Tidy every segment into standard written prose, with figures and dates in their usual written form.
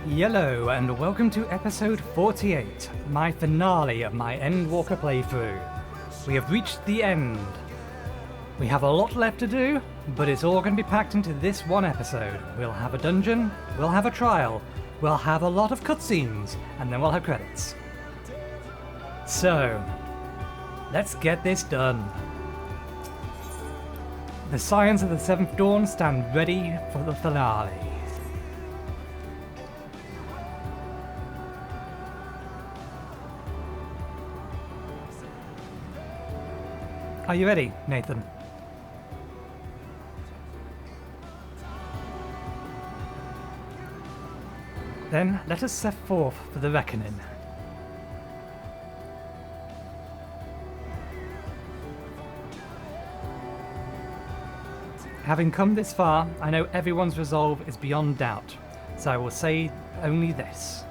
Yello, and welcome to episode 48, my finale of my Endwalker playthrough. We have reached the end. We have a lot left to do, but it's all going to be packed into this one episode. We'll have a dungeon, we'll have a trial, we'll have a lot of cutscenes, and then we'll have credits. So, let's get this done. The Scions of the Seventh Dawn stand ready for the finale. Are you ready, Nathan? Then let us set forth for the reckoning. Having come this far, I know everyone's resolve is beyond doubt, so I will say only this.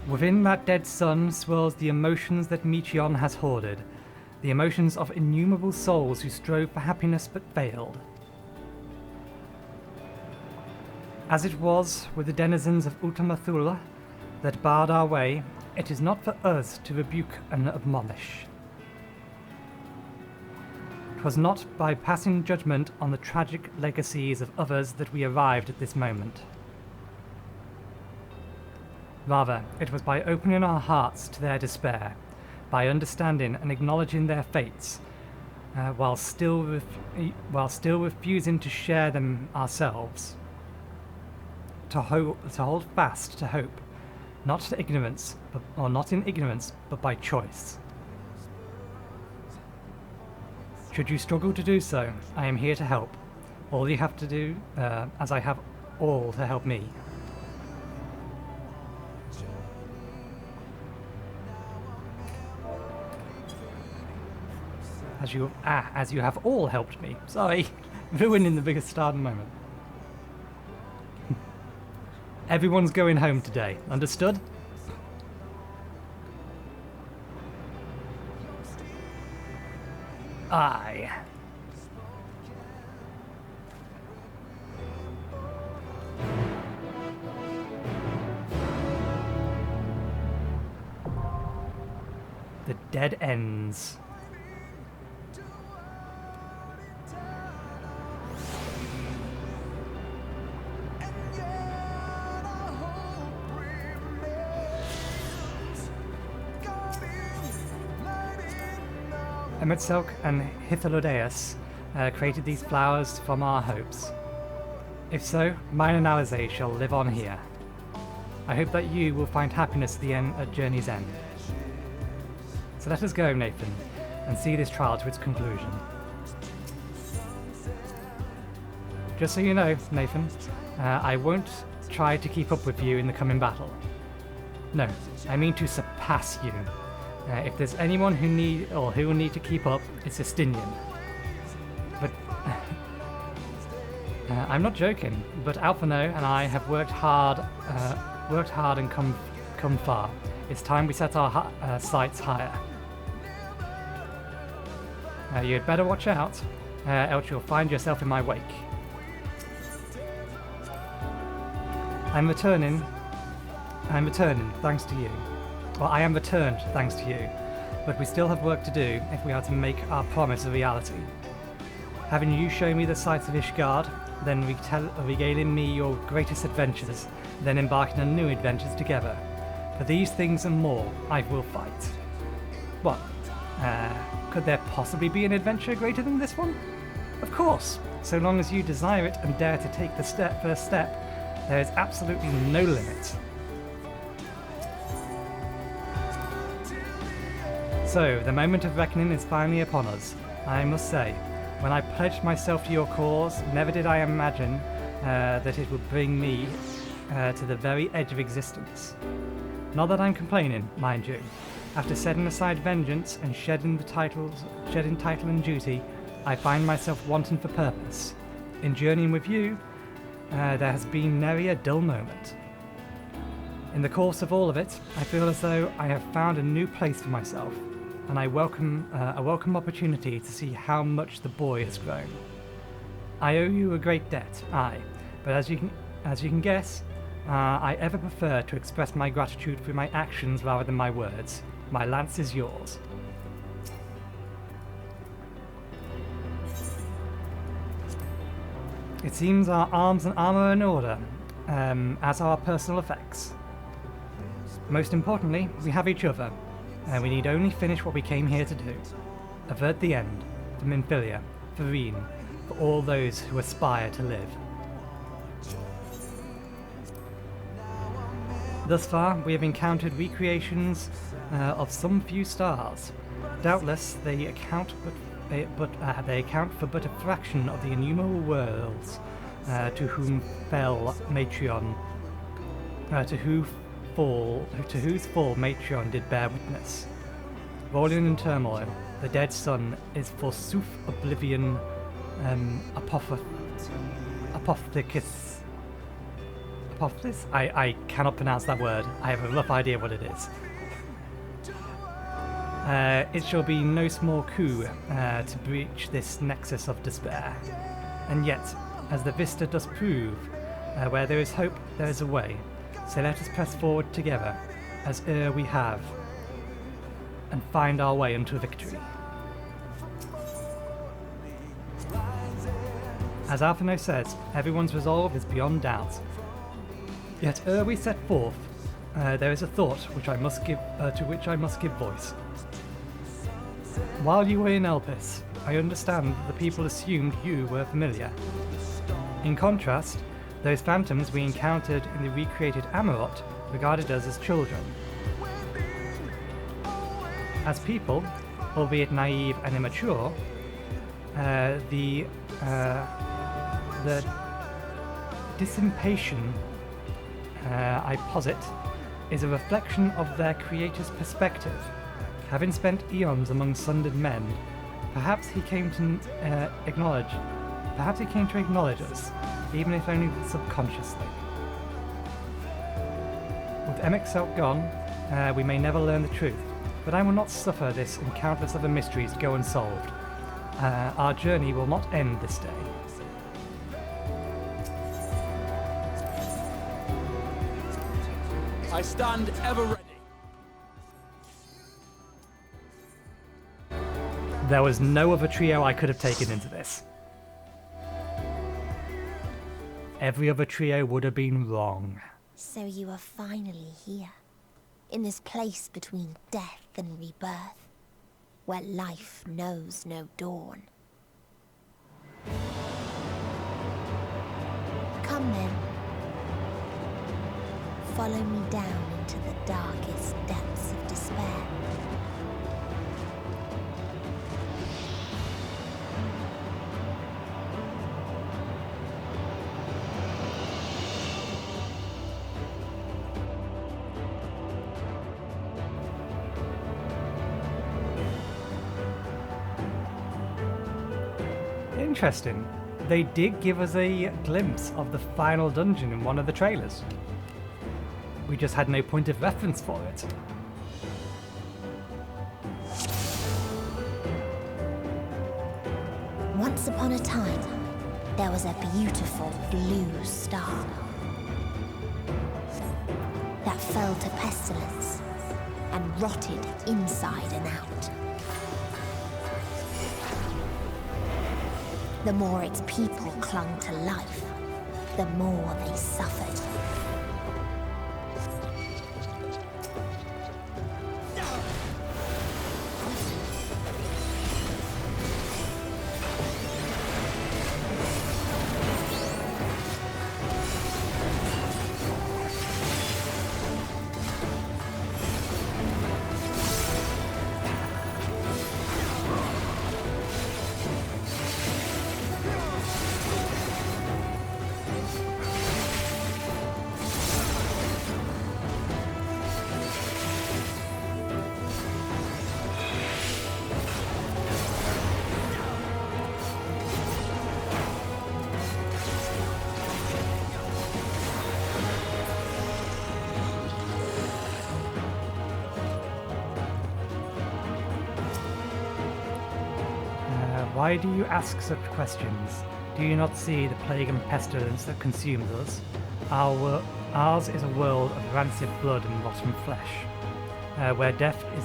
Within that dead sun swirls the emotions that Meteon has hoarded, the emotions of innumerable souls who strove for happiness but failed. As it was with the denizens of Utamathula that barred our way, it is not for us to rebuke and admonish. 'Twas not by passing judgment on the tragic legacies of others that we arrived at this moment. Rather, it was by opening our hearts to their despair, by understanding and acknowledging their fates, while still refusing to share them ourselves, to hold fast to hope, not in ignorance, but by choice. Should you struggle to do so, I am here to help. All you have to do, as I have all to help me. As you have all helped me. Sorry, ruining the biggest starting moment. Everyone's going home today, understood? Aye. The dead ends. Emetselk and Hythlodeus created these flowers from our hopes. If so, mine and Alize shall live on here. I hope that you will find happiness at journey's end. So let us go, Nathan, and see this trial to its conclusion. Just so you know, Nathan, I won't try to keep up with you in the coming battle. No, I mean to surpass you. If there's anyone who will need to keep up, it's Justinian. But I'm not joking. But Alphino and I have worked hard and come far. It's time we set our sights higher. You'd better watch out, else you'll find yourself in my wake. I'm returning, thanks to you. Well, I am returned, thanks to you, but we still have work to do if we are to make our promise a reality. Having you show me the sights of Ishgard, then regaling me your greatest adventures, then embarking on new adventures together. For these things and more, I will fight. What? Could there possibly be an adventure greater than this one? Of course, so long as you desire it and dare to take the first step, there is absolutely no limit. So, the moment of reckoning is finally upon us. I must say, when I pledged myself to your cause, never did I imagine that it would bring me to the very edge of existence. Not that I'm complaining, mind you. After setting aside vengeance and shedding title and duty, I find myself wanting for purpose. In journeying with you, there has been nary a dull moment. In the course of all of it, I feel as though I have found a new place for myself, and I welcome a welcome opportunity to see how much the boy has grown. I owe you a great debt, aye, But as you can guess, I ever prefer to express my gratitude through my actions rather than my words. My lance is yours. It seems our arms and armour are in order, as are our personal effects. Most importantly, we have each other, and we need only finish what we came here to do. Avert the end, for Minfilia, for Reen, for all those who aspire to live. Thus far, we have encountered recreations of some few stars. Doubtless, they account for but a fraction of the innumerable worlds to whose fall Matreon did bear witness. Rolling in turmoil, the dead sun is forsooth oblivion. Apophthegis. I cannot pronounce that word. I have a rough idea what it is. It shall be no small coup to breach this nexus of despair. And yet, as the vista does prove, where there is hope, there is a way. So let us press forward together, as ere we have, and find our way into victory. As Alphino says, everyone's resolve is beyond doubt. Yet ere we set forth, there is a thought which I must give, to which I must give voice. While you were in Elpis, I understand that the people assumed you were familiar. In contrast, those phantoms we encountered in the recreated Amarot regarded us as children. As people, albeit naive and immature, the dissipation, I posit, is a reflection of their creator's perspective. Having spent eons among sundered men, perhaps he came to acknowledge us, even if only subconsciously. With Emexelt gone, we may never learn the truth, but I will not suffer this and countless other mysteries to go unsolved. Our journey will not end this day. I stand ever ready. There was no other trio I could have taken into this. Every other trio would have been wrong. So you are finally here, in this place between death and rebirth, where life knows no dawn. Come then. Follow me down into the darkest depths of despair. Interesting. They did give us a glimpse of the final dungeon in one of the trailers. We just had no point of reference for it. Once upon a time, there was a beautiful blue star that fell to pestilence and rotted inside and out. The more its people clung to life, the more they suffered. Why do you ask such questions? Do you not see the plague and pestilence that consumes us? Ours is a world of rancid blood and rotten flesh, where death is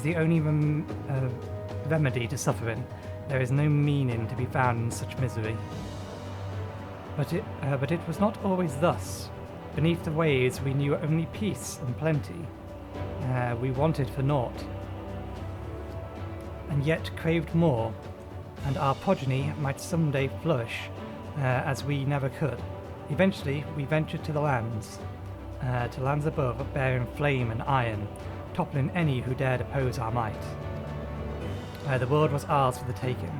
the only remedy to suffering. There is no meaning to be found in such misery. But it was not always thus. Beneath the waves we knew only peace and plenty. We wanted for naught, and yet craved more, and our progeny might someday flourish as we never could. Eventually we ventured to lands above, bearing flame and iron, toppling any who dared oppose our might. The world was ours for the taking.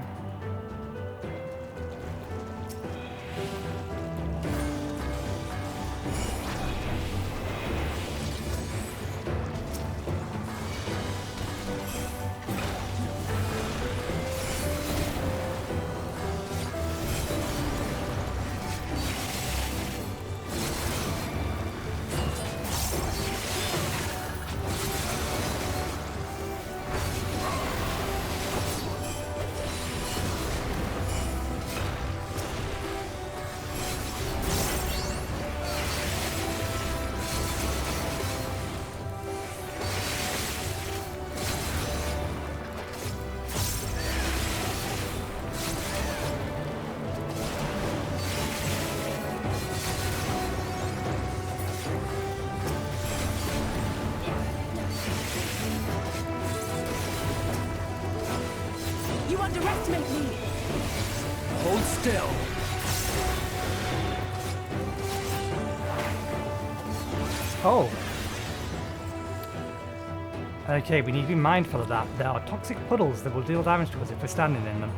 Underestimate me! Hold still. Oh. Okay, we need to be mindful of that. There are toxic puddles that will deal damage to us if we're standing in them.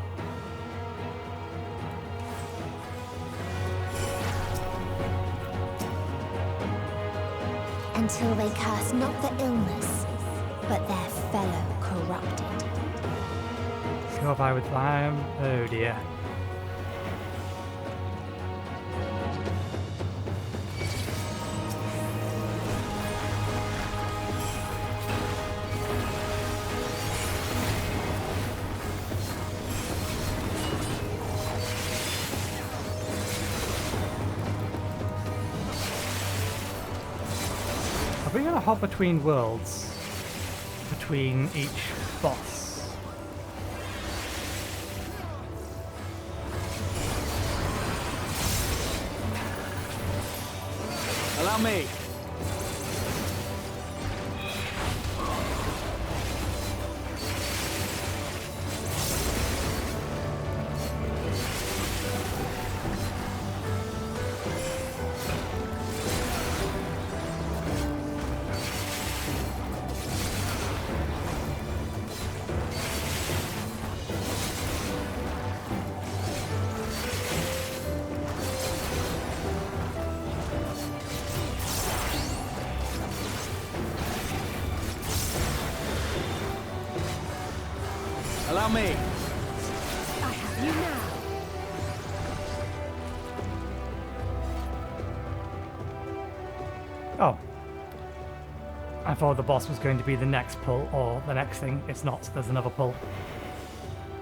Until they curse not the illness, but their fellow corrupted. Go by with lime. Oh dear. Are we gonna hop between worlds? Between each boss? Allow me. Allow me. I have you now. Oh. I thought the boss was going to be the next pull or the next thing. It's not. There's another pull.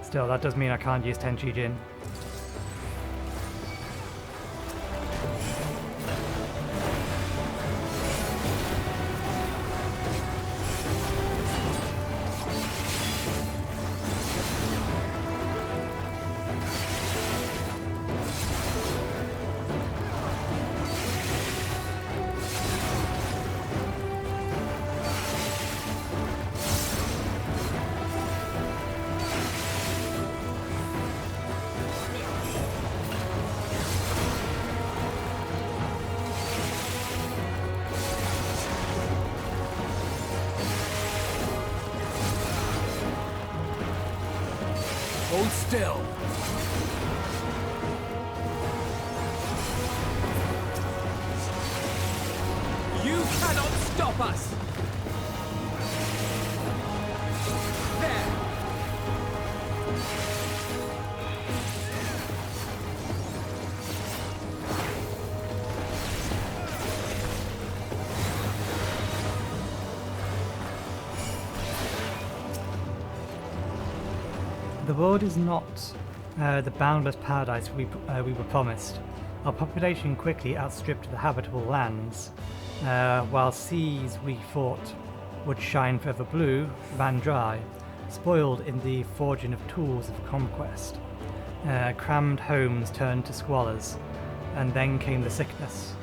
Still, that does mean I can't use Tenchi Jin. Hold still. You cannot stop us! There! The The world is not the boundless paradise we were promised. Our population quickly outstripped the habitable lands, while seas we thought would shine forever blue ran dry, spoiled in the forging of tools of conquest. Crammed homes turned to squalors, and then came the sickness,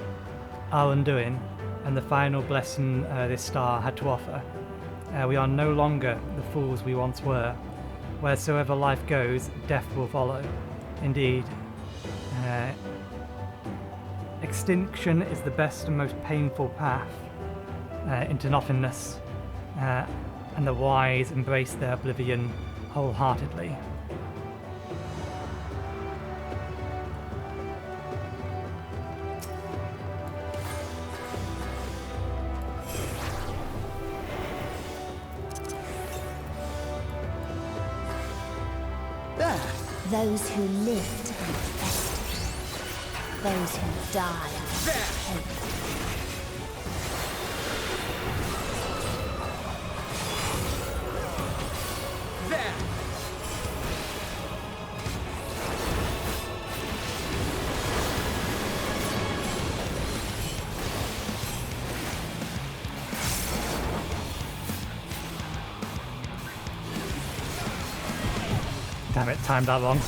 our undoing, and the final blessing this star had to offer. We are no longer the fools we once were. Wheresoever life goes, death will follow. Indeed, extinction is the best and most painful path into nothingness, and the wise embrace their oblivion wholeheartedly. Those who lived and festered. Those who died and hope. There! Damn it, timed that wrong.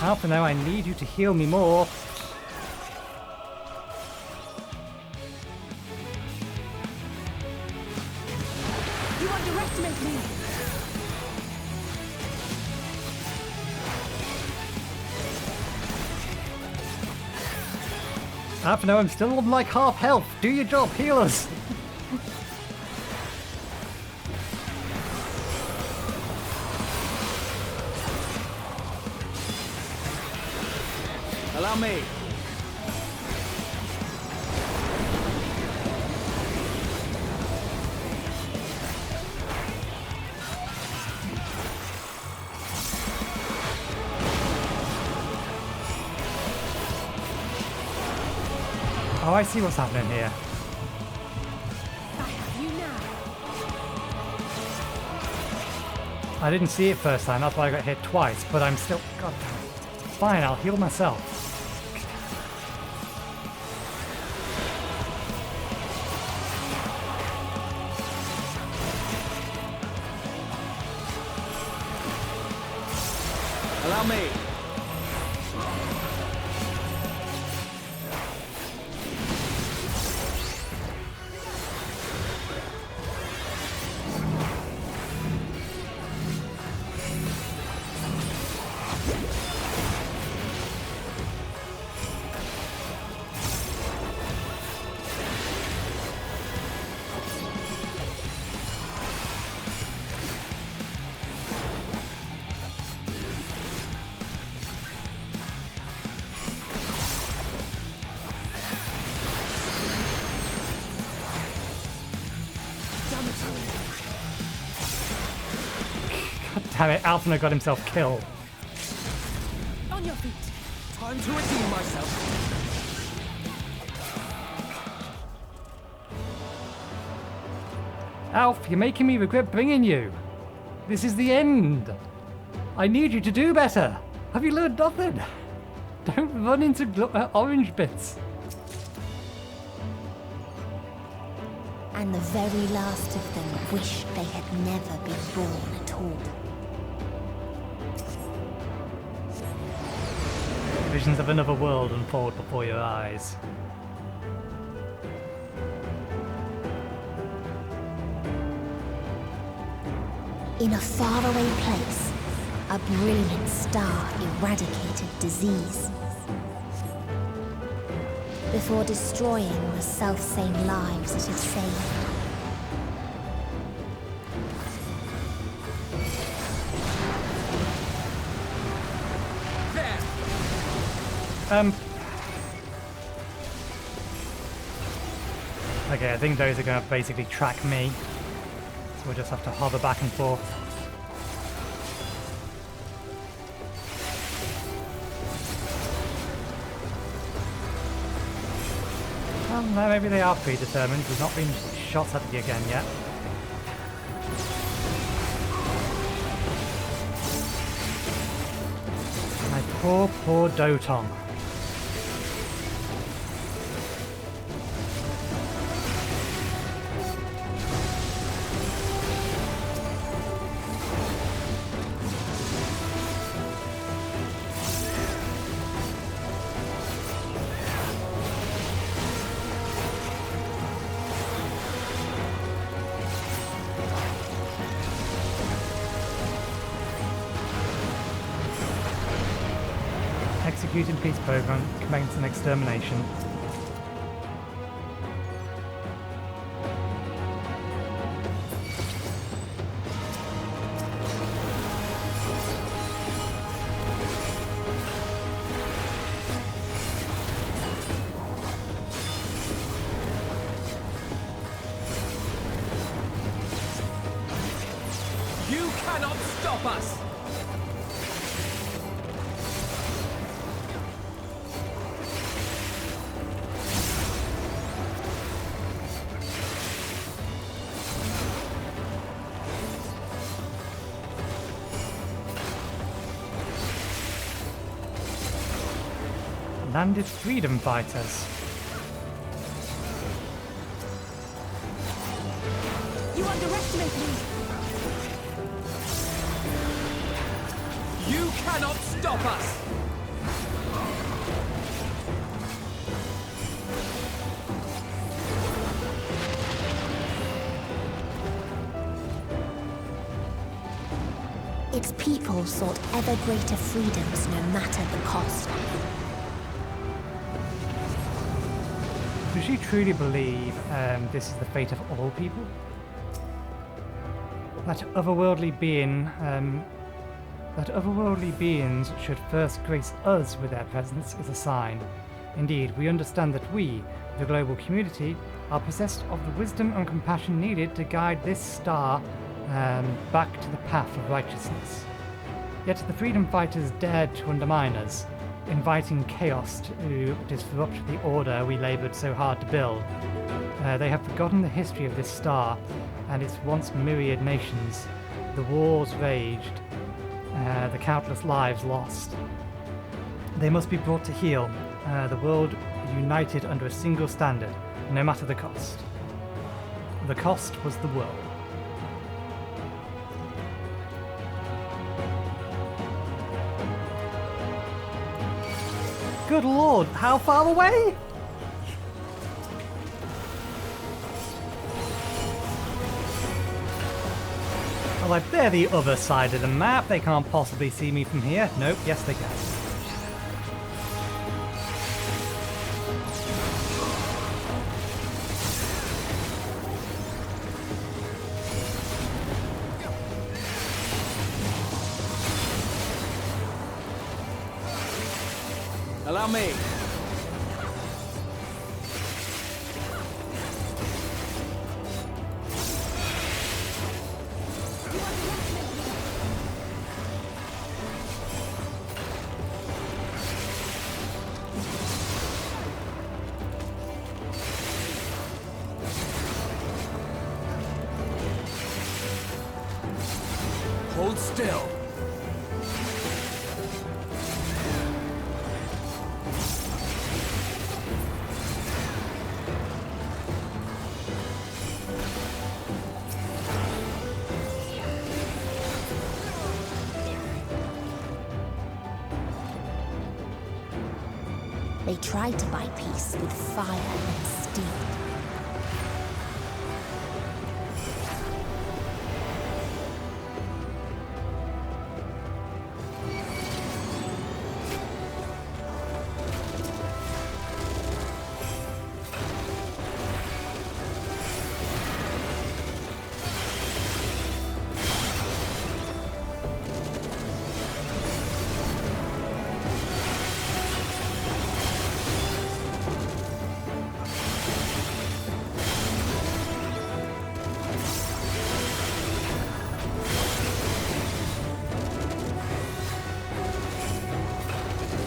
Alpha, now I need you to heal me more. You underestimate me! Alpha, now I'm still on like half health. Do your job, heal us. Allow me. Oh, I see what's happening here. I have you now. I didn't see it first time, that's why I got hit twice, but I'm still... God damn it. Fine, I'll heal myself. Allow me. Damn it, Alphina got himself killed. On your feet. Time to redeem myself. Alf, you're making me regret bringing you. This is the end. I need you to do better. Have you learned nothing? Don't run into orange bits. And the very last of them wished they had never been born at all. Visions of another world unfold before your eyes. In a faraway place, a brilliant star eradicated disease. Before destroying the self-same lives it had saved. Okay, I think those are going to basically track me. So we'll just have to hover back and forth. Well, no, maybe they are predetermined. We've not been shot at again yet. My poor, poor Doton. Executing peace program, commencing extermination. You cannot stop us! Landed freedom fighters. You underestimate me! You cannot stop us! Its people sought ever greater freedoms no matter the cost. Does she truly believe this is the fate of all people? That otherworldly beings should first grace us with their presence is a sign. Indeed, we understand that we, the global community, are possessed of the wisdom and compassion needed to guide this star back to the path of righteousness. Yet the freedom fighters dared to undermine us, inviting chaos to disrupt the order we labored so hard to build. They have forgotten the history of this star and its once myriad nations, the wars raged, the countless lives lost. They must be brought to heel, the world united under a single standard, no matter the cost. The cost was the world. Good lord, how far away? Well, like, they're the other side of the map. They can't possibly see me from here. Nope, yes they can. Allow me. Hold still. They tried to buy peace with fire and steel.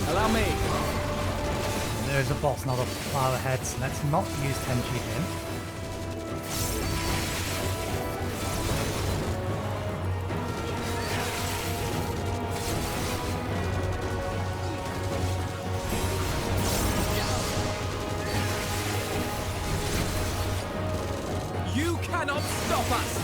Allow me. there is a boss not far ahead, so let's not use Tenchi Din. You cannot stop us!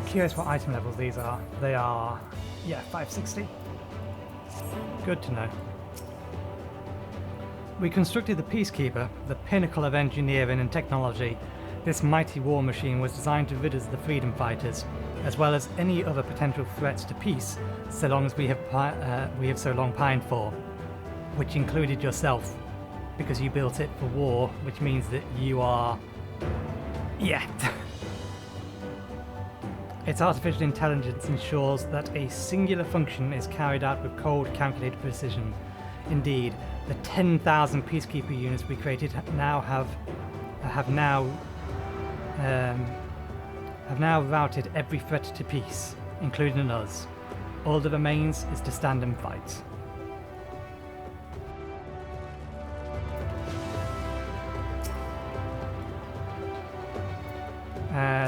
Curious what item levels these are. They are, yeah, 560. Good to know. We constructed the Peacekeeper, the pinnacle of engineering and technology. This mighty war machine was designed to rid us of the freedom fighters, as well as any other potential threats to peace, so long as we have so long pined for, which included yourself, because you built it for war, which means that you are, yeah. Its artificial intelligence ensures that a singular function is carried out with cold, calculated precision. Indeed, the 10,000 Peacekeeper units we created have now routed every threat to peace, including us. All that remains is to stand and fight.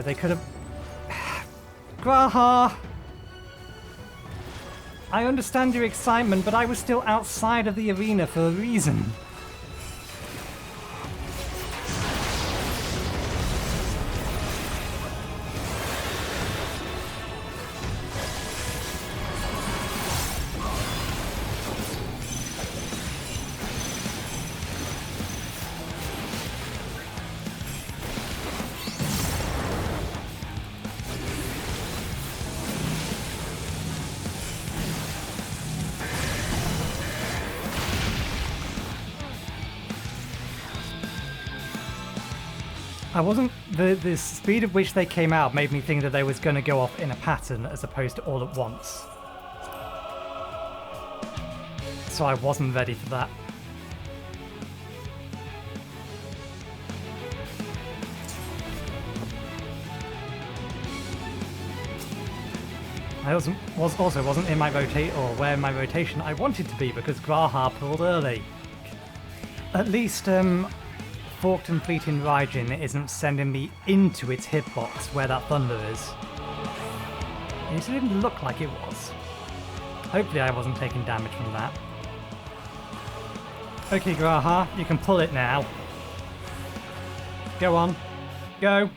They could have... Graha! I understand your excitement, but I was still outside of the arena for a reason. I wasn't... The speed at which they came out made me think that they was going to go off in a pattern as opposed to all at once. So I wasn't ready for that. I also wasn't in my rotate or where my rotation I wanted to be because Graha pulled early. At least, Forked and Fleeting Raijin isn't sending me into its hitbox where that thunder is. It didn't look like it was. Hopefully I wasn't taking damage from that. Okay, Graha, you can pull it now. Go on. Go.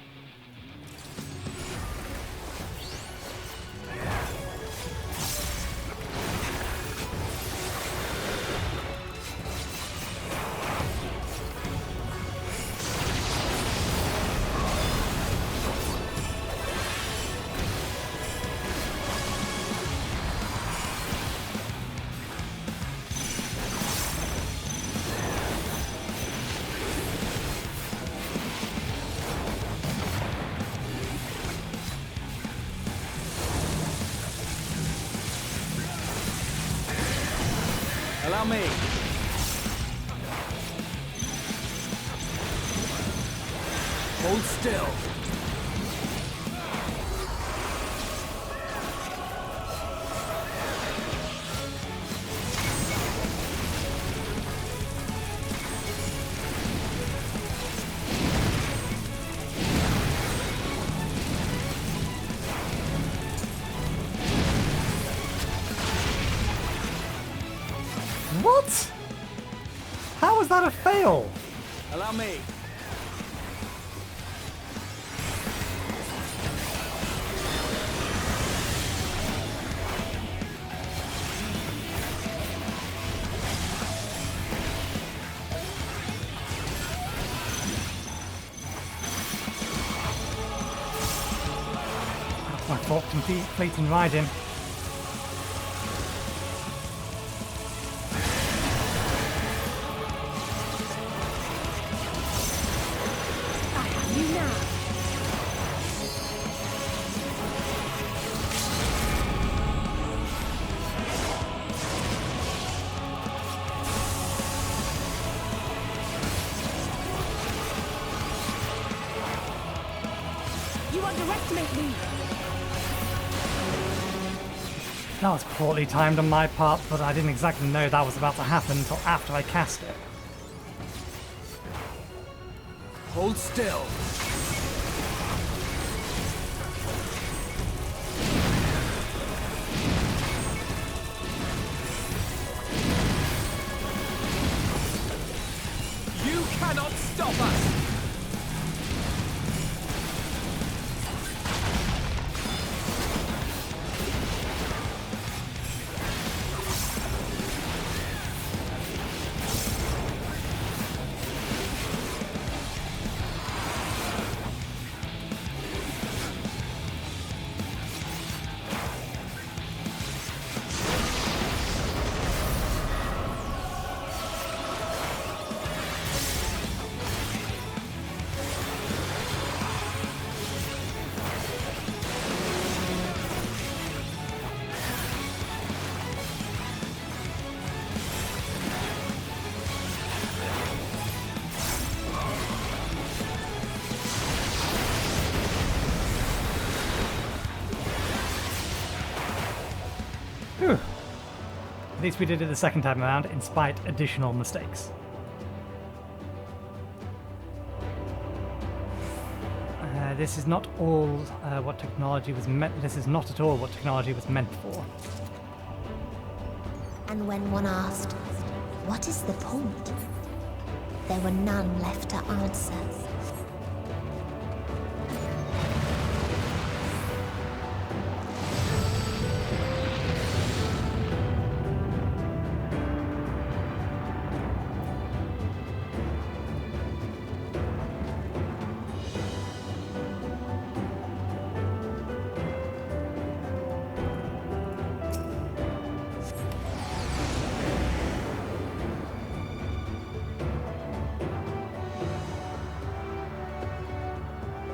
Allow me. Hold still. What? How was that a fail? Allow me. That's my Forked and Fleeting Raijin. underestimate me! That was poorly timed on my part, but I didn't exactly know that was about to happen until after I cast it. Hold still. You cannot stop us! Whew. At least we did it the second time around, in spite additional mistakes. This is not all what technology was meant. This is not at all what technology was meant for. And when one asked, what is the point? There were none left to answer.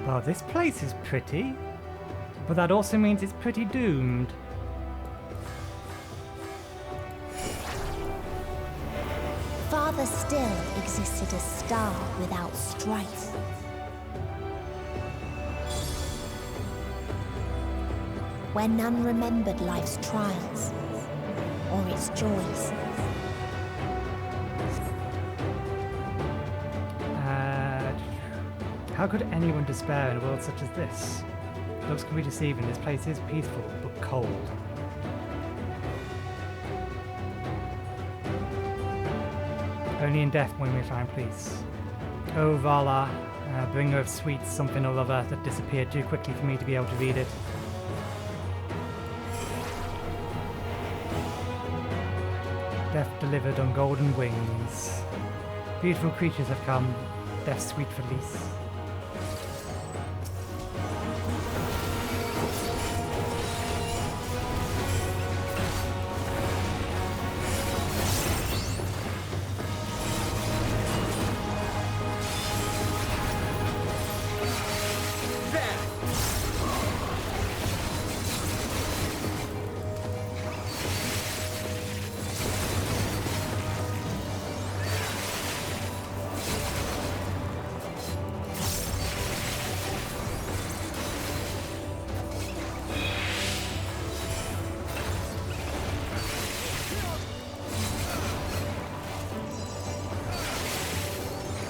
Well, this place is pretty, but that also means it's pretty doomed. Farther still existed a star without strife. Where none remembered life's trials or its joys. How could anyone despair in a world such as this? Looks can be deceiving. This place is peaceful, but cold. Only in death when we find peace. Oh Vala, bringer of sweets something or other that disappeared too quickly for me to be able to read it. Death delivered on golden wings. Beautiful creatures have come, death's sweet release.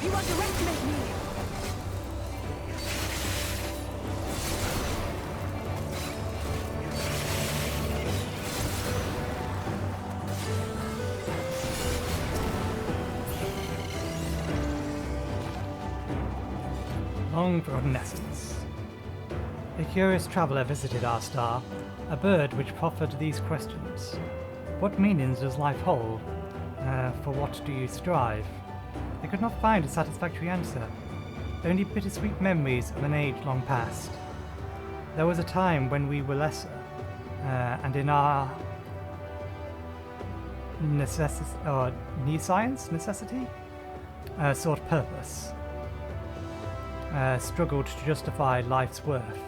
You underestimate me! Long forgotten essence. A curious traveller visited our star, a bird which proffered these questions. What meanings does life hold? For what do you strive? They could not find a satisfactory answer, only bittersweet memories of an age long past. There was a time when we were lesser, and in our necessity, sought purpose, struggled to justify life's worth.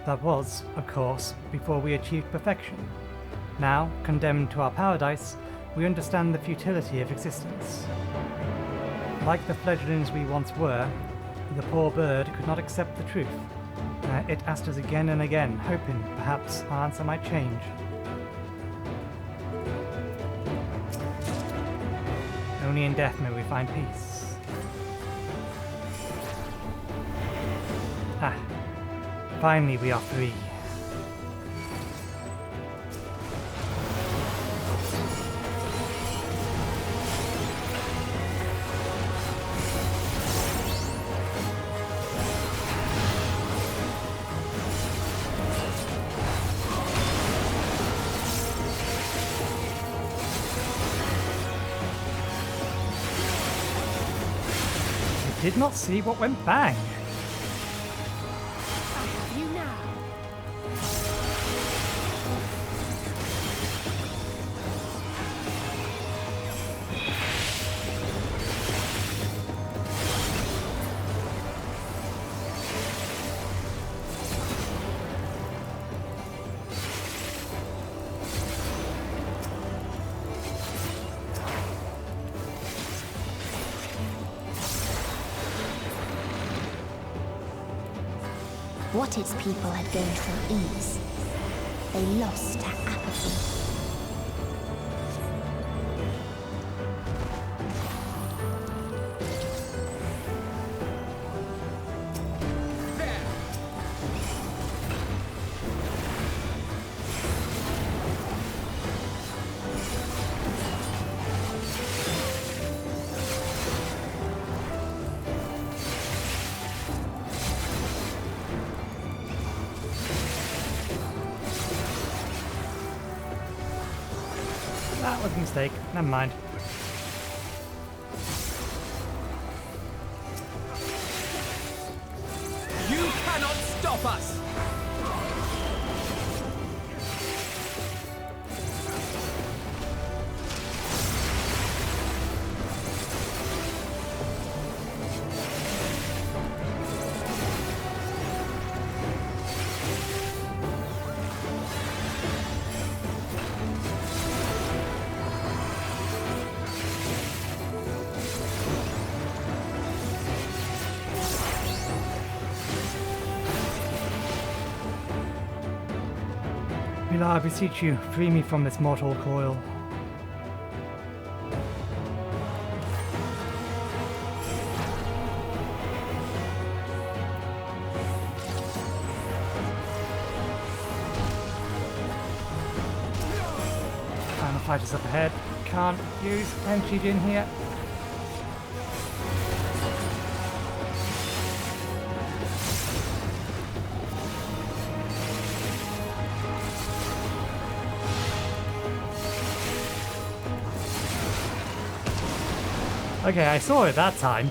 That was, of course, before we achieved perfection. Now, condemned to our paradise, we understand the futility of existence. Like the fledglings we once were, the poor bird could not accept the truth. It asked us again and again, hoping perhaps our answer might change. Only in death may we find peace. Ah, finally we are free. Did not see what went bang. I have you now. What its people had gained from ease, they lost to apathy. That was a mistake. Never mind. You cannot stop us! Mila, I beseech you, free me from this mortal coil. Final fighters up ahead. Can't use entry in here. Okay, I saw it that time.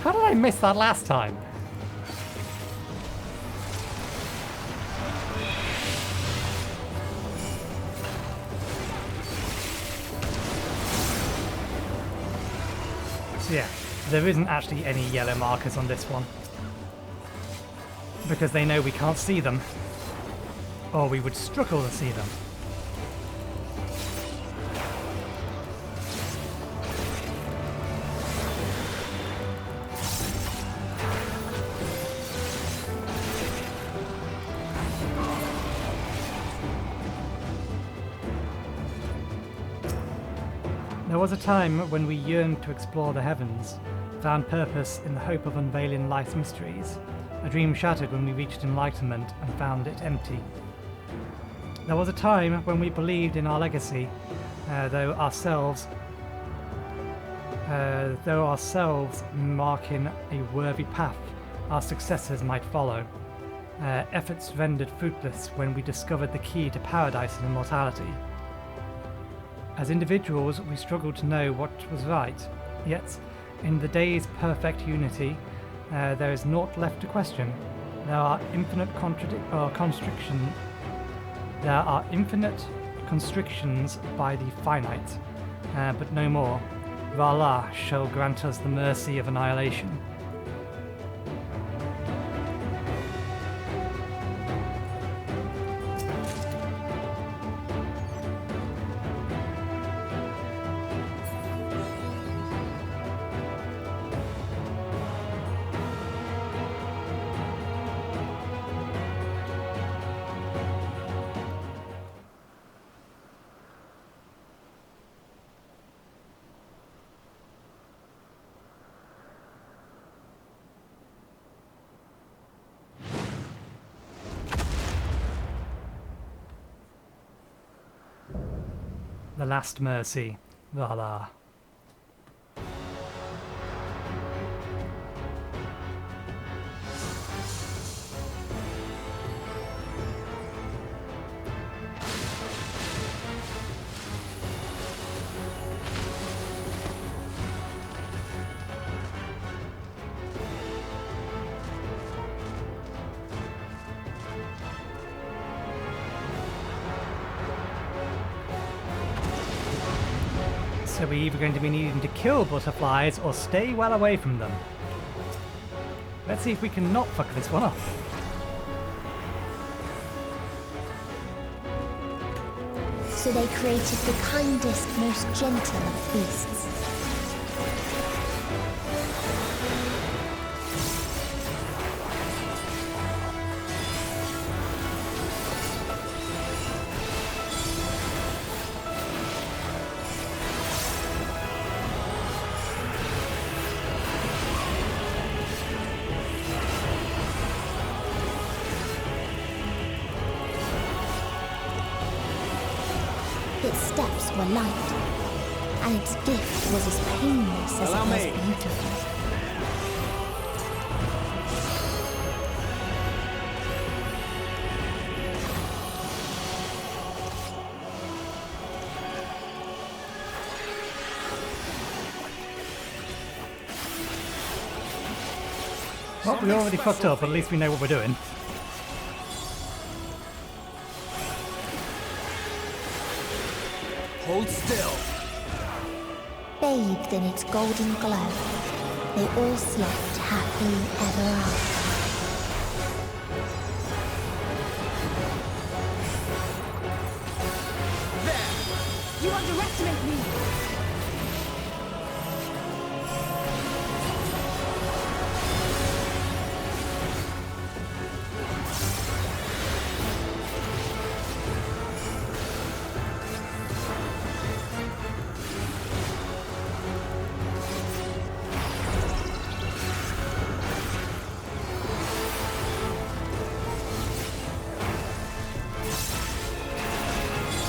How did I miss that last time? So yeah, there isn't actually any yellow markers on this one. Because they know we can't see them. Or we would struggle to see them. There was a time when we yearned to explore the heavens, found purpose in the hope of unveiling life's mysteries. A dream shattered when we reached enlightenment and found it empty. There was a time when we believed in our legacy, though ourselves marking a worthy path our successors might follow. Efforts rendered fruitless when we discovered the key to paradise and immortality. As individuals, we struggled to know what was right, yet in the day's perfect unity, there is naught left to question. There are infinite constrictions by the finite, but no more. R'Allah shall grant us the mercy of annihilation. The last mercy. Voila. So we're either going to be needing to kill butterflies or stay well away from them. Let's see if we can not fuck this one up. So they created the kindest, most gentle of beasts. Its steps were light, and its gift was as painless as Allow it was me. beautiful. Well, we already fucked up, but at least we know what we're doing. Hold still. Bathed in its golden glow, they all slept happily ever after. There. You underestimate me!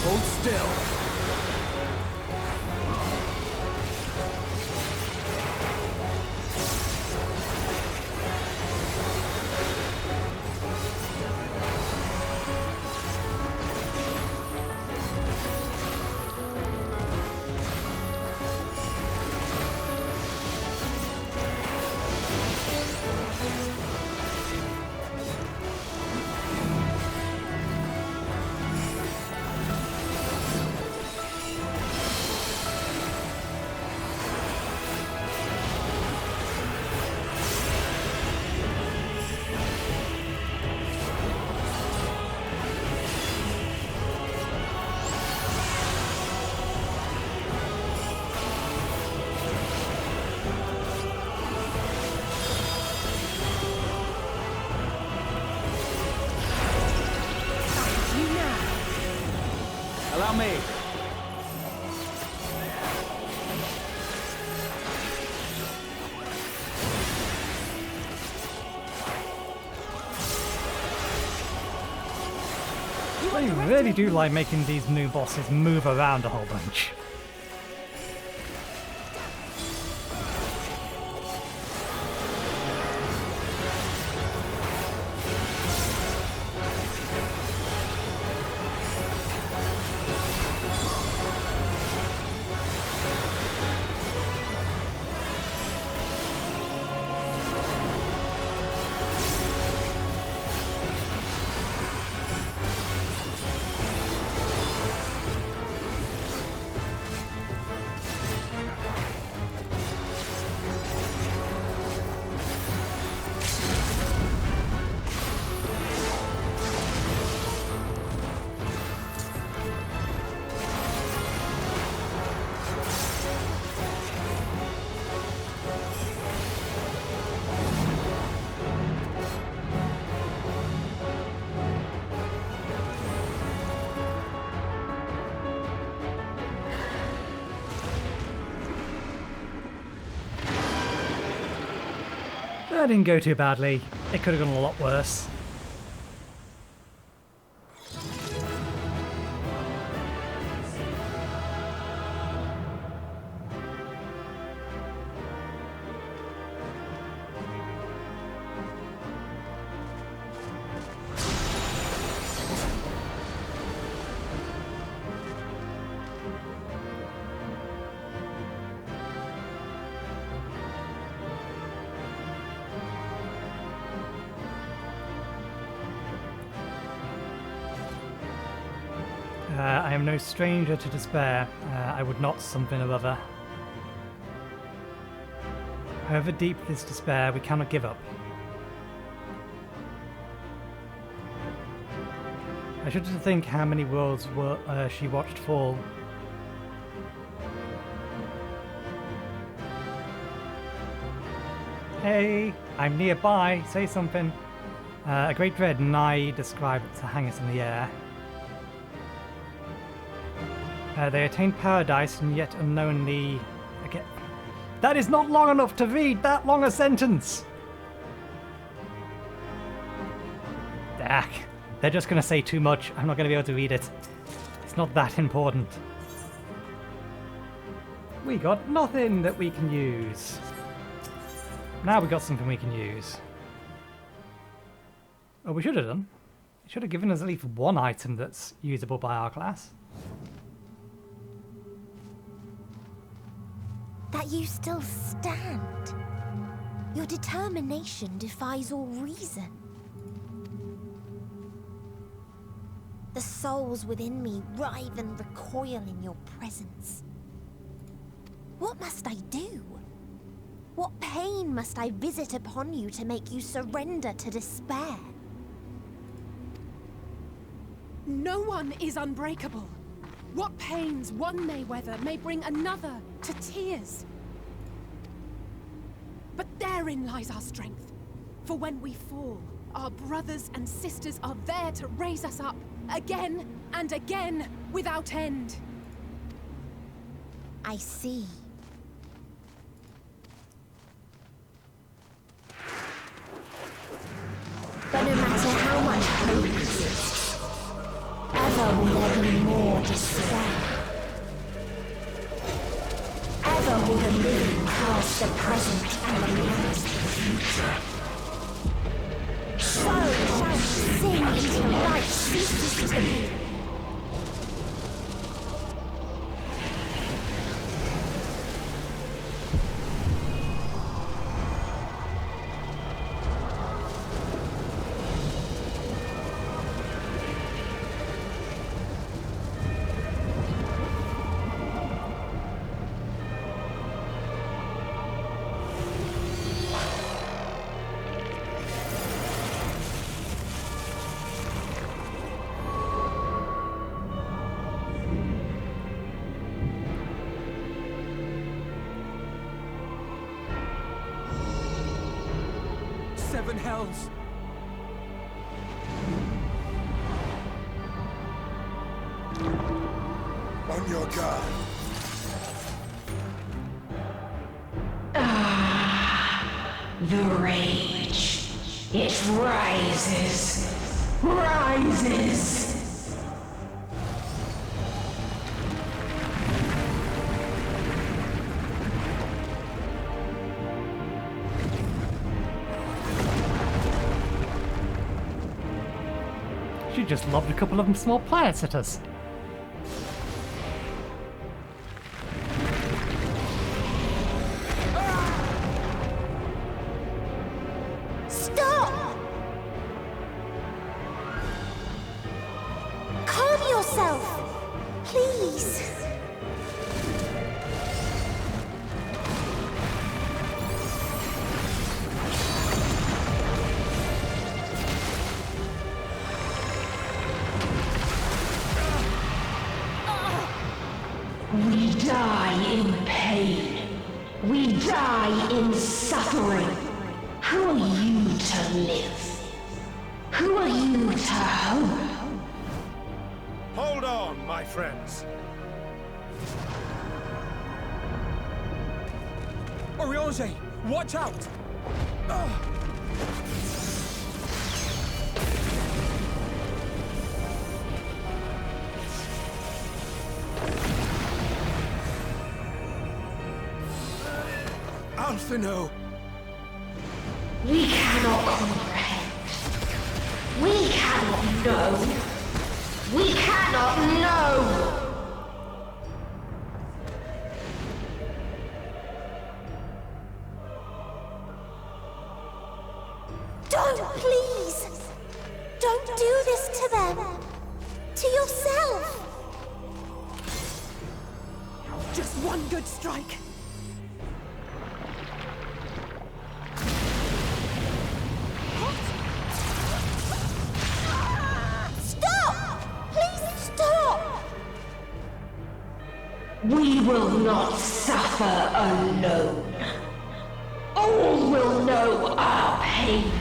Hold still. You now! Allow me. They really do like making these new bosses move around a whole bunch. That didn't go too badly. It could have gone a lot worse. I am no stranger to despair. I would not something or other. However deep this despair, we cannot give up. I shudder to think how many worlds she watched fall. Hey, I'm nearby. Say something. A great dread nigh described to hang us in the air. They attained paradise and yet unknowingly again. That is not long enough to read that long a sentence. Ah, they're just going to say too much. I'm not going to be able to read it. It's not that important. We got nothing that we can use. Now we got something we can use. Oh, we should have done. It should have given us at least one item that's usable by our class. That you still stand. Your determination defies all reason. The souls within me writhe and recoil in your presence. What must I do? What pain must I visit upon you to make you surrender to despair? No one is unbreakable. What pains one may weather may bring another to tears. But therein lies our strength. For when we fall, our brothers and sisters are there to raise us up, again and again, without end. I see. But no matter how much hope exists, ever will there be more despair. Ever will the living cast the present and announce the future. So shall we sing until life ceases to be. Seven hells. On your guard. The rage. It rises. Rises. She just lobbed a couple of them small planets at us. Stop! Calm yourself, please. We die in pain. We die in suffering. Who are you to live? Who are you to hope? Hold on, my friends. Oriange, watch out! Alphino! We cannot comprehend. We cannot know. We cannot know. Don't, please! Don't do this to them! To yourself! one good strike. Stop! Please stop! We will not suffer alone. All will know our pain.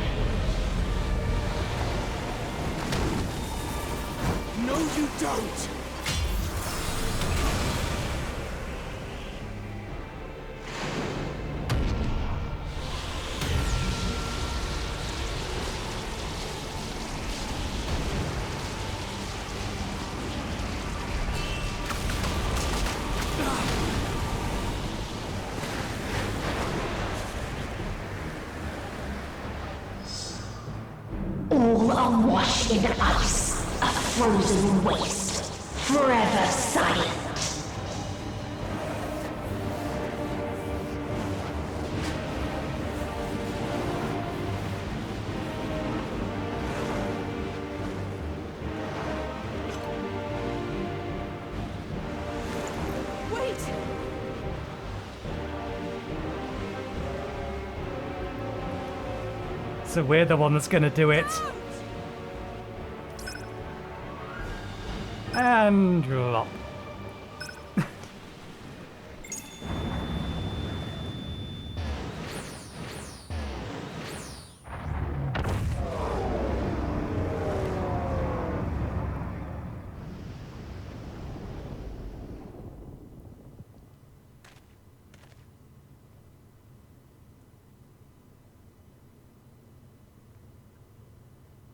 No, you don't! All are washed in ice, a frozen waste, forever silent. Wait! So we're the one that's gonna do it. And drop.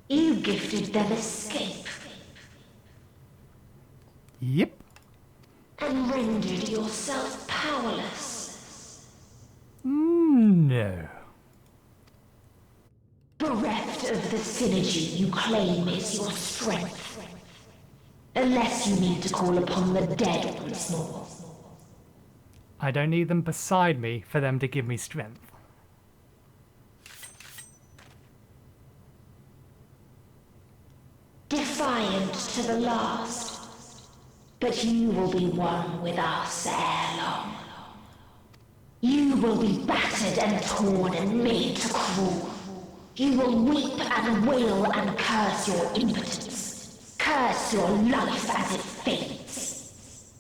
You gifted them escape Yep. and rendered yourself powerless. No. Bereft of the synergy you claim is your strength. Unless you need to call upon the dead once more. I don't need them beside me for them to give me strength. Defiant to the last. But you will be one with us ere long. You will be battered and torn and made to crawl. You will weep and wail and curse your impotence. Curse your life as it fades.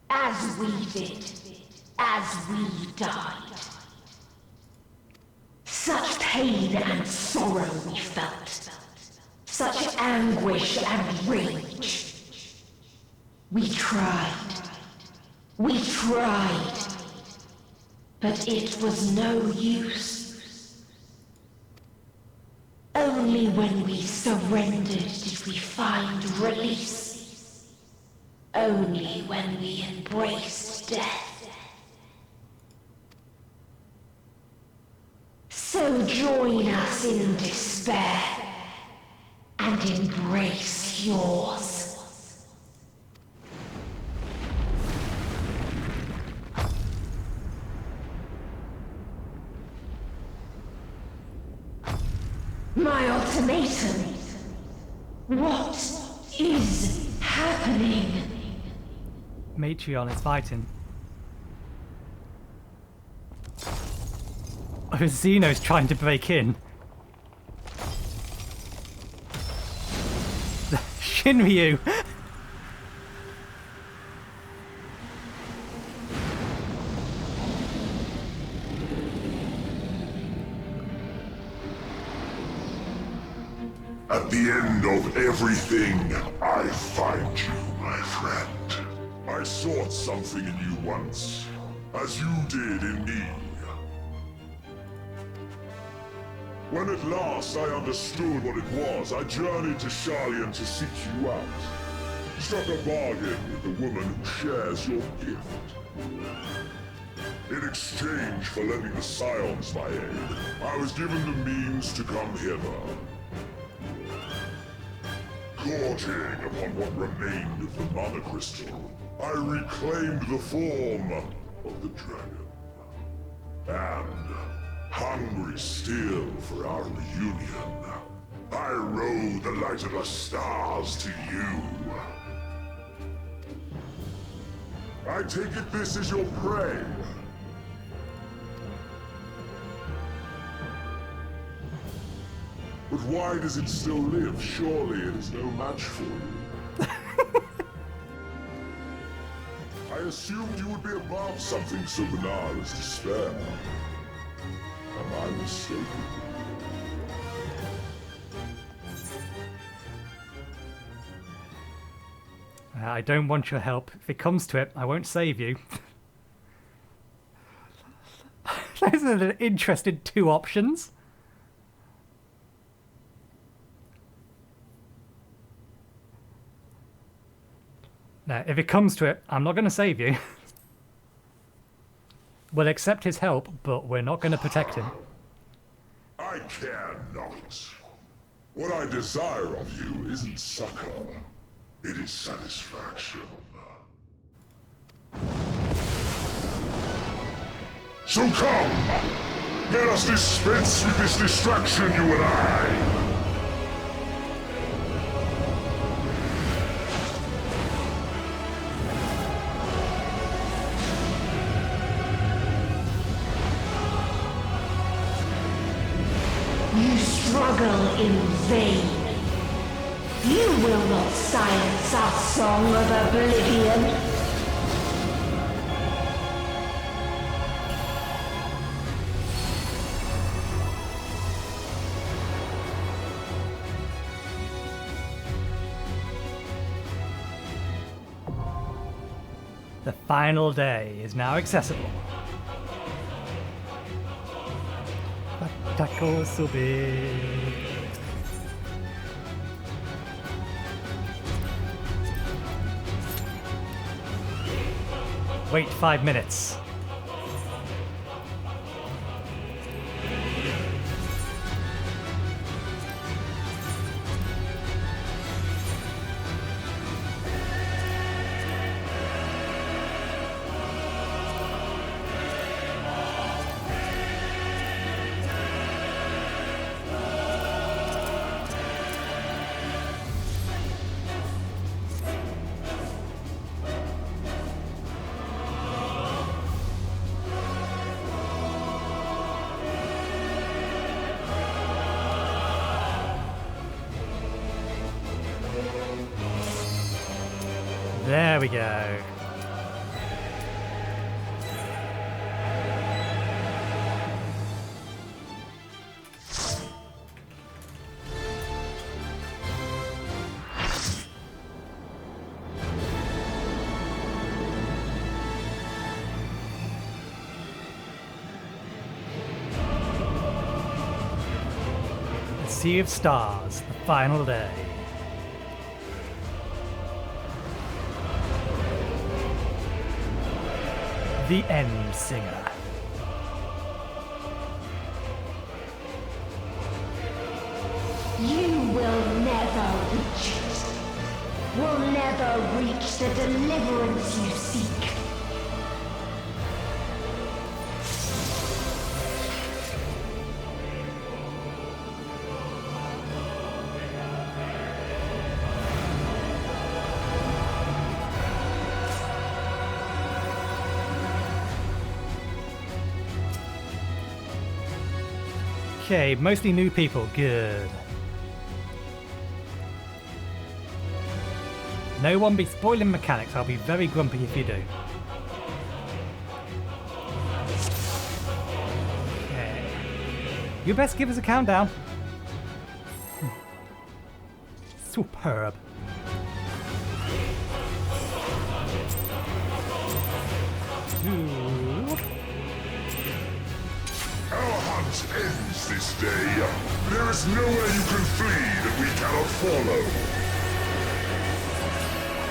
As we did. As we died. Such pain and sorrow we felt. Such anguish and rage. We tried. We tried. But it was no use. Only when we surrendered did we find release. Only when we embraced death. So join us in despair and embrace yours. My ultimatum. What is happening? Matreon is fighting. Oh, Xeno's trying to break in. Shinryu! At the end of everything, I find you, my friend. I sought something in you once, as you did in me. When at last I understood what it was, I journeyed to Sharlayan to seek you out. Struck a bargain with the woman who shares your gift. In exchange for lending the Scions my aid, I was given the means to come hither. Gorging upon what remained of the Mana Crystal, I reclaimed the form of the dragon. And, hungry still for our reunion, I rode the light of the stars to you. I take it this is your prey. But why does it still live? Surely it is no match for you. I assumed you would be above something so banal as despair. Am I mistaken? I don't want your help. If it comes to it, I won't save you. Those are the interesting two options. Now, if it comes to it, I'm not going to save you. We'll accept his help, but we're not going to protect him. I care not. What I desire of you isn't succor. It is satisfaction. So come! Let us dispense with this distraction, you and I! You struggle in vain. You will not silence our song of oblivion. The final day is now accessible. Taco so big. Wait 5 minutes. There we go. The Sea of Stars, the final day. The End Singer. You will never reach it. Will never reach the deliverance you seek. Okay, mostly new people. Good. No one be spoiling mechanics. I'll be very grumpy if you do. Okay. You best give us a countdown. Superb. Our hunt ends this day. There is nowhere you can flee that we cannot follow.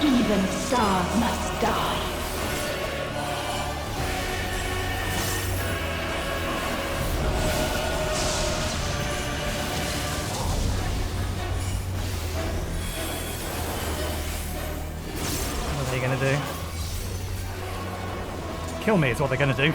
Even stars must die. What are they gonna do? Kill me is what they're gonna do.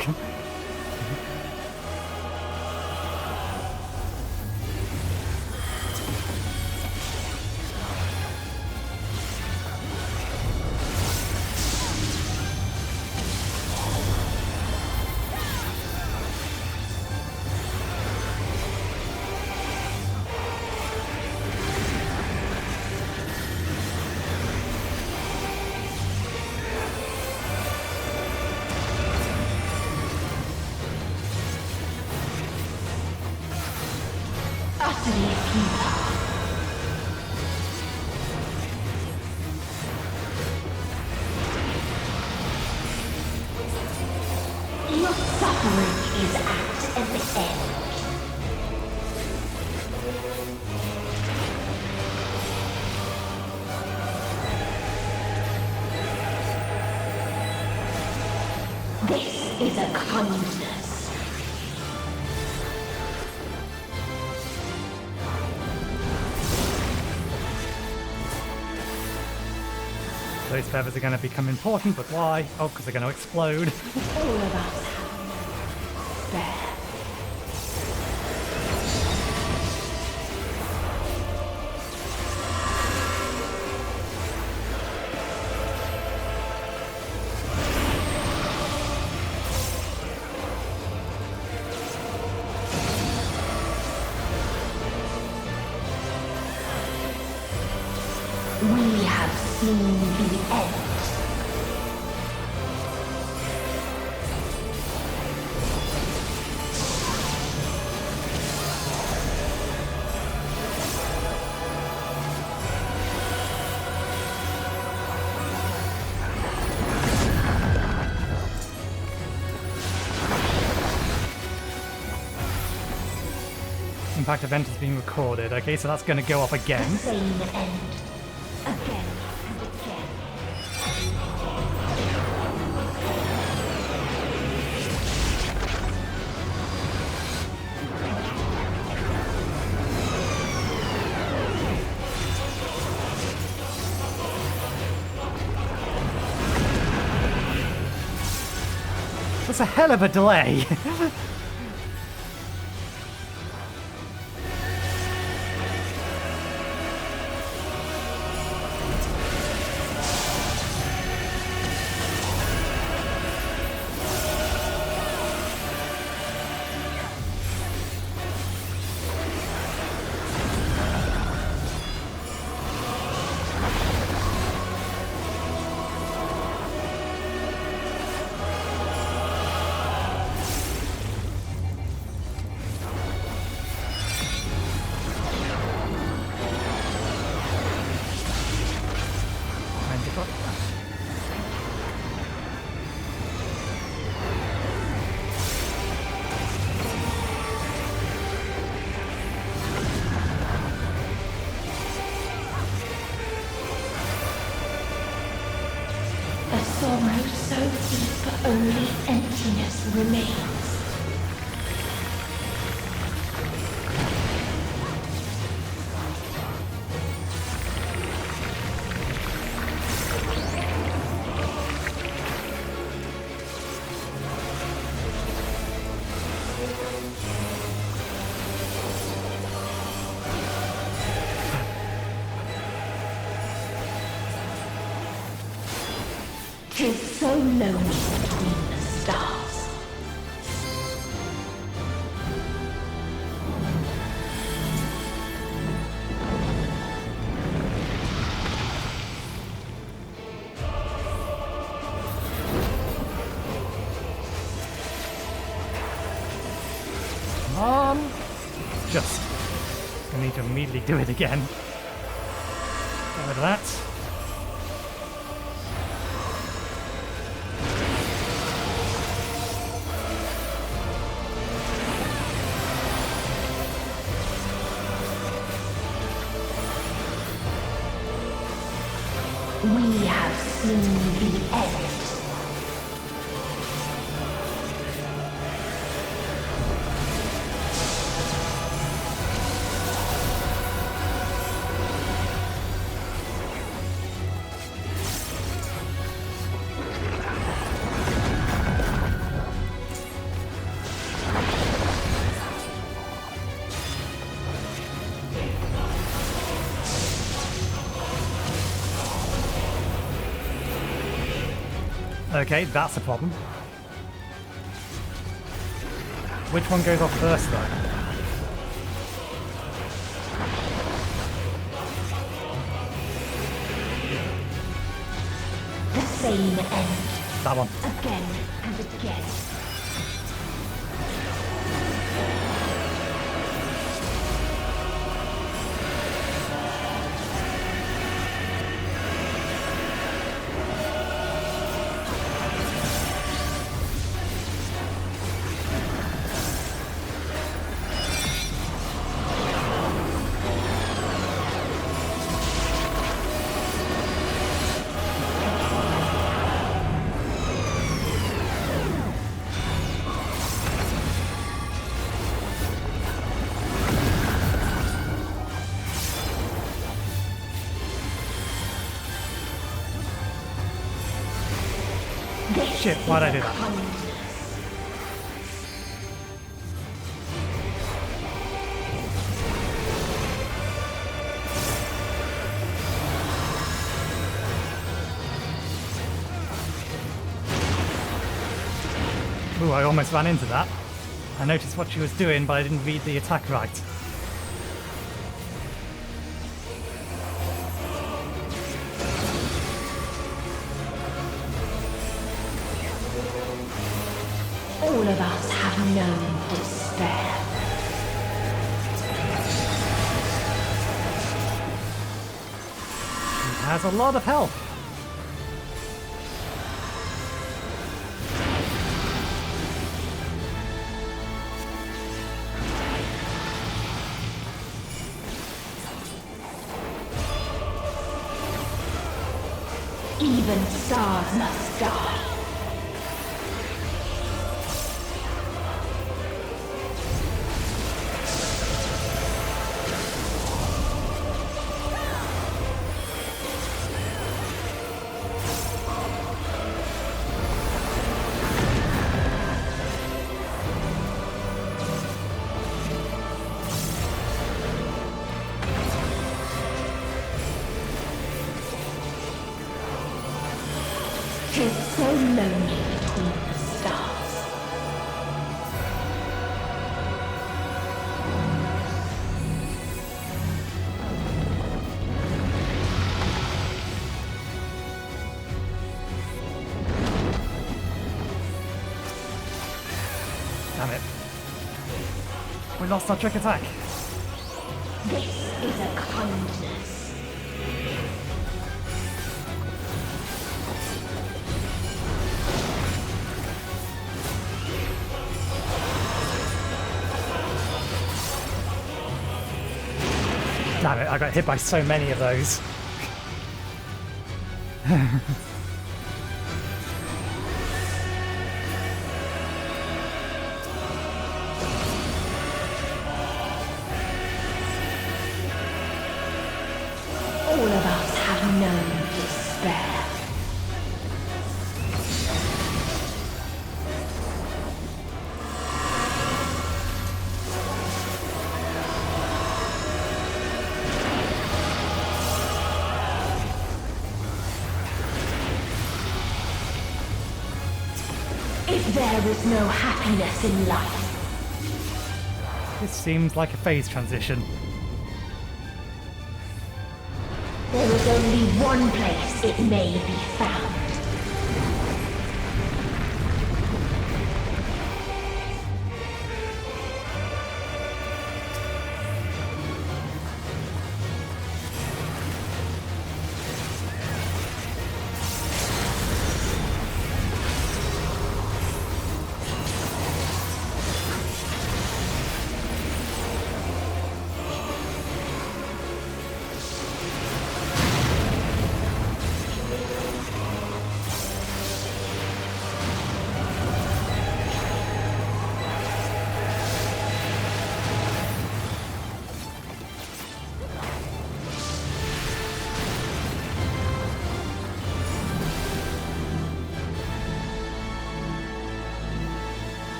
end. This is a kindness. Those feathers are going to become important, but why? Oh, because they're going to explode. All of us have bear. We have seen the end. Impact event is being recorded. Okay, so that's going to go up again. Same end. Again and again. That's a hell of a delay. A sorrow so deep only emptiness remains. Tis so lonely between the stars. Just. I need to immediately do it again. Get rid of that. We have seen the end. Okay, that's a problem. Which one goes off first, though? The same end. That one. Again and again. Shit, why'd I do that? Ooh, I almost ran into that. I noticed what she was doing, but I didn't read the attack right. All of us have known despair. He has a lot of health. Even stars must die. Tis so lonely between the stars. Damn it. We lost our trick attack. This is a kindness. Damn it, I got hit by so many of those. All of us have known despair. If there is no happiness in life, This seems like a phase transition. there is only one place it may be found.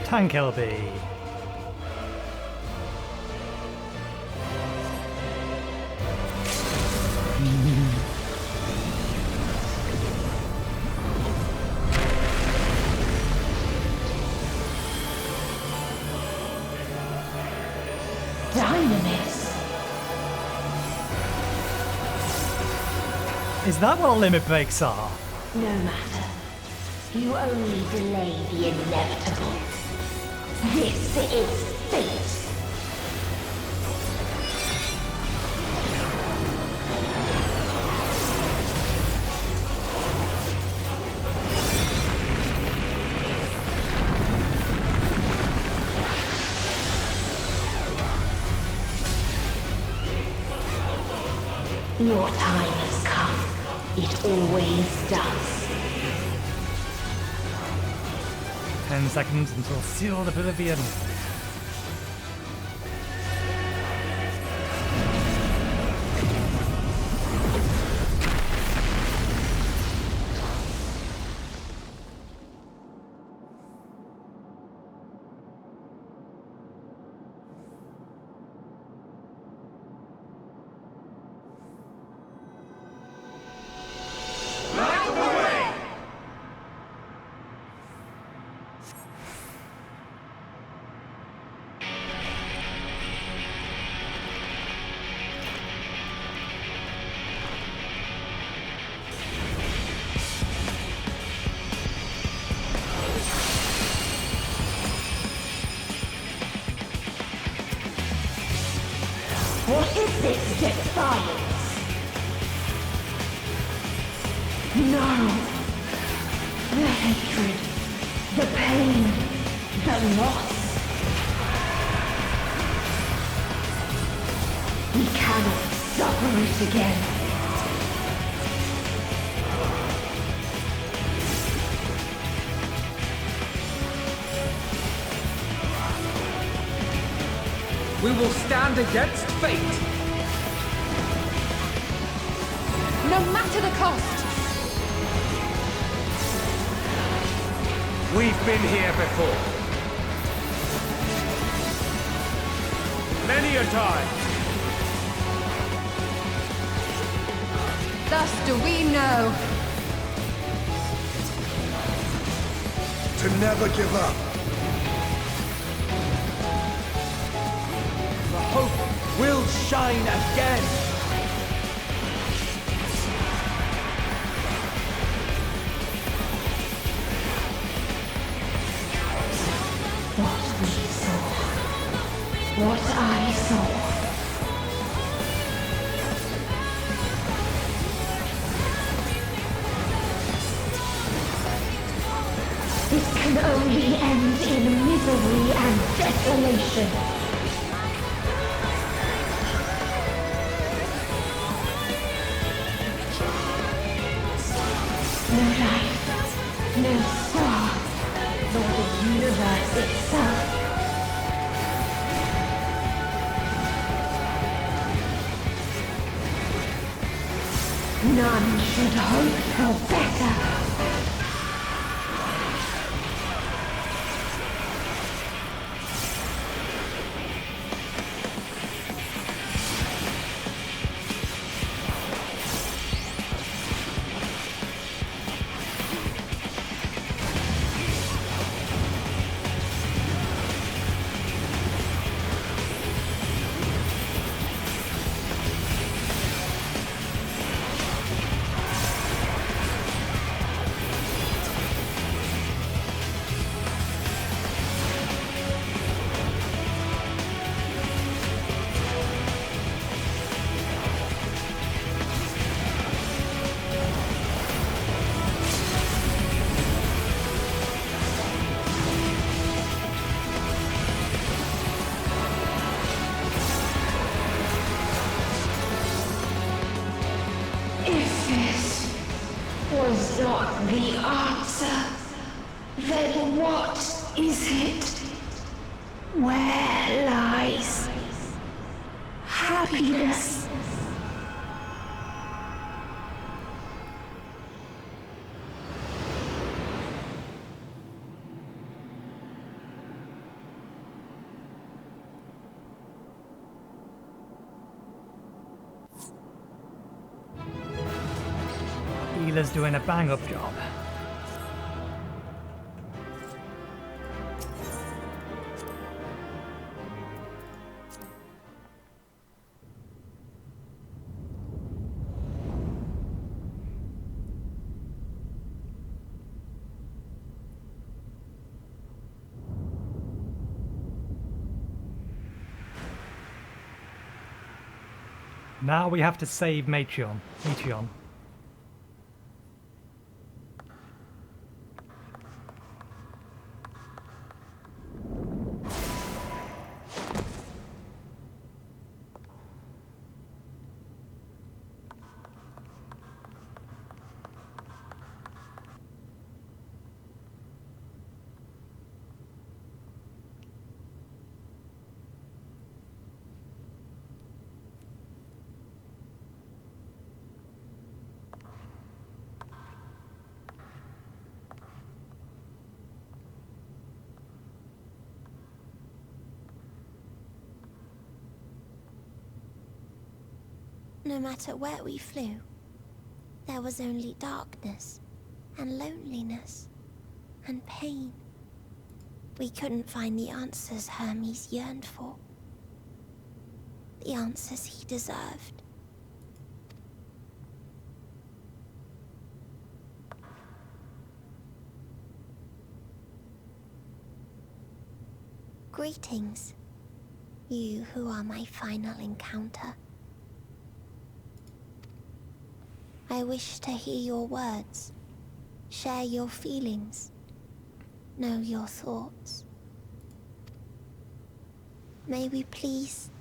Tank LB. Dynamis. Is that what limit breaks are? No matter. You only delay the inevitable. This is fate. Your time has come. It always does. 10 seconds until Sealed Oblivion. What is this defiance? No! The hatred, the pain, the loss. We cannot suffer it again. We will stand against fate. No matter the cost! We've been here before. Many a time. Thus do we know. To never give up. Hope will shine again. What we saw. What I saw. This can only end in misery and desolation. No life, no star, nor the universe itself. None should hope for better. Was not the answer. Then what is it? Where lies happiness? Healer's doing a bang-up job. Now we have to save Meteion. No matter where we flew, there was only darkness and loneliness and pain. We couldn't find the answers Hermes yearned for. The answers he deserved. Greetings, you who are my final encounter. I wish to hear your words, share your feelings, know your thoughts. May we please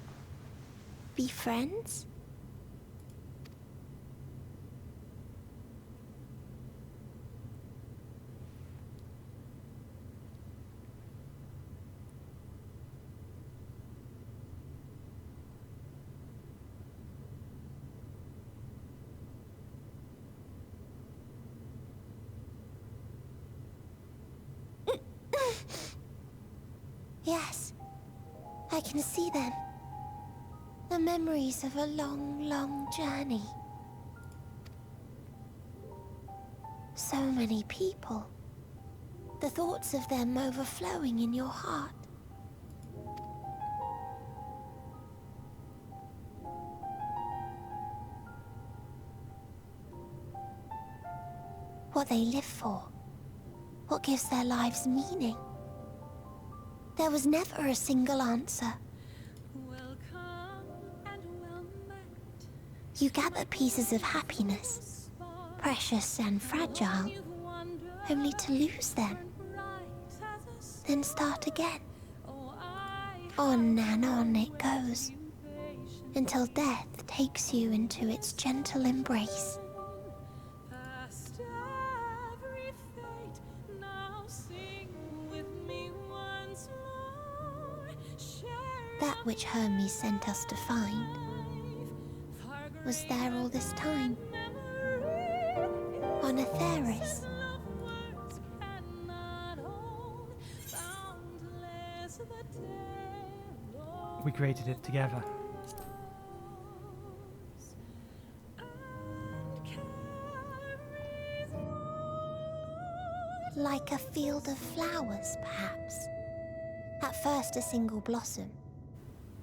be friends? Yes, I can see them. The memories of a long, long journey. So many people. The thoughts of them overflowing in your heart. What they live for. What gives their lives meaning. There was never a single answer. You gather pieces of happiness, precious and fragile, only to lose them. Then start again. On and on it goes, until death takes you into its gentle embrace. That which Hermes sent us to find was there all this time, on Atheris. We created it together. Like a field of flowers, perhaps. At first a single blossom.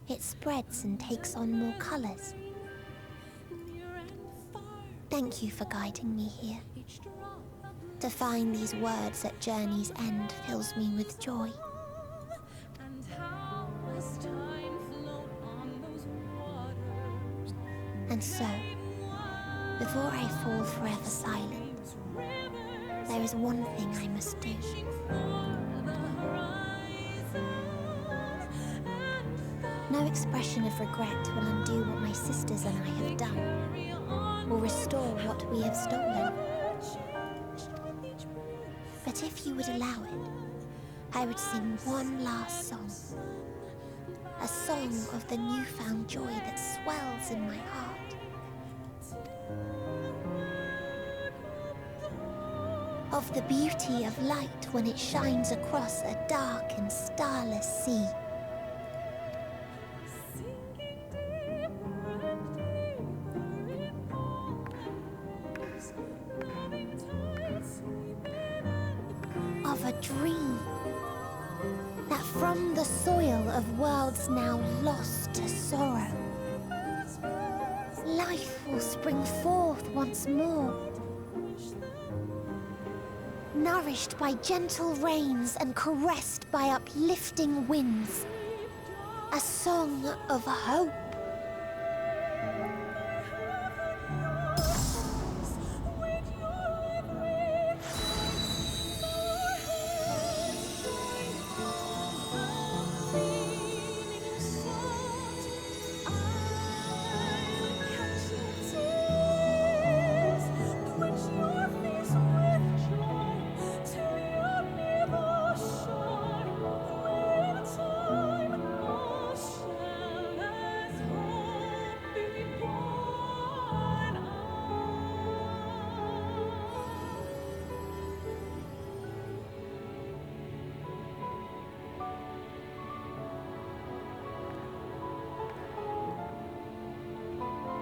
It spreads and takes on more colors. Thank you for guiding me here. To find these words at journey's end fills me with joy. And so, before I fall forever silent, there is one thing I must do. No expression of regret will undo what my sisters and I have done, or restore what we have stolen. But if you would allow it, I would sing one last song. A song of the newfound joy that swells in my heart. Of the beauty of light when it shines across a dark and starless sea. Of a dream that from the soil of worlds now lost to sorrow, life will spring forth once more, nourished by gentle rains and caressed by uplifting winds. A song of hope.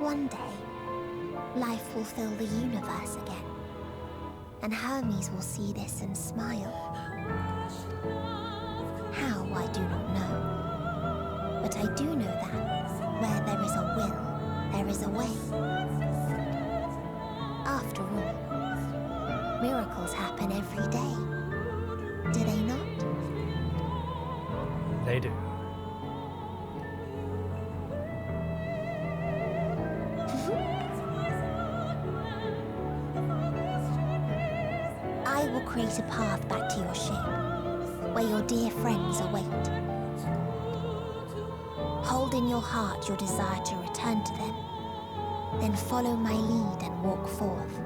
one day, life will fill the universe again. And Hermes will see this and smile. How, I do not know. But I do know that where there is a will, there is a way. After all, miracles happen every day. Do they not? They do. I will create a path back to your ship, where your dear friends await. Hold in your heart your desire to return to them, then follow my lead and walk forth.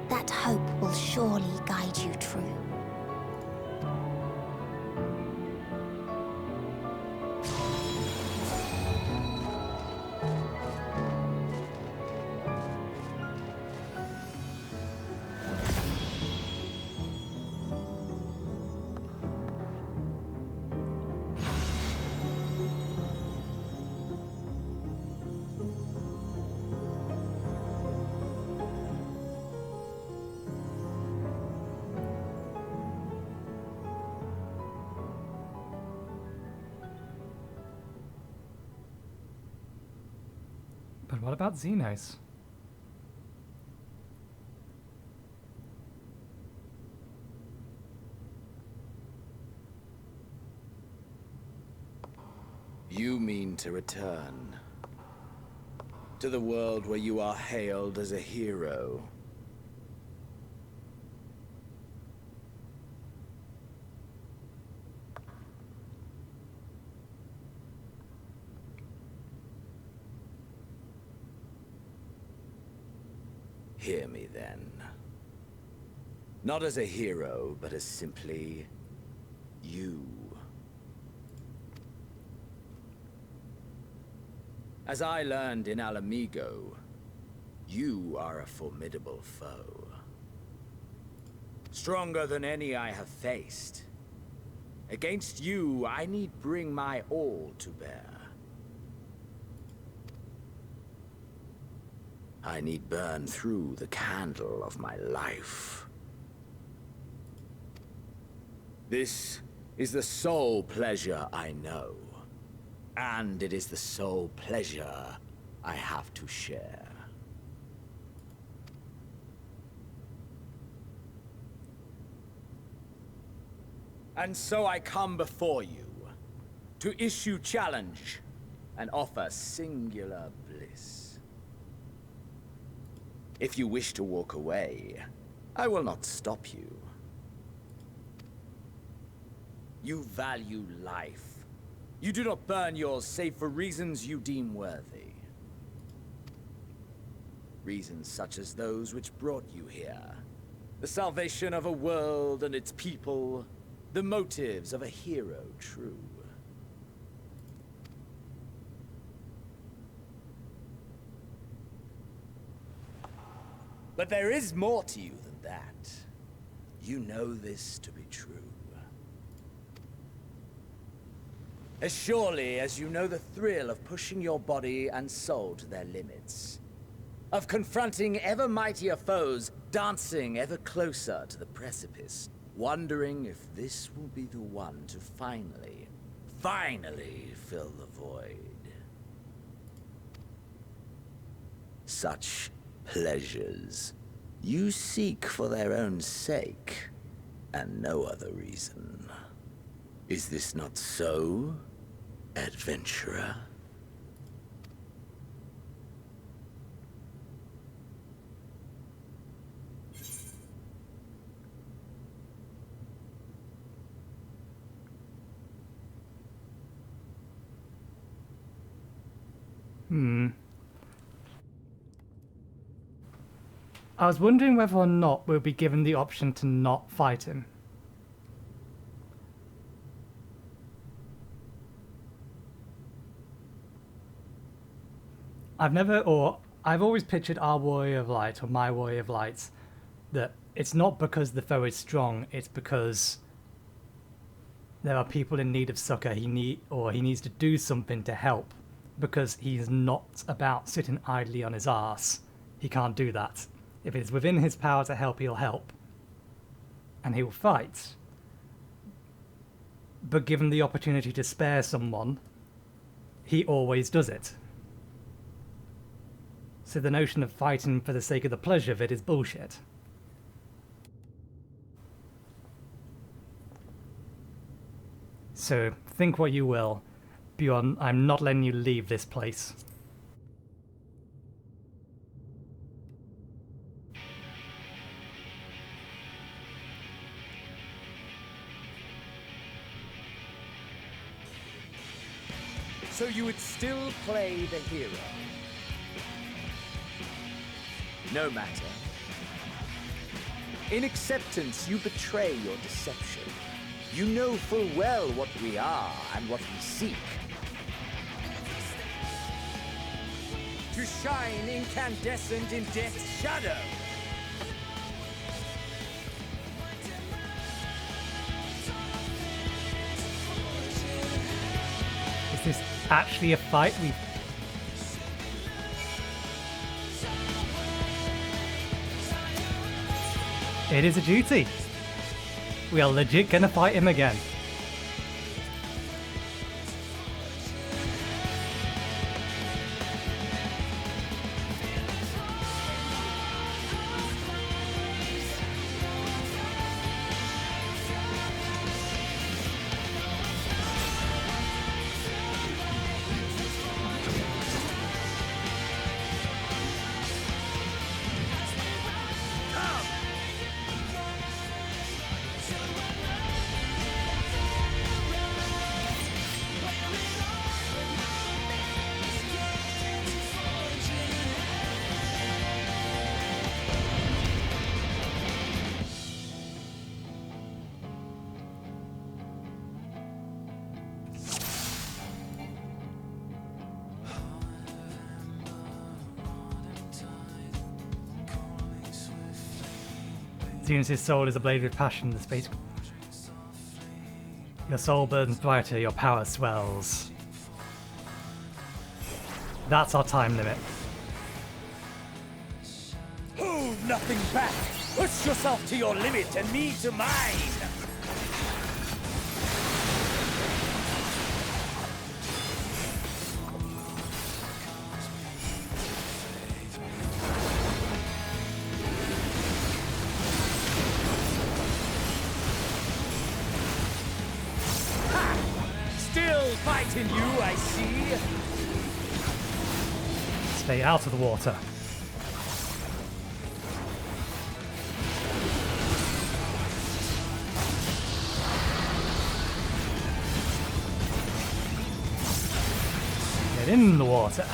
That hope will surely guide you true. But what about Xenos? You mean to return to the world where you are hailed as a hero. Hear me then. Not as a hero, but as simply you. As I learned in Alamigo, you are a formidable foe. Stronger than any I have faced. Against you, I need bring my all to bear. I need burn through the candle of my life. This is the sole pleasure I know. And it is the sole pleasure I have to share. And so I come before you to issue challenge and offer singular bliss. If you wish to walk away, I will not stop you. You value life. You do not burn yours save for reasons you deem worthy. Reasons such as those which brought you here. The salvation of a world and its people. The motives of a hero true. But there is more to you than that. You know this to be true. As surely as you know the thrill of pushing your body and soul to their limits. Of confronting ever mightier foes, dancing ever closer to the precipice. Wondering if this will be the one to finally fill the void. Such pleasures you seek for their own sake, and no other reason. Is this not so, adventurer? I was wondering whether or not we'll be given the option to not fight him. I've always pictured our Warrior of Light, or my Warrior of Lights, that it's not because the foe is strong, it's because there are people in need of succor he needs to do something to help because he's not about sitting idly on his arse. He can't do that. If it is within his power to help, he'll help. And he will fight. But given the opportunity to spare someone, he always does it. So the notion of fighting for the sake of the pleasure of it is bullshit. So think what you will. Bjorn, I'm not letting you leave this place. So you would still play the hero? No matter. In acceptance, you betray your deception. You know full well what we are and what we seek. To shine incandescent in death's shadow. Is this actually a fight? It is a duty. We are legit gonna fight him again. As soon as his soul is ablaze with passion, the space... Your soul burns brighter, your power swells. That's our time limit. Hold nothing back! Push yourself to your limit and me to mine! Fighting you, I see. Stay out of the water. Get in the water.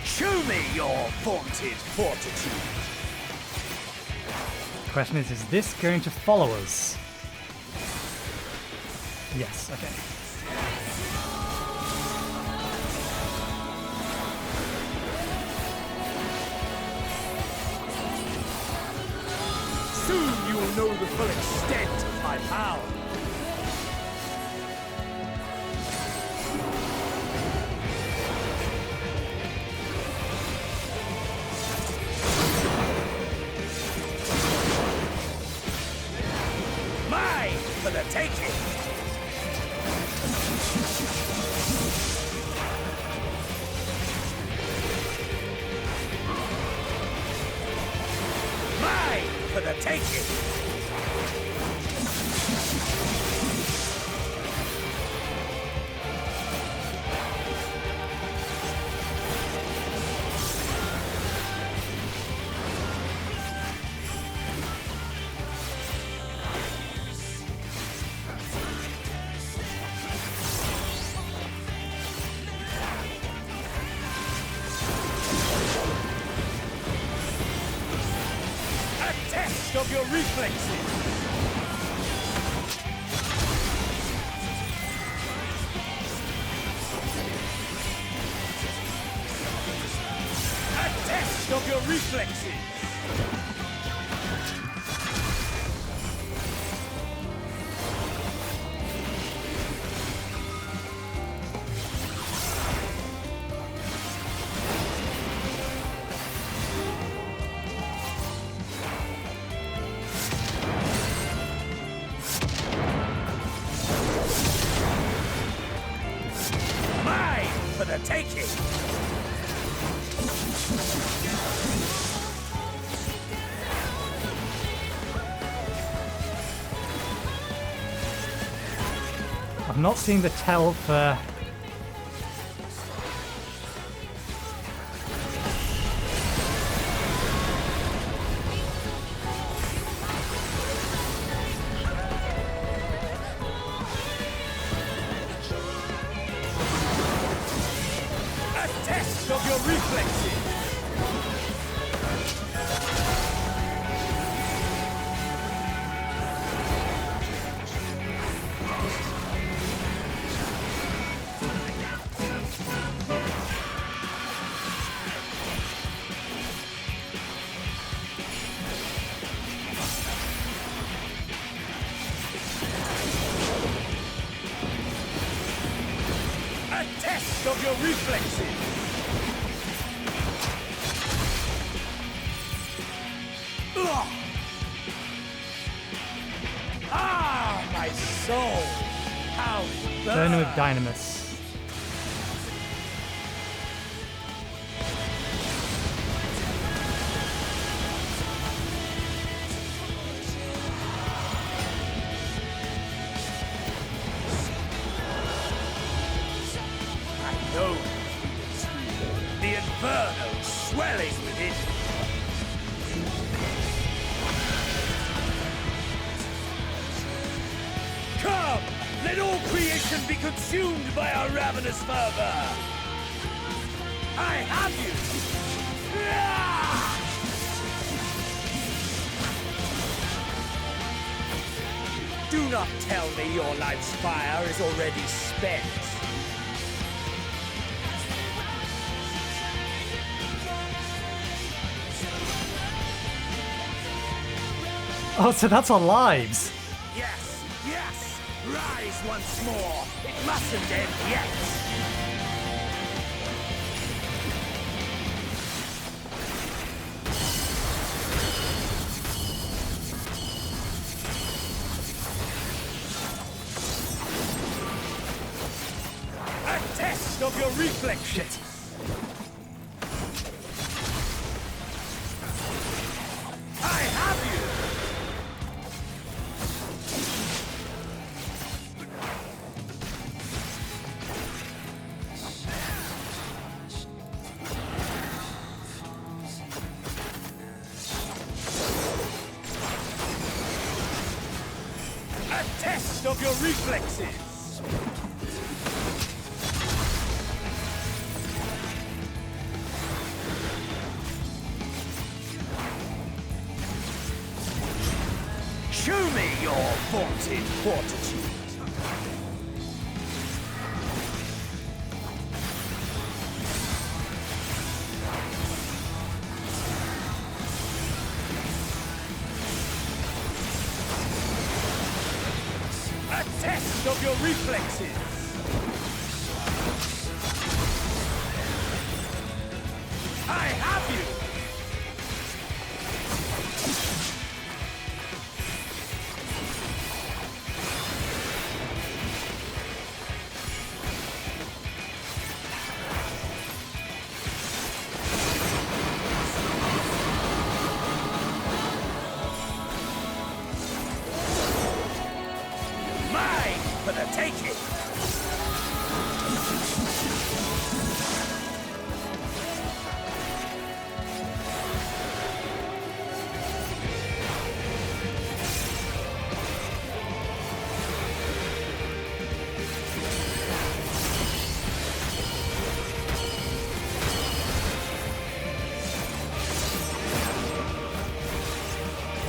Show me your vaunted fortitude. The question is this going to follow us? Yes, okay. Soon you will know the full extent of my power. For the taking! Mine for the taking! Of your reflexes! A test test of your reflexes! Mine for the taking! I've not seen the tell for... A test of your reflexes! A test of your reflexes! Ugh. Ah, my soul! How Burn with burn! Dynamis. I know the inferno swelling within. Come, let all creation be consumed by our ravenous fervor. I have you. Ah! Do not tell me your life's fire is already spent. Oh, so that's our lives! Yes, yes! Rise once more! It mustn't end yet! A test of your reflex! Shit. I have you! A test of your reflexes! Show me your vaunted fortitude! A test of your reflexes! I have you! Mine for the taking!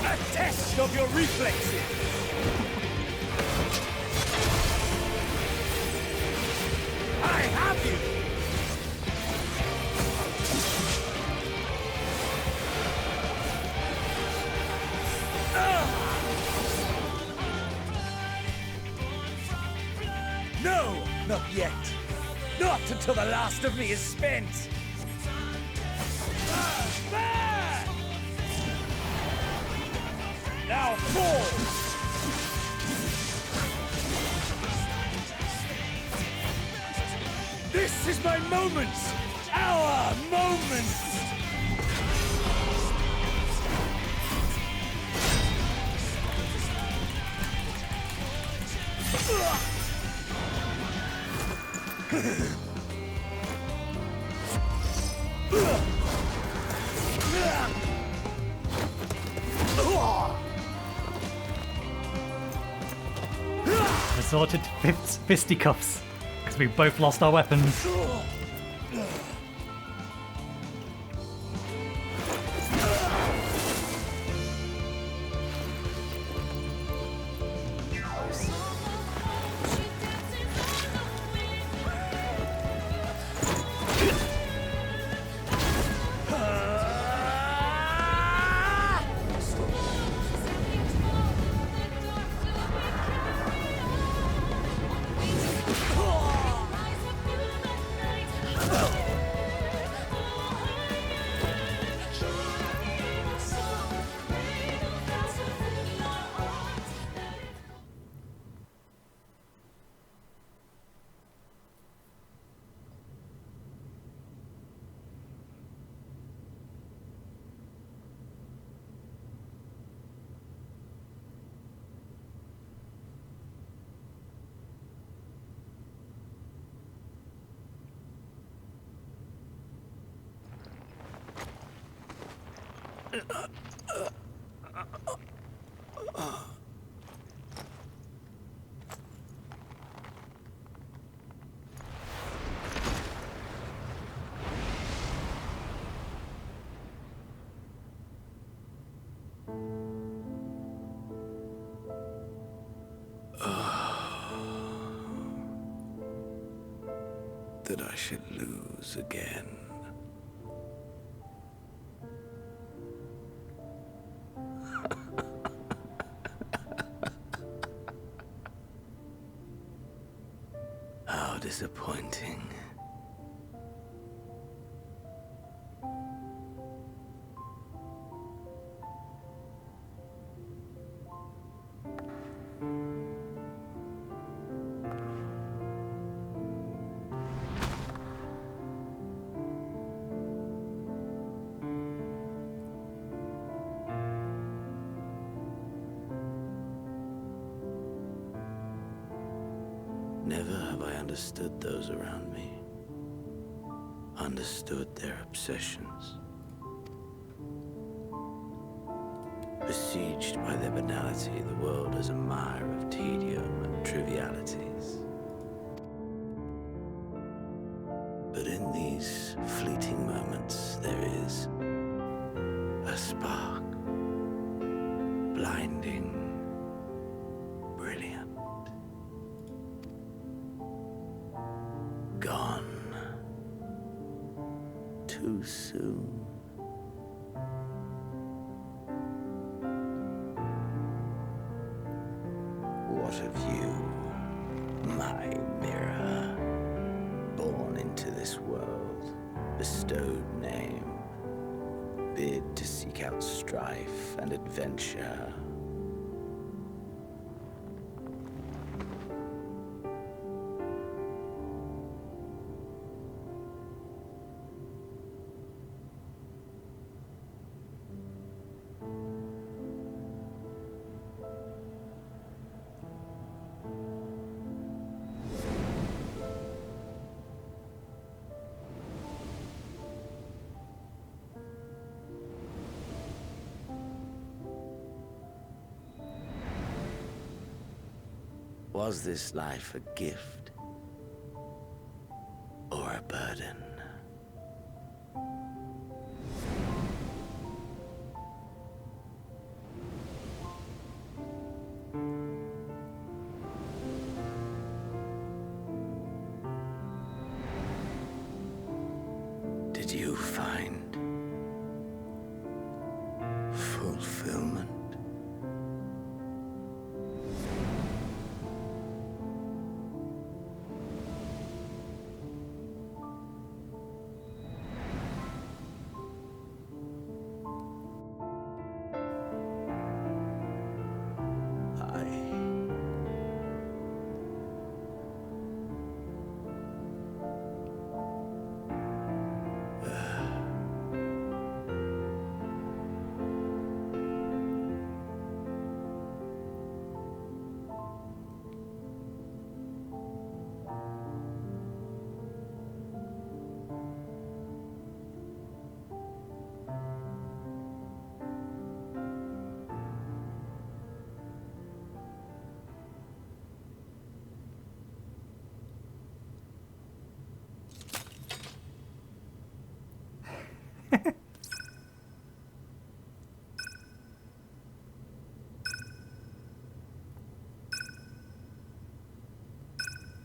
A test of your reflexes! I have you! Not until the last of me is spent! There! Now fall! This is my moment! Our moment! Resorted to fisticuffs because we both lost our weapons. That I should lose again. How disappointing. Never have I understood those around me, understood their obsessions. Besieged by their banality, the world is a mire of tedium and trivialities. But in these fleeting moments, there is a spark, blinding, brilliant. Gone too soon. What of you, my mirror, born into this world, bestowed name, bid to seek out strife and adventure? Was this life a gift or a burden? Did you find fulfillment?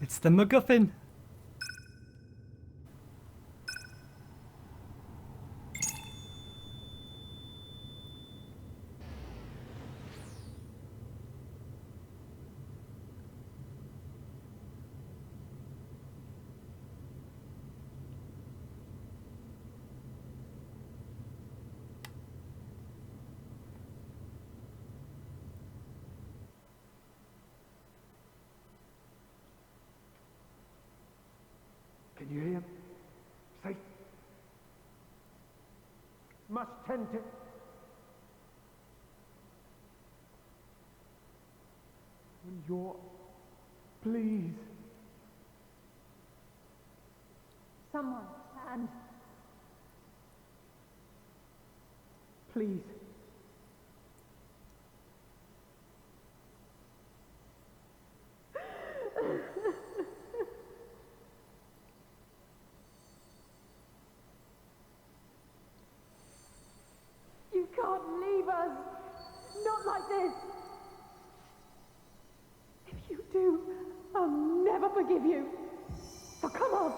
It's the MacGuffin. Can you hear him? Safe. Must tend to... When you're... Please. Someone, and Please. you can't leave us. Not like this. If you do, I'll never forgive you. So come on.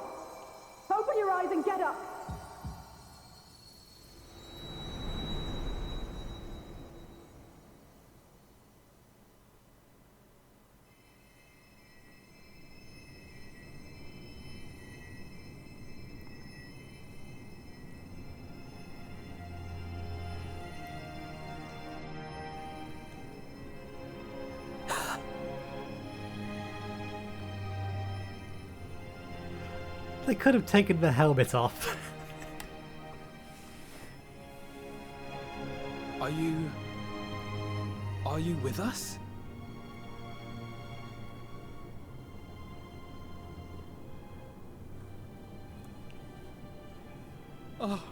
Open your eyes and get up. They could have taken the helmet off. Are you with us? Oh,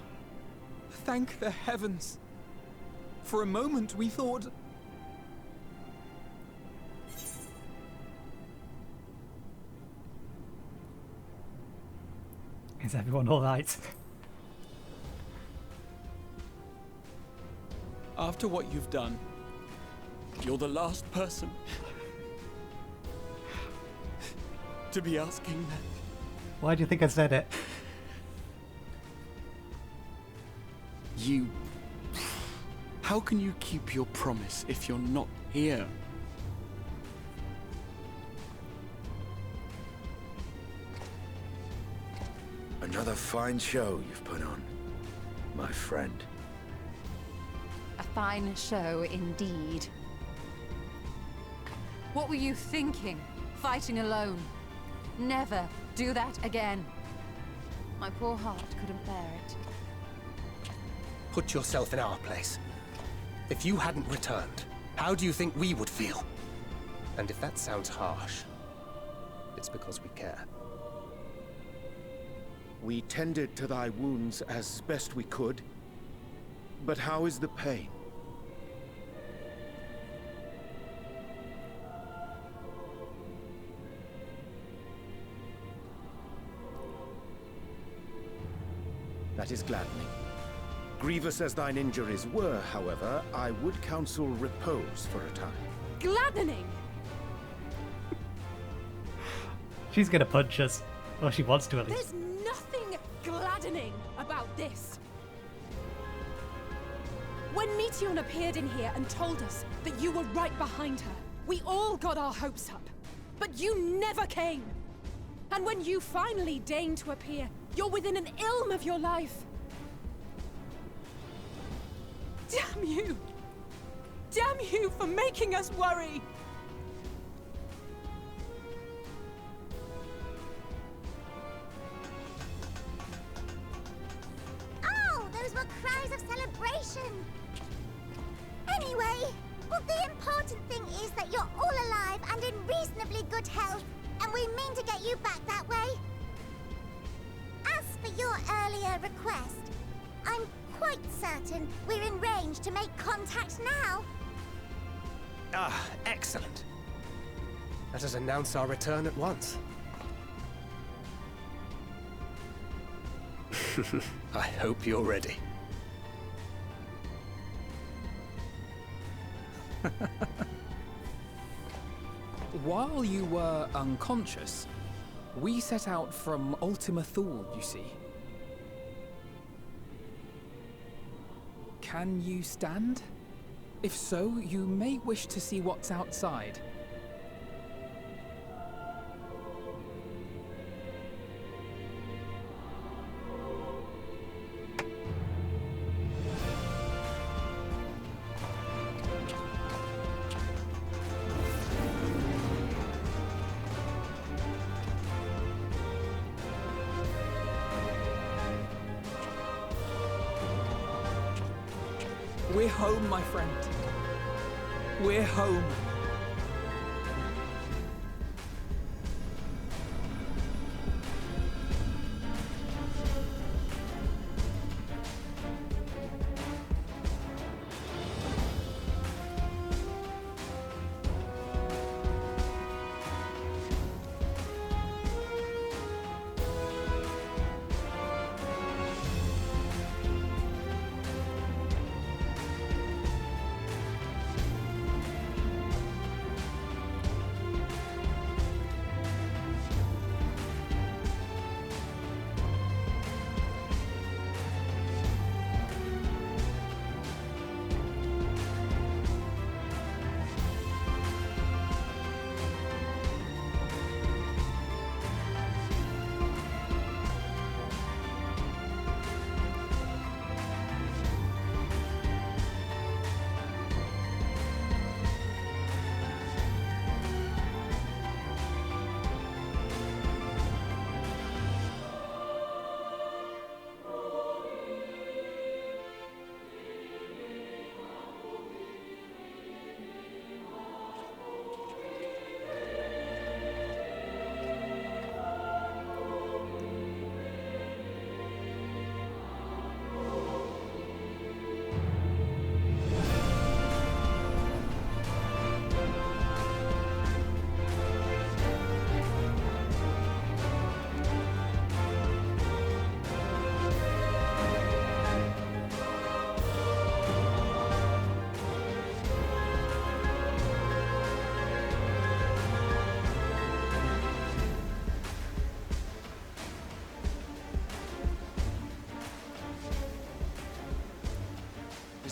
thank the heavens. For a moment we thought... Is everyone alright? After what you've done, you're the last person to be asking that. Why do you think I said it? You... How can you keep your promise if you're not here? Another fine show you've put on, my friend. A fine show indeed. What were you thinking? Fighting alone? Never do that again. My poor heart couldn't bear it. Put yourself in our place. If you hadn't returned, how do you think we would feel? And if that sounds harsh, it's because we care. We tended to thy wounds as best we could. But how is the pain? That is gladdening. Grievous as thine injuries were, however, I would counsel repose for a time. Gladdening! She's gonna punch us. Or she wants to at least. There's nothing gladdening about this. When Meteion appeared in here and told us that you were right behind her, we all got our hopes up. But you never came. And when you finally deign to appear, you're within an ilm of your life. Damn you! Damn you for making us worry! Oh, those were cries of celebration! Anyway, well, the important thing is that you're all alive and in reasonably good health, and we mean to get you back that way. As for your earlier request, I'm quite certain we're in range to make contact now. Ah, excellent. Let us announce our return at once. I hope you're ready. While you were unconscious, We set out from Ultima Thule, you see. Can you stand? If so, you may wish to see what's outside. We're home, my friend. We're home.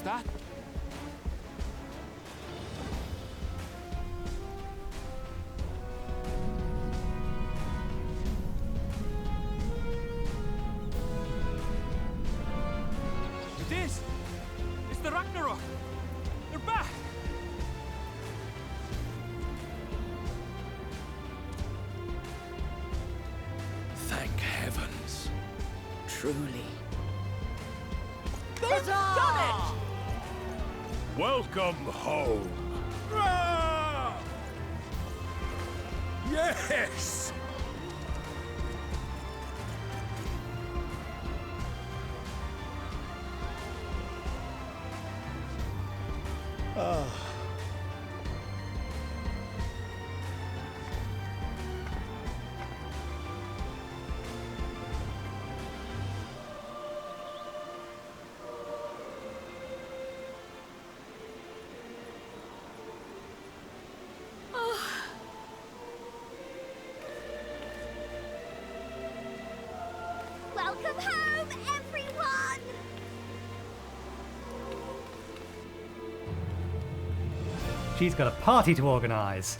That? It is! It's the Ragnarok! They're back! Thank heavens. Truly. They've done it! Welcome home. Yes! Welcome home, everyone! She's got a party to organise.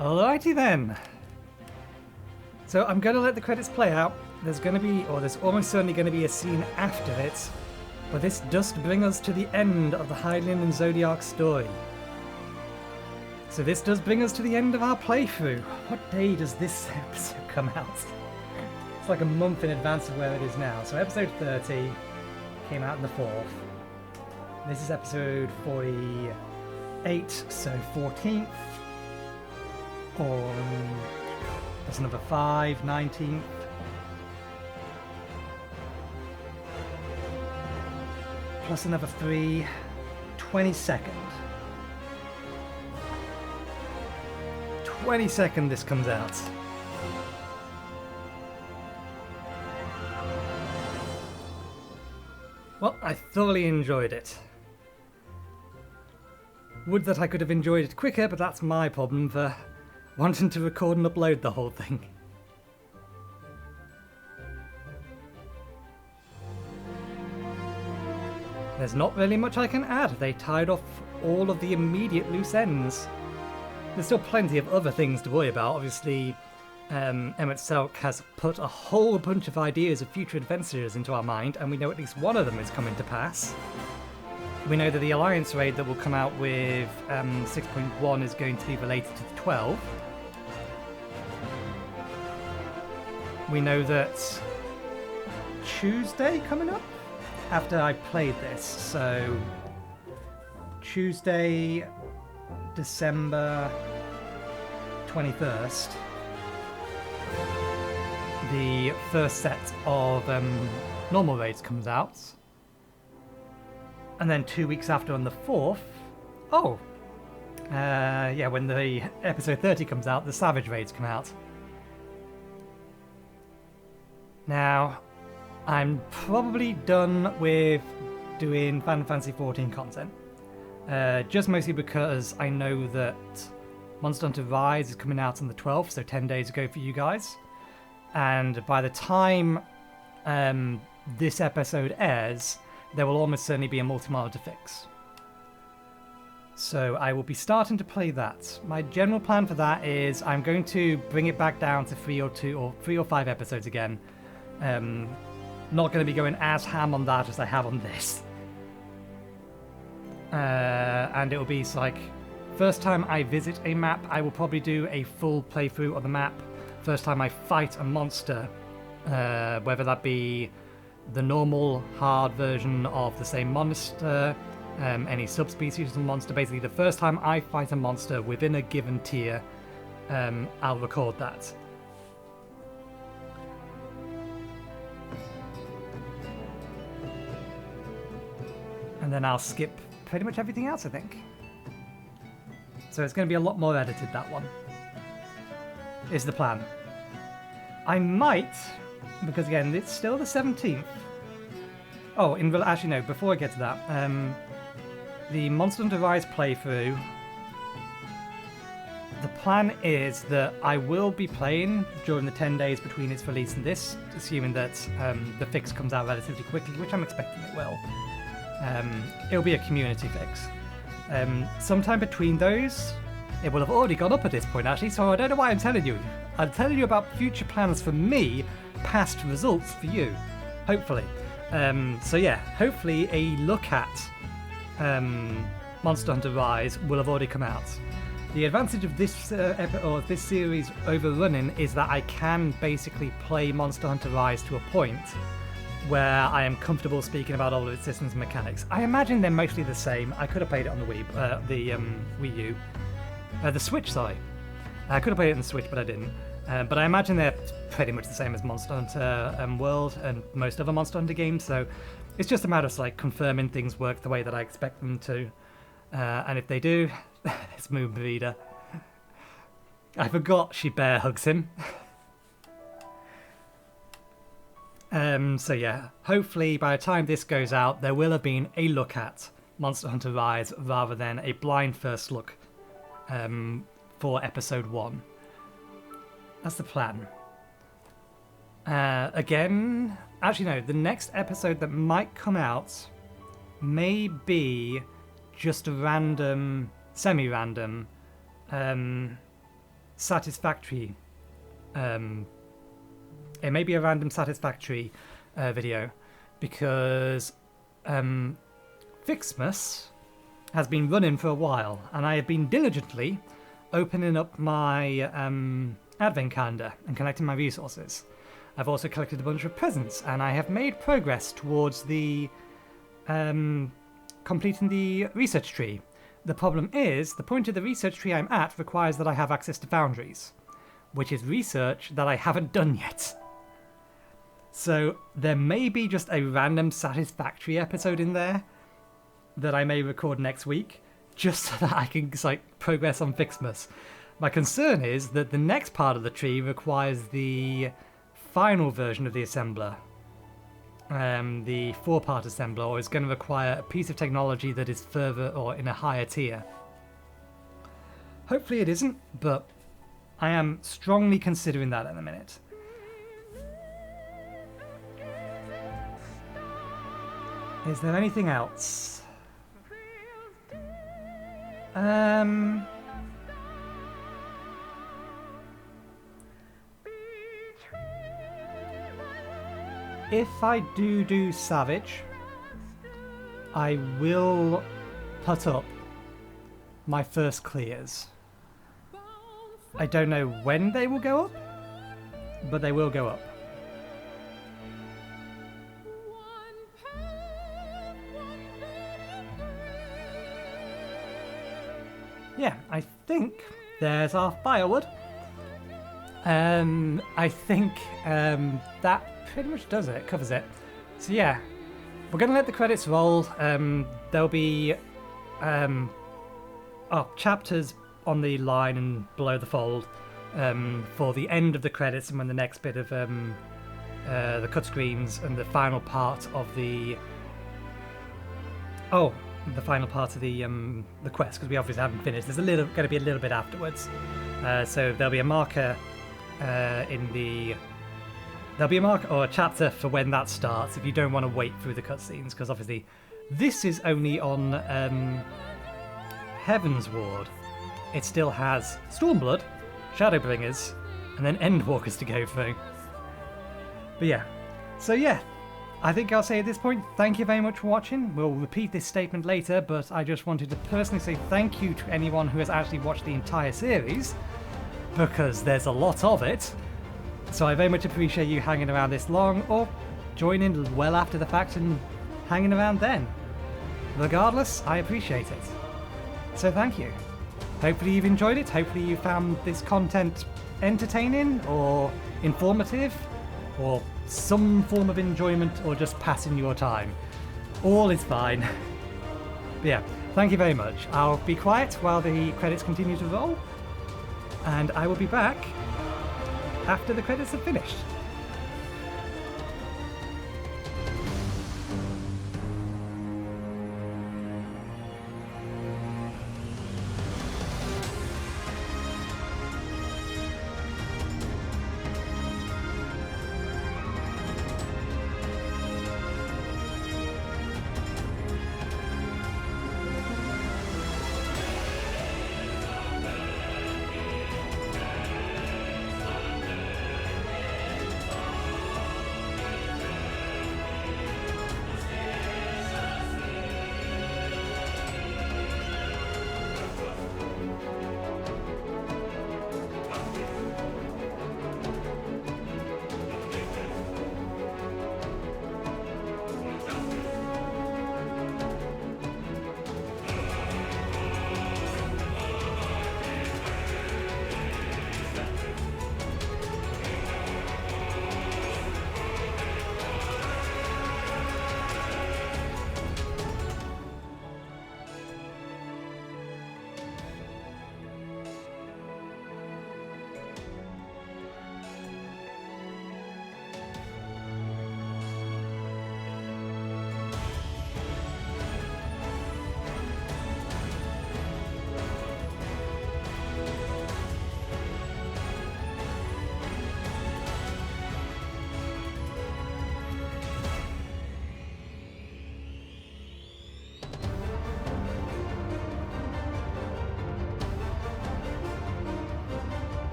Alrighty then. So I'm going to let the credits play out. There's going to be, or there's almost certainly going to be a scene after it, but this does bring us to the end of the Hylian and Zodiac story. So this does bring us to the end of our playthrough. What day does this episode come out? It's like a month in advance of where it is now. So episode 30 came out on the 4th. This is episode 48, so 14th. There's another 5, 19th. Plus another 3, 22nd. 22nd this comes out. Well, I thoroughly enjoyed it. Would that I could have enjoyed it quicker, but that's my problem for wanting to record and upload the whole thing. There's not really much I can add. They tied off all of the immediate loose ends. There's still plenty of other things to worry about. Obviously, Emmett Selk has put a whole bunch of ideas of future adventures into our mind, and we know at least one of them is coming to pass. We know that the Alliance raid that will come out with 6.1 is going to be related to the 12. We know that Tuesday coming up after I played this, so Tuesday, December 21st, the first set of normal raids comes out. And then 2 weeks after on the 4th, when the episode 30 comes out, the Savage raids come out. Now, I'm probably done with doing Final Fantasy XIV content. Just mostly because I know that Monster Hunter Rise is coming out on the 12th, so 10 days ago for you guys. And by the time this episode airs, there will almost certainly be a multi-mod to fix. So I will be starting to play that. My general plan for that is I'm going to bring it back down to 3 or 5 episodes again. Not going to be going as ham on that as I have on this. And it will be like, first time I visit a map, I will probably do a full playthrough of the map. First time I fight a monster, whether that be the normal hard version of the same monster, any subspecies of the monster. Basically, the first time I fight a monster within a given tier, I'll record that. And then I'll skip pretty much everything else, I think. So it's going to be a lot more edited, that one. Is the plan. I might, because again, it's still the 17th. Oh, actually no, before I get to that, the Monster Hunter Rise playthrough, the plan is that I will be playing during the 10 days between its release and this, assuming that the fix comes out relatively quickly, which I'm expecting it will. It'll be a community fix. Sometime between those, it will have already gone up at this point actually, so I don't know why I'm telling you. I'm telling you about future plans for me, past results for you, hopefully. So yeah, hopefully a look at Monster Hunter Rise will have already come out. The advantage of this this series overrunning is that I can basically play Monster Hunter Rise to a point where I am comfortable speaking about all of its systems and mechanics. I imagine they're mostly the same. I could have played it on the Wii U. The Switch, sorry. I could have played it on the Switch, but I didn't. But I imagine they're pretty much the same as Monster Hunter World and most other Monster Hunter games, so it's just a matter of like confirming things work the way that I expect them to. And if they do, it's Moon Breeder. I forgot she bear hugs him. So yeah, hopefully by the time this goes out, there will have been a look at Monster Hunter Rise rather than a blind first look for episode 1. That's the plan. Again, actually no, the next episode that might come out may be just a random, semi-random satisfactory. It may be a random satisfactory video because Fixmas has been running for a while, and I have been diligently opening up my advent calendar and collecting my resources. I've also collected a bunch of presents, and I have made progress towards the completing the research tree. The problem is, the point of the research tree I'm at requires that I have access to foundries, which is research that I haven't done yet. So there may be just a random satisfactory episode in there that I may record next week, just so that I can progress on Fixmas. My concern is that the next part of the tree requires the final version of the assembler. The 4-part assembler, or is going to require a piece of technology that is further or in a higher tier. Hopefully it isn't, but I am strongly considering that in a minute. Is there anything else? If I do Savage, I will put up my first clears. I don't know when they will go up, but they will go up. Yeah, I think there's our firewood. I think that pretty much does it, covers it. So yeah, we're going to let the credits roll. There'll be chapters on the line and below the fold for the end of the credits, and when the next bit of the cut screens and the final part of the the quest, because we obviously haven't finished. There's going to be a little bit afterwards, so there'll be a marker there'll be a marker or a chapter for when that starts if you don't want to wait through the cutscenes, because obviously this is only on Heaven's Ward. It still has Stormblood, Shadowbringers, and then Endwalkers to go through. But yeah, so yeah, I think I'll say at this point, thank you very much for watching. We'll repeat this statement later, but I just wanted to personally say thank you to anyone who has actually watched the entire series, because there's a lot of it. So I very much appreciate you hanging around this long, or joining well after the fact and hanging around then. Regardless, I appreciate it. So thank you. Hopefully you've enjoyed it. Hopefully you found this content entertaining or informative or some form of enjoyment, or just passing your time. All is fine. But yeah, thank you very much. I'll be quiet while the credits continue to roll, and I will be back after the credits have finished.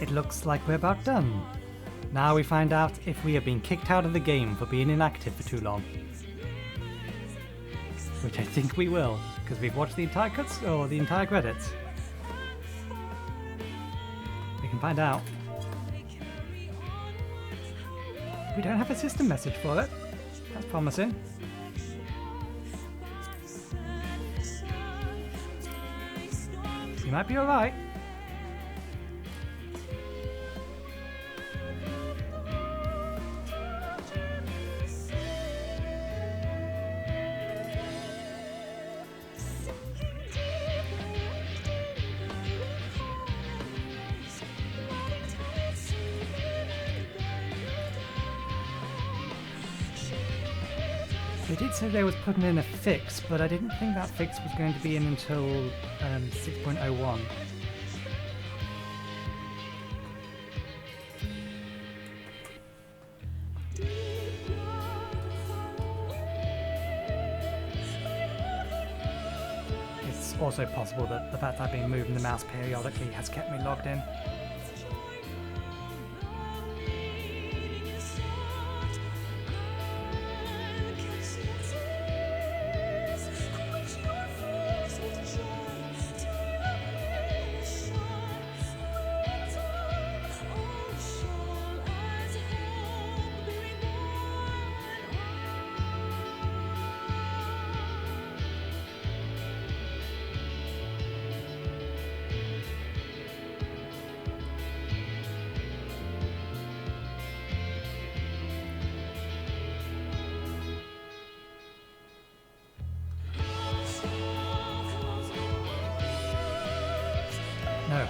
it looks like we're about done. Now we find out if we have been kicked out of the game for being inactive for too long. Which I think we will, because we've watched the entire cuts, or the entire credits. We can find out. We don't have a system message for it. That's promising. You might be alright. They did say they was putting in a fix, but I didn't think that fix was going to be in until 6.01. It's also possible that the fact I've been moving the mouse periodically has kept me logged in. No.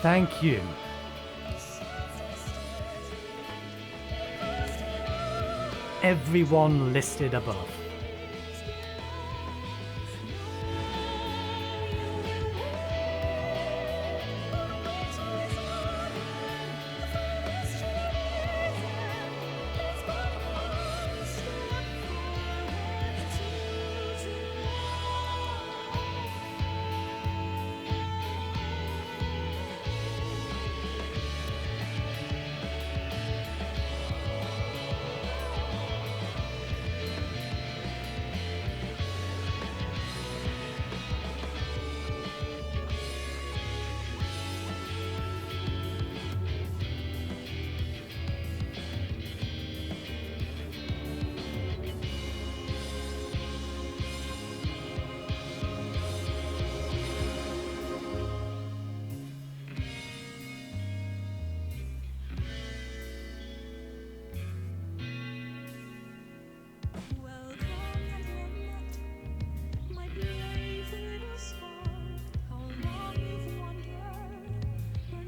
Thank you. Everyone listed above.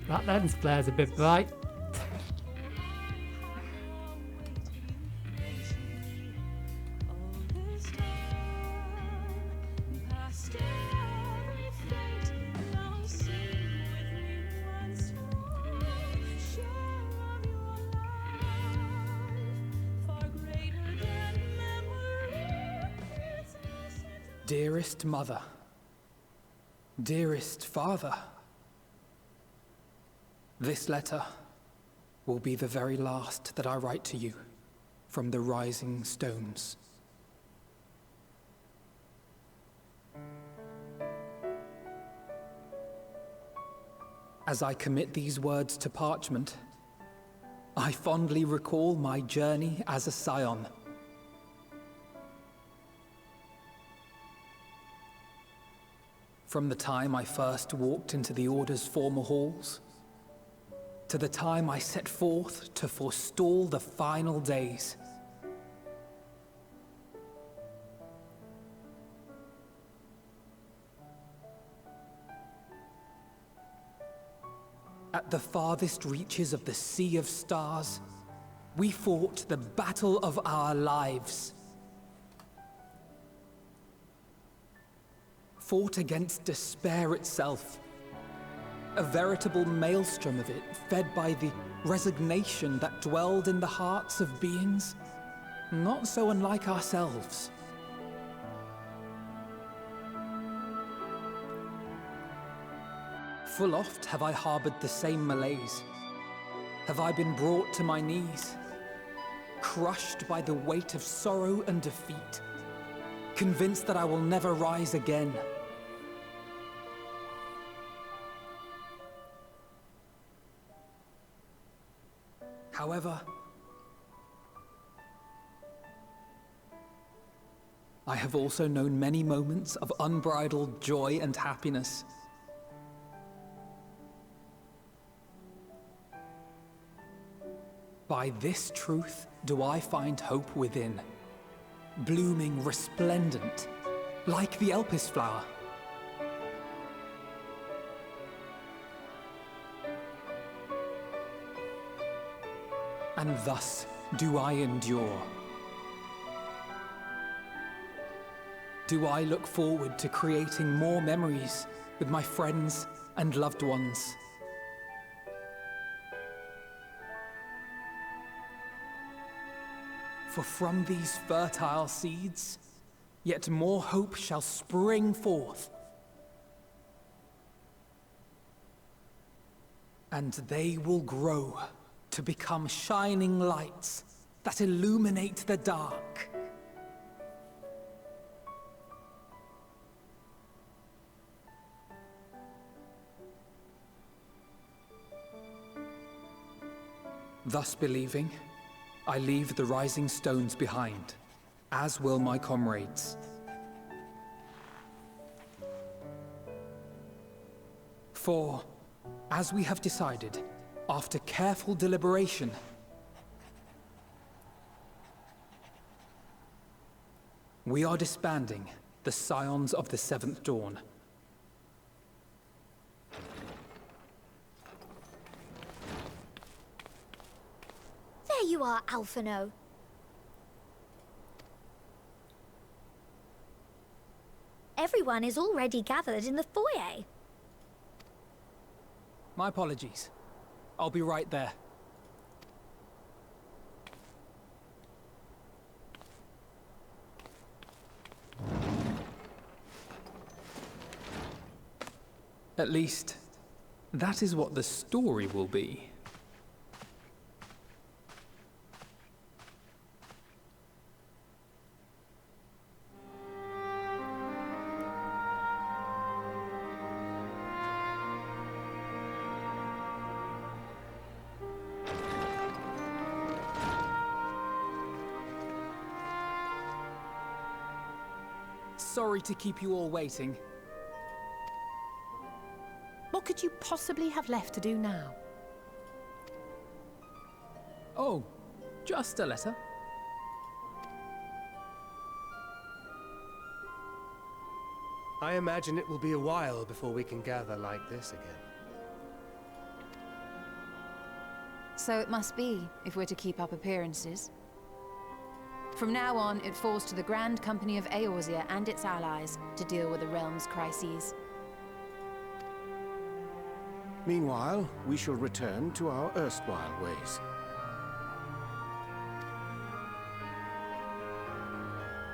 That lens flare's a bit bright. Dearest mother, dearest father, this letter will be the very last that I write to you from the rising stones. As I commit these words to parchment, I fondly recall my journey as a scion. From the time I first walked into the Order's former halls, to the time I set forth to forestall the final days. At the farthest reaches of the Sea of Stars, we fought the battle of our lives. Fought against despair itself. A veritable maelstrom of it, fed by the resignation that dwelled in the hearts of beings not so unlike ourselves. Full oft have I harbored the same malaise. Have I been brought to my knees, crushed by the weight of sorrow and defeat, convinced that I will never rise again. However, I have also known many moments of unbridled joy and happiness. By this truth do I find hope within, blooming resplendent, like the Elpis flower. And thus do I endure. Do I look forward to creating more memories with my friends and loved ones. For from these fertile seeds, yet more hope shall spring forth. And they will grow to become shining lights that illuminate the dark. Thus believing, I leave the rising stones behind, as will my comrades. For, as we have decided, after careful deliberation, we are disbanding the Scions of the Seventh Dawn. There you are, Alphino. Everyone is already gathered in the foyer. My apologies. I'll be right there. At least, that is what the story will be. Sorry to keep you all waiting. What could you possibly have left to do now? Oh, just a letter. I imagine it will be a while before we can gather like this again. So it must be, if we're to keep up appearances. From now on, it falls to the Grand Company of Eorzea and its allies to deal with the realm's crises. Meanwhile, we shall return to our erstwhile ways.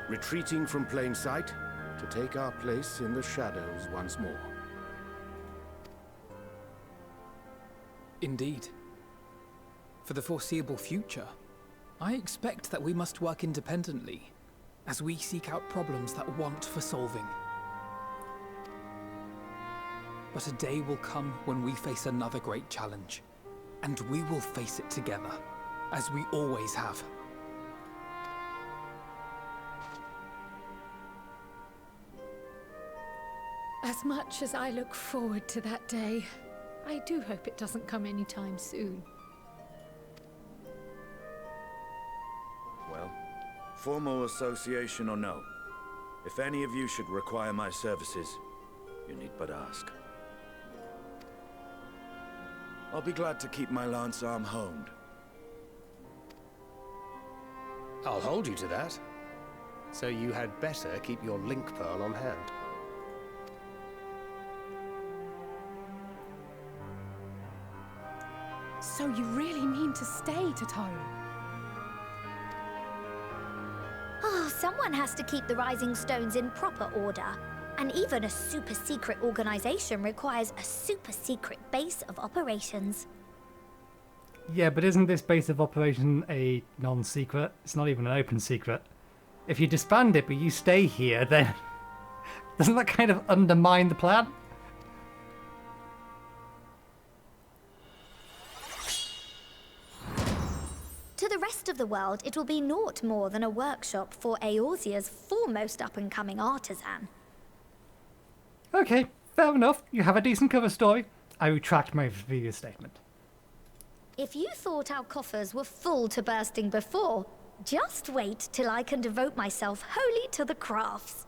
Retreating from plain sight to take our place in the shadows once more. Indeed. For the foreseeable future, I expect that we must work independently, as we seek out problems that want for solving. But a day will come when we face another great challenge, and we will face it together, as we always have. As much as I look forward to that day, I do hope it doesn't come anytime soon. Well, formal association or no, if any of you should require my services, you need but ask. I'll be glad to keep my lance arm honed. I'll hold you to that. So you had better keep your link pearl on hand. So you really mean to stay, Tataru? Oh, someone has to keep the rising stones in proper order. And even a super-secret organization requires a super-secret base of operations. Yeah, but isn't this base of operation a non-secret? It's not even an open secret. If you disband it but you stay here, then doesn't that kind of undermine the plan? To the rest of the world, it will be naught more than a workshop for Eorzea's foremost up-and-coming artisan. Okay, fair enough. You have a decent cover story. I retract my previous statement. If you thought our coffers were full to bursting before, just wait till I can devote myself wholly to the crafts.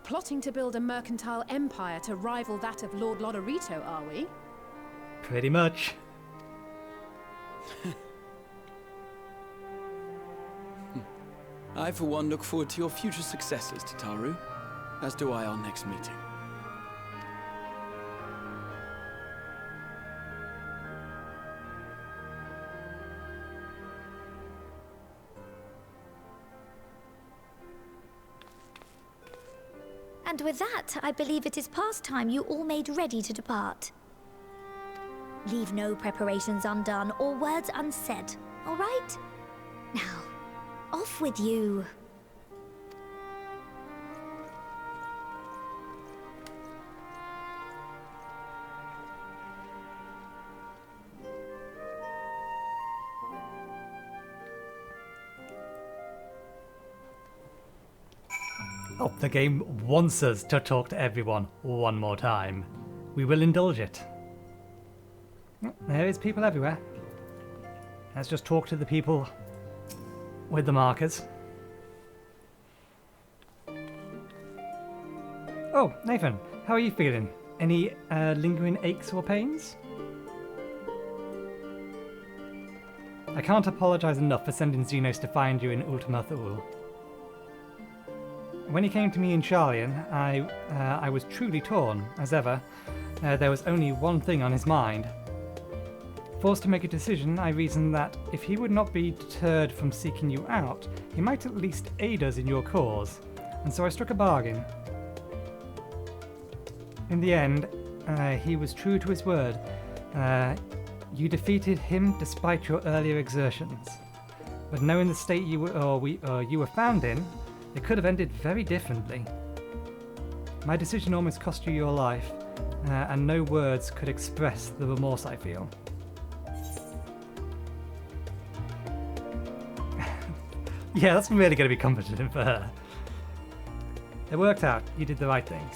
Plotting to build a mercantile empire to rival that of Lord Lodorito, are we? Pretty much. I, for one, look forward to your future successes, Tataru, as do I our next meeting. And with that, I believe it is past time you all made ready to depart. Leave no preparations undone or words unsaid, all right? Now, off with you. Oh, the game wants us to talk to everyone one more time. We will indulge it. There is people everywhere. Let's just talk to the people with the markers. Oh, Nathan, how are you feeling? Any lingering aches or pains? I can't apologize enough for sending Xenos to find you in Ultima Thule. When he came to me in Sharlayan, I was truly torn, as ever. There was only one thing on his mind. Forced to make a decision, I reasoned that if he would not be deterred from seeking you out, he might at least aid us in your cause, and so I struck a bargain. In the end, he was true to his word. You defeated him despite your earlier exertions. But knowing the state you were found in, it could have ended very differently. My decision almost cost you your life, and no words could express the remorse I feel. Yeah, that's really going to be comforting for her. It worked out. You did the right thing.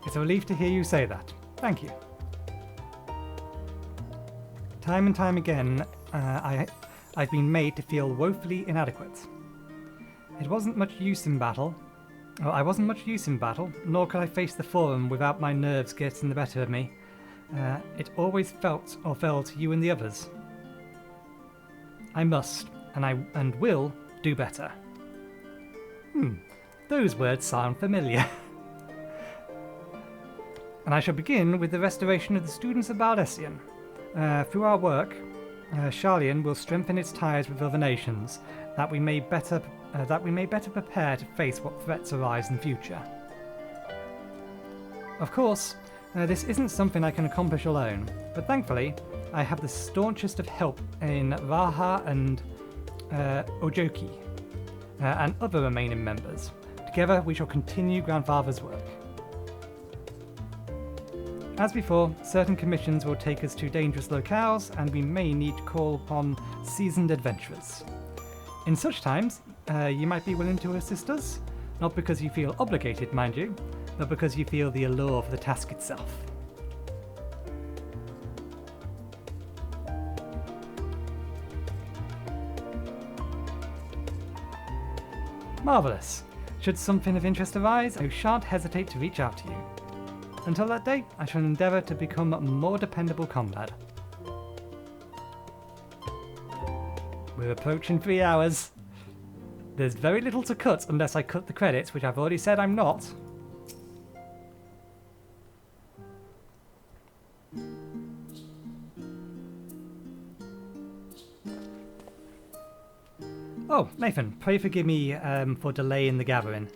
It's a relief to hear you say that. Thank you. Time and time again, I've been made to feel woefully inadequate. It wasn't much use in battle. I wasn't much use in battle, nor could I face the Forum without my nerves getting the better of me. It always fell to you and the others. I must, and will, do better. Those words sound familiar. And I shall begin with the restoration of the students of Baldessian. Through our work, Sharlayan will strengthen its ties with other nations, that we may better prepare to face what threats arise in future. Of course, this isn't something I can accomplish alone, but thankfully, I have the staunchest of help in Raha and Ojoki, and other remaining members. Together, we shall continue Grandfather's work. As before, certain commissions will take us to dangerous locales, and we may need to call upon seasoned adventurers. In such times, you might be willing to assist us, not because you feel obligated, mind you, but because you feel the allure of the task itself. Marvellous. Should something of interest arise, I shan't hesitate to reach out to you. Until that day, I shall endeavour to become a more dependable comrade. We're approaching 3 hours. There's very little to cut unless I cut the credits, which I've already said I'm not. Oh, Nathan, pray forgive me for delay in the gathering.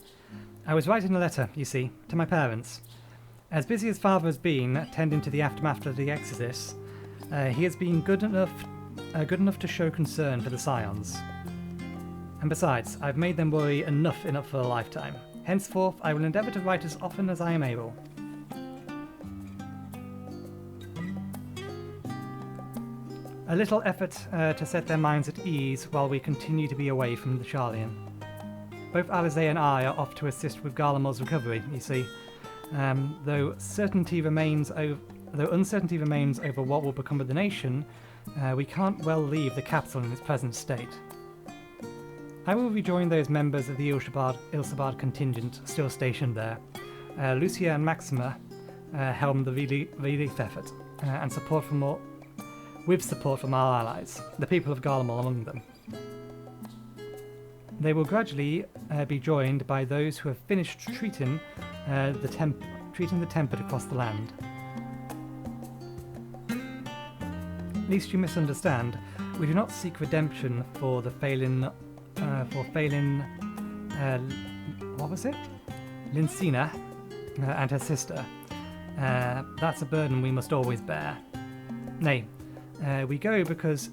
I was writing a letter, you see, to my parents. As busy as Father has been tending to the aftermath of the Exodus, he has been good enough to show concern for the Scions. And besides, I've made them worry enough for a lifetime. Henceforth, I will endeavour to write as often as I am able. A little effort to set their minds at ease while we continue to be away from the Sharlayan. Both Alize and I are off to assist with Garlemald's recovery, you see, though uncertainty remains over what will become of the nation, we can't well leave the capital in its present state. I will rejoin those members of the Ilsabard contingent still stationed there. Lucia and Maxima helm the relief effort, and with support from our allies, the people of Garlemald among them. They will gradually be joined by those who have finished treating the tempered across the land. Lest you misunderstand, we do not seek redemption for the failing, what was it? Lincina and her sister. That's a burden we must always bear. Nay, we go because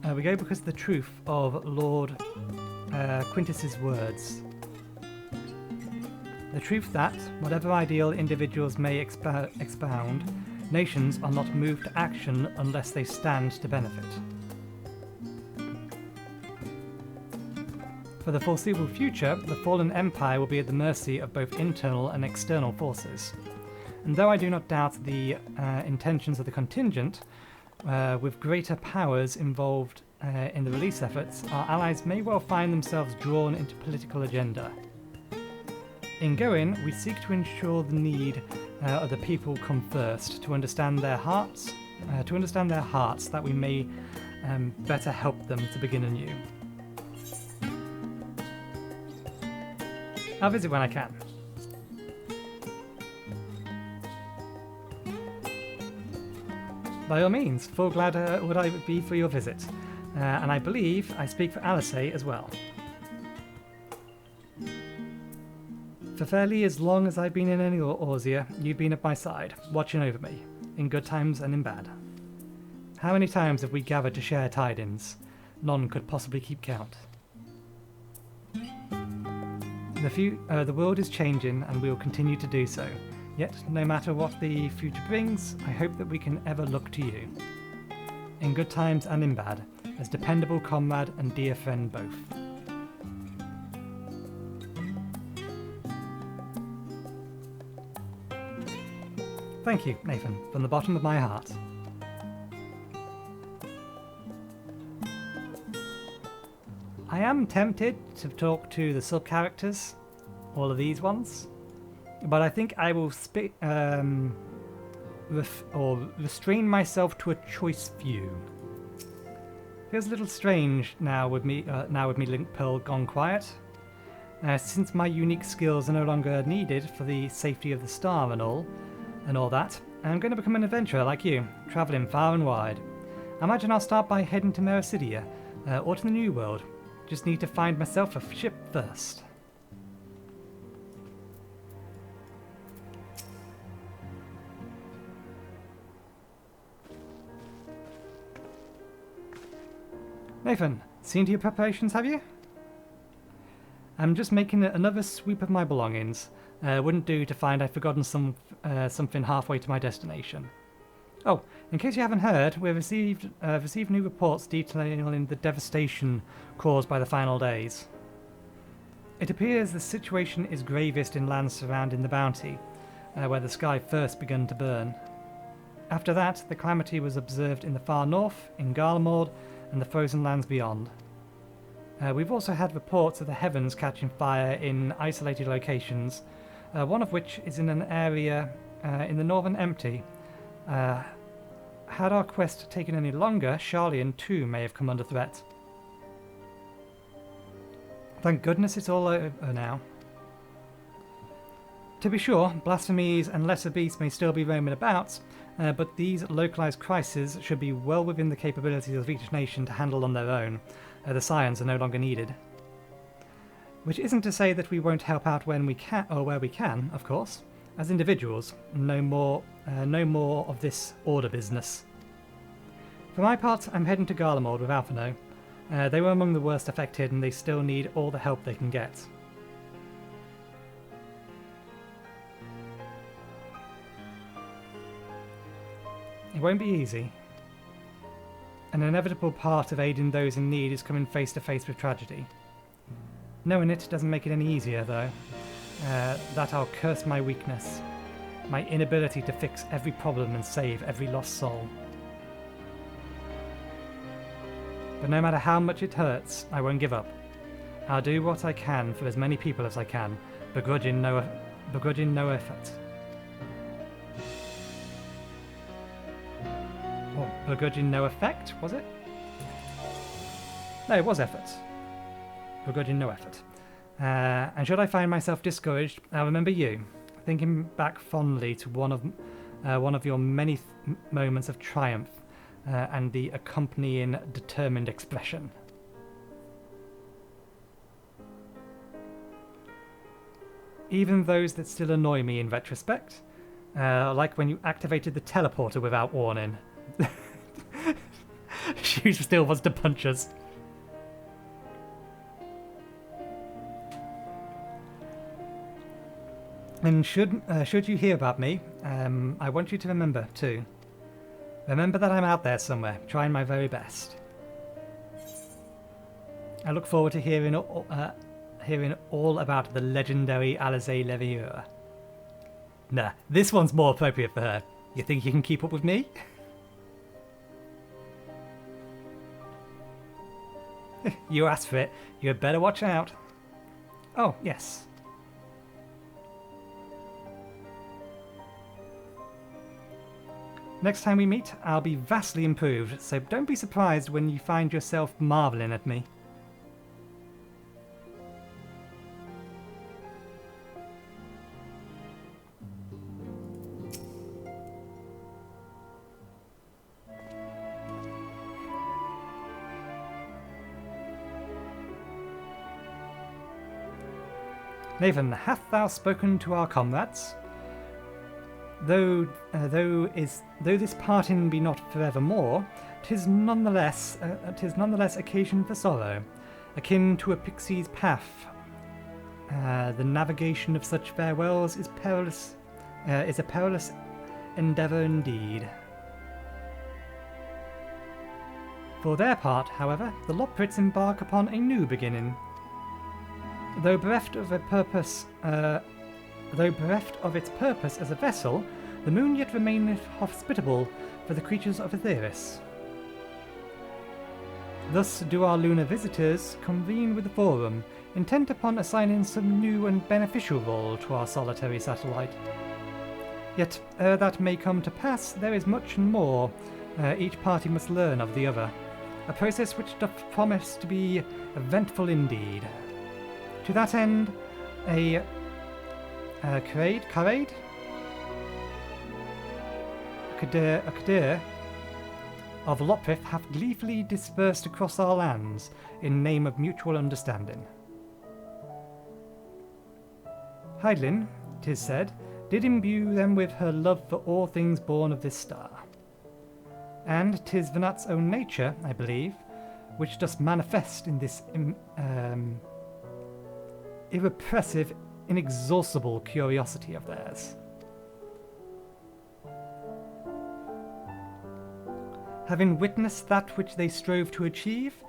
the truth of Lord Quintus's words. The truth that, whatever ideal individuals may expound, nations are not moved to action unless they stand to benefit. For the foreseeable future, the fallen empire will be at the mercy of both internal and external forces. And though I do not doubt the intentions of the contingent, with greater powers involved in the release efforts, our allies may well find themselves drawn into political agenda. In going, we seek to ensure the need of the people come first, to understand their hearts, that we may better help them to begin anew. I'll visit when I can. By all means, full glad would I be for your visit, and I believe I speak for Alice as well. For fairly as long as I've been in Eorzea, you've been at my side, watching over me, in good times and in bad. How many times have we gathered to share tidings? None could possibly keep count. The world is changing, and we will continue to do so. Yet, no matter what the future brings, I hope that we can ever look to you, in good times and in bad, as dependable comrade and dear friend both. Thank you, Nathan, from the bottom of my heart. I am tempted to talk to the sub-characters, all of these ones, but I think I will restrain myself to a choice few. Feels a little strange now with me Link Pearl gone quiet, since my unique skills are no longer needed for the safety of the star and all that. I'm going to become an adventurer like you, travelling far and wide. I imagine I'll start by heading to Mericidia, or to the New World. Just need to find myself a ship first. Nathan, seen to your preparations, have you? I'm just making another sweep of my belongings. Wouldn't do to find I've forgotten something halfway to my destination. Oh, in case you haven't heard, we've received new reports detailing the devastation caused by the final days. It appears the situation is gravest in lands surrounding the Bounty, where the sky first began to burn. After that, the calamity was observed in the far north, in Garlemald, and the frozen lands beyond. We've also had reports of the heavens catching fire in isolated locations, one of which is in an area in the northern Empty. Had our quest taken any longer, Sharlayan too may have come under threat. Thank goodness it's all over now. To be sure, blasphemies and lesser beasts may still be roaming about, but these localized crises should be well within the capabilities of each nation to handle on their own, the scions are no longer needed. Which isn't to say that we won't help out when we can, or where we can, of course. As individuals, no more of this order business. For my part, I'm heading to Garlemald with Alphino. They were among the worst affected, and they still need all the help they can get. It won't be easy. An inevitable part of aiding those in need is coming face to face with tragedy. Knowing it doesn't make it any easier, though. That I'll curse my weakness. My inability to fix every problem and save every lost soul. But no matter how much it hurts, I won't give up. I'll do what I can for as many people as I can, begrudging no effort. Or begrudging no effect, was it? No, it was effort. Begrudging no effort. And should I find myself discouraged, I'll remember you, thinking back fondly to one of your many moments of triumph and the accompanying determined expression. Even those that still annoy me in retrospect, like when you activated the teleporter without warning. She still wants to punch us. And should you hear about me, I want you to remember, too. Remember that I'm out there somewhere, trying my very best. I look forward to hearing all about the legendary Alizé Leviura. Nah, this one's more appropriate for her. You think you can keep up with me? You asked for it. You had better watch out. Oh, yes. Next time we meet, I'll be vastly improved, so don't be surprised when you find yourself marvelling at me. Nathan, hast thou spoken to our comrades? Though this parting be not forevermore, 'tis nonetheless occasion for sorrow, akin to a pixie's path. The navigation of such farewells is a perilous endeavour indeed. For their part, however, the Loprits embark upon a new beginning. Though bereft of its purpose as a vessel, the moon yet remaineth hospitable for the creatures of Aetheris. Thus do our lunar visitors convene with the Forum, intent upon assigning some new and beneficial role to our solitary satellite. Yet, ere that may come to pass, there is much more each party must learn of the other, a process which doth promise to be eventful indeed. To that end, a Cadet of Loprith hath gleefully dispersed across our lands in name of mutual understanding. Hydaelyn, 'tis said, did imbue them with her love for all things born of this star. And 'tis Venat's own nature, I believe, which does manifest in this irrepressive, inexhaustible curiosity of theirs. Having witnessed that which they strove to achieve,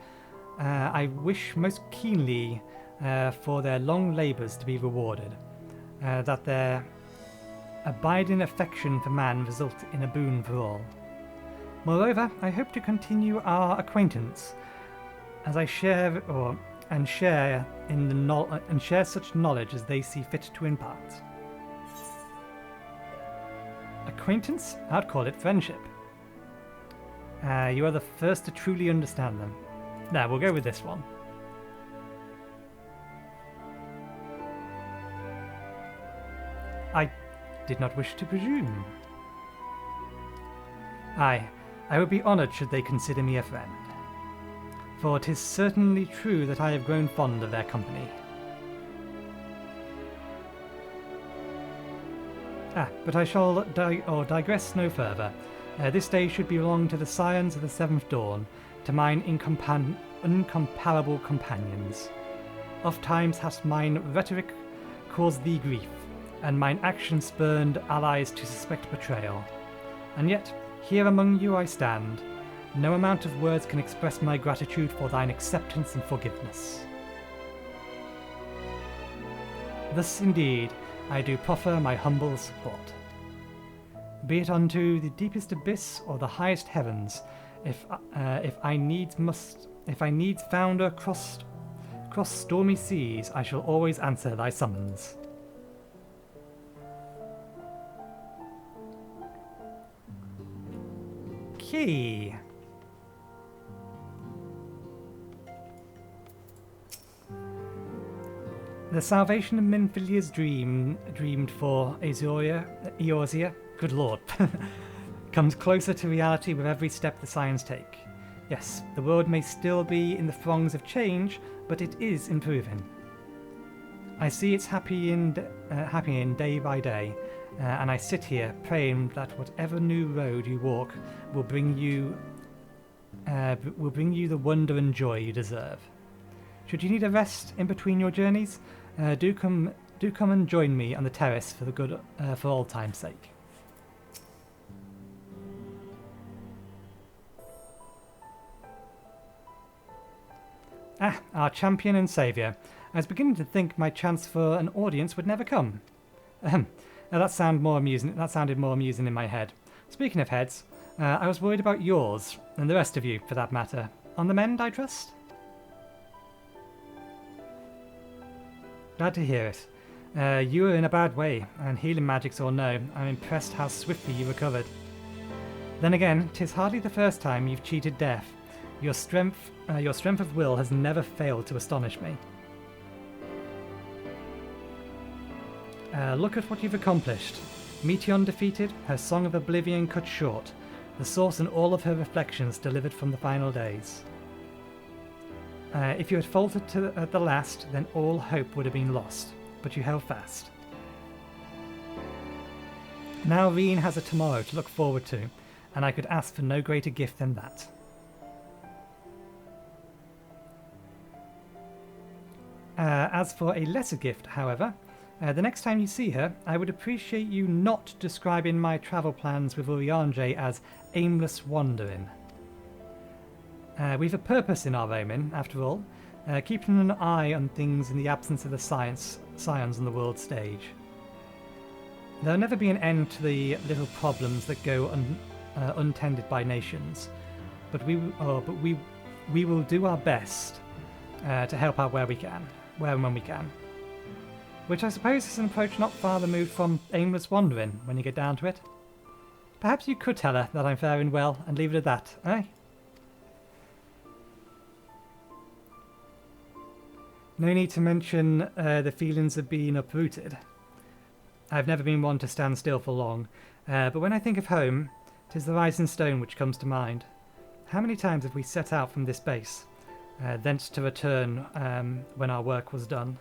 I wish most keenly for their long labours to be rewarded, that their abiding affection for man result in a boon for all. Moreover, I hope to continue our acquaintance, as I share such knowledge as they see fit to impart. Acquaintance? I'd call it friendship. You are the first to truly understand them. Now, we'll go with this one. I did not wish to presume. Aye, I would be honoured should they consider me a friend. for 'tis certainly true that I have grown fond of their company. But I shall digress no further. This day should belong to the scions of the Seventh Dawn, to mine incomparable companions. Oft times hath mine rhetoric caused thee grief, and mine action spurned allies to suspect betrayal. And yet, here among you I stand. No amount of words can express my gratitude for thine acceptance and forgiveness. Thus, indeed, I do proffer my humble support. Be it unto the deepest abyss or the highest heavens, if I needs founder cross stormy seas, I shall always answer thy summons. Okay. The salvation of Minfilia's dreamed for Eorzea, good lord, comes closer to reality with every step the Scions take. Yes, the world may still be in the throngs of change, but it is improving. I see it's happying day by day, and I sit here praying that whatever new road you walk will bring you the wonder and joy you deserve. Should you need a rest in between your journeys, do come and join me on the terrace for old time's sake. Our champion and saviour. I was beginning to think my chance for an audience would never come. That sounded more amusing in my head. Speaking of heads, I was worried about yours, and the rest of you, for that matter. On the mend, I trust? Glad to hear it. You were in a bad way, and healing magics or no, I'm impressed how swiftly you recovered. Then again, 'tis hardly the first time you've cheated death. Your strength of will has never failed to astonish me. Look at what you've accomplished. Meteon defeated, her Song of Oblivion cut short, the source and all of her reflections delivered from the final days. If you had faltered at the last, then all hope would have been lost, but you held fast. Now Reen has a tomorrow to look forward to, and I could ask for no greater gift than that. As for a lesser gift, however, the next time you see her, I would appreciate you not describing my travel plans with Urianger as aimless wandering. We've a purpose in our roaming, after all, keeping an eye on things in the absence of the scions on the world stage. There'll never be an end to the little problems that go untended by nations, but we will do our best to help out where and when we can. Which I suppose is an approach not far removed from aimless wandering, when you get down to it. Perhaps you could tell her that I'm faring well and leave it at that, eh? No need to mention the feelings of being uprooted. I've never been one to stand still for long, but when I think of home, 'tis the rising stone which comes to mind. How many times have we set out from this base, thence to return when our work was done?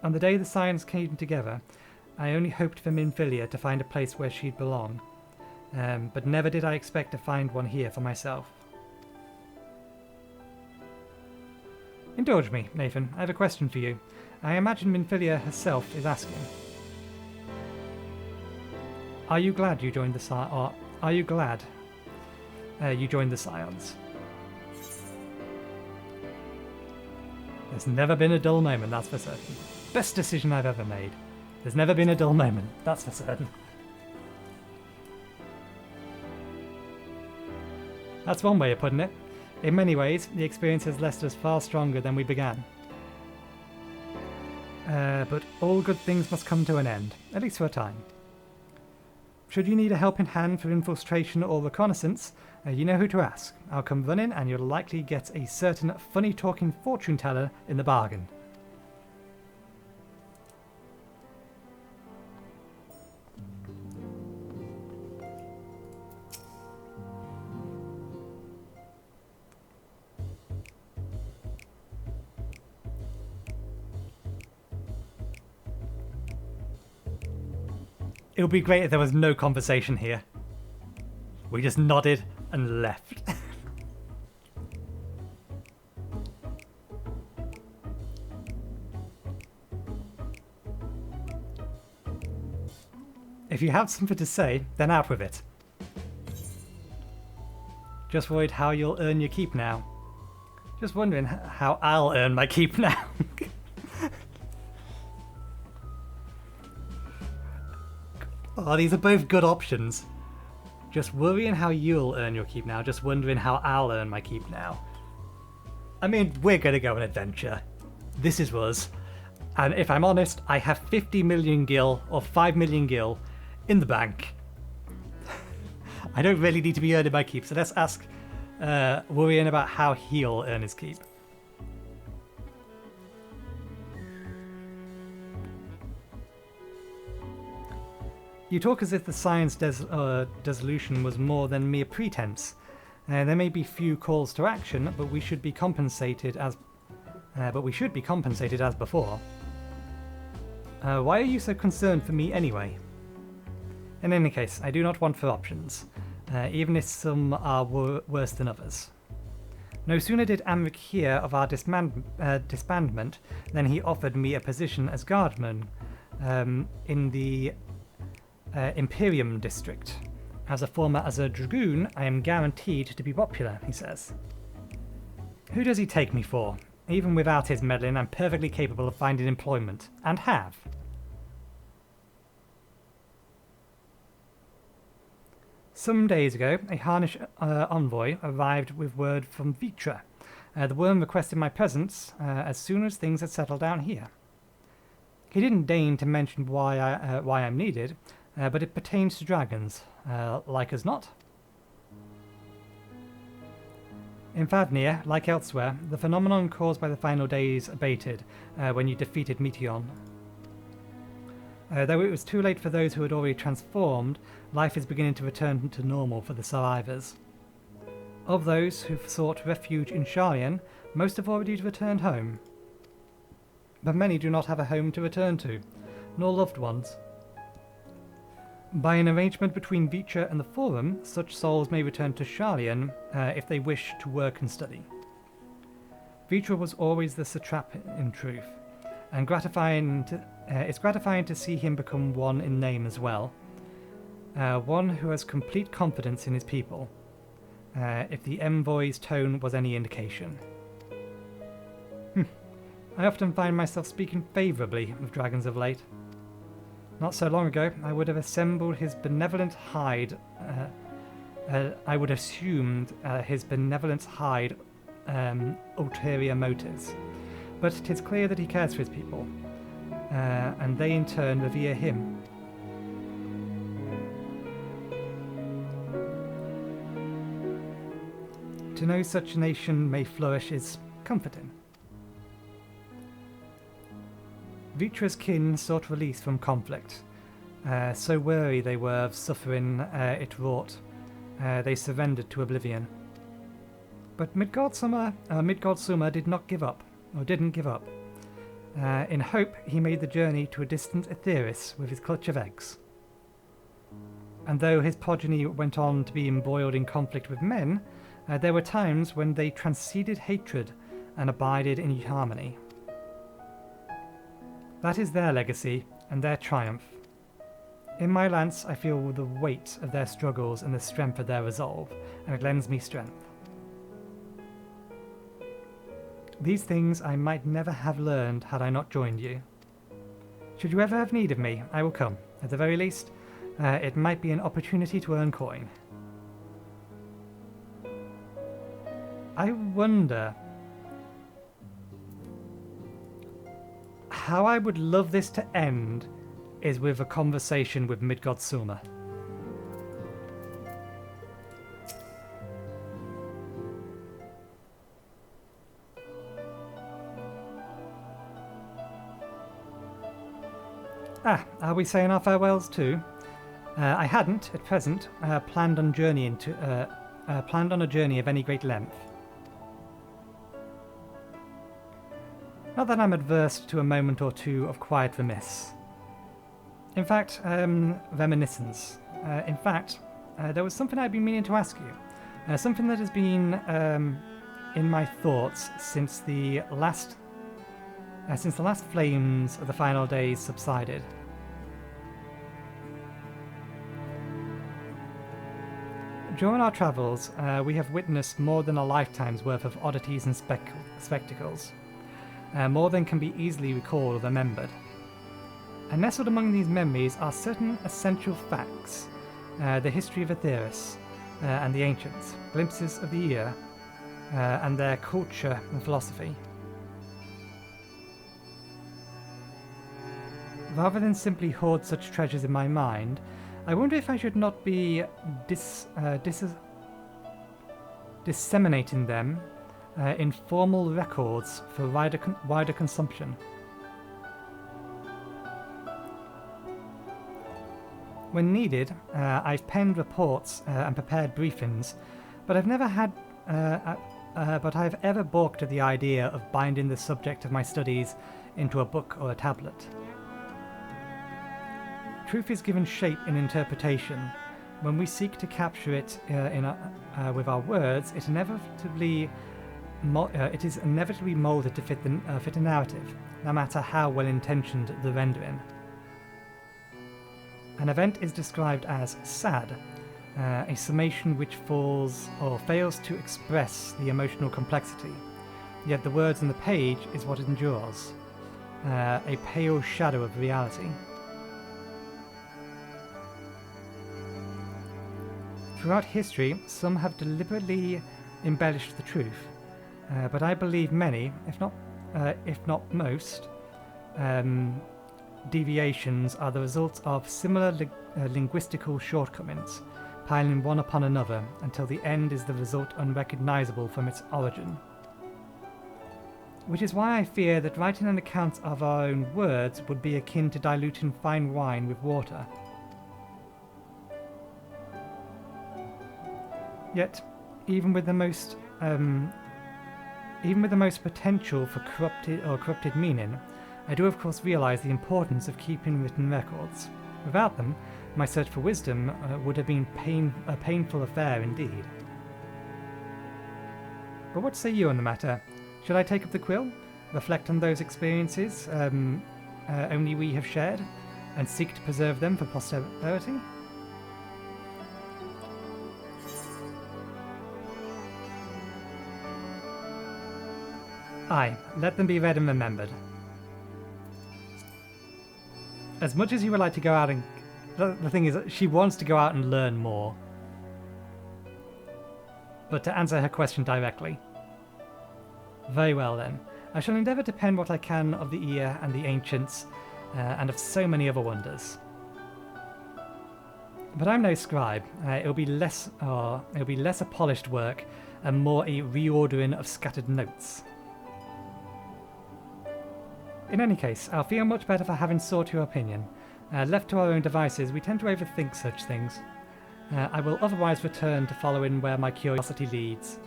On the day the scions came together, I only hoped for Minfilia to find a place where she'd belong, but never did I expect to find one here for myself. Indulge me, Nathan, I have a question for you. I imagine Minfilia herself is asking. Are you glad you joined the Scions? There's never been a dull moment, that's for certain. Best decision I've ever made. There's never been a dull moment, that's for certain. That's one way of putting it. In many ways, the experience has left us far stronger than we began. But all good things must come to an end, at least for a time. Should you need a helping hand for infiltration or reconnaissance, you know who to ask. I'll come running and you'll likely get a certain funny-talking fortune teller in the bargain. It would be great if there was no conversation here. We just nodded and left. If you have something to say, then out with it. Just worried how you'll earn your keep now. Just wondering how I'll earn my keep now. Oh, these are both good options. Just worrying how you'll earn your keep now, just wondering how I'll earn my keep now. I mean, we're gonna go on adventure. This is us. And if I'm honest, I have 50 million gil, or 5 million gil, in the bank. I don't really need to be earning my keep, so let's ask worrying about how he'll earn his keep. You talk as if the science dissolution was more than mere pretense. There may be few calls to action, but we should be compensated as before. Why are you so concerned for me anyway? In any case, I do not want for options, even if some are worse than others. No sooner did Amric hear of our disbandment than he offered me a position as guardman in the Imperium district. As a dragoon, I am guaranteed to be popular, he says. Who does he take me for? Even without his meddling, I'm perfectly capable of finding employment, and have. Some days ago, a Harnish envoy arrived with word from Vitra. The worm requested my presence as soon as things had settled down here. He didn't deign to mention why I'm needed, but it pertains to dragons, like as not. In Favnir, like elsewhere, the phenomenon caused by the final days abated when you defeated Meteon. Though it was too late for those who had already transformed, life is beginning to return to normal for the survivors. Of those who've sought refuge in Sharlayan, most have already returned home. But many do not have a home to return to, nor loved ones. By an arrangement between Vitra and the Forum, such souls may return to Sharlayan if they wish to work and study. Vitra was always the satrap in truth, and it's gratifying to see him become one in name as well. One who has complete confidence in his people, if the envoy's tone was any indication. I often find myself speaking favourably of dragons of late. Not so long ago, I would have assembled his benevolent hide. I would have assumed his benevolence hide ulterior motives. But 'tis clear that he cares for his people, and they in turn revere him. To know such a nation may flourish is comforting. Vitra's kin sought release from conflict. So weary they were of suffering it wrought, they surrendered to oblivion. But Midgard-Summa did not give up, or didn't give up. In hope, he made the journey to a distant Aetheris with his clutch of eggs. And though his progeny went on to be embroiled in conflict with men, there were times when they transcended hatred and abided in harmony. That is their legacy and their triumph. In my lance, I feel the weight of their struggles and the strength of their resolve, and it lends me strength. These things I might never have learned had I not joined you. Should you ever have need of me, I will come. At the very least, it might be an opportunity to earn coin. I wonder how I would love this to end is with a conversation with Midgard-Summa. Are we saying our farewells too? I hadn't, at present, planned on a journey of any great length. Not that I'm adverse to a moment or two of quiet remiss. In fact, reminiscence. There was something I've been meaning to ask you. Something that has been in my thoughts since the last flames of the final days subsided. During our travels, we have witnessed more than a lifetime's worth of oddities and spectacles. More than can be easily recalled or remembered. And nestled among these memories are certain essential facts, the history of Aetheris and the ancients, glimpses of the year, and their culture and philosophy. Rather than simply hoard such treasures in my mind, I wonder if I should not be disseminating them in formal records for wider consumption. When needed, I've penned reports and prepared briefings, but I've never had. But I've ever balked at the idea of binding the subject of my studies into a book or a tablet. Truth is given shape in interpretation. When we seek to capture it with our words, it is inevitably molded to fit a narrative, no matter how well-intentioned the rendering. An event is described as sad, a summation which falls or fails to express the emotional complexity, yet the words on the page is what endures, a pale shadow of reality. Throughout history, some have deliberately embellished the truth, but I believe many, if not most, deviations are the result of similar linguistical shortcomings, piling one upon another until the end is the result unrecognizable from its origin. Which is why I fear that writing an account of our own words would be akin to diluting fine wine with water. Yet, even with the most potential for corrupted meaning, I do of course realize the importance of keeping written records. Without them, my search for wisdom would have been a painful affair indeed. But what say you on the matter? Should I take up the quill, reflect on those experiences only we have shared, and seek to preserve them for posterity? Aye, let them be read and remembered. As much as you would like to go out and... The thing is, she wants to go out and learn more. But to answer her question directly. Very well then. I shall endeavour to pen what I can of the ear and the ancients, and of so many other wonders. But I'm no scribe. It'll be less a polished work, and more a reordering of scattered notes. In any case, I'll feel much better for having sought your opinion. Left to our own devices, we tend to overthink such things. I will otherwise return to following where my curiosity leads.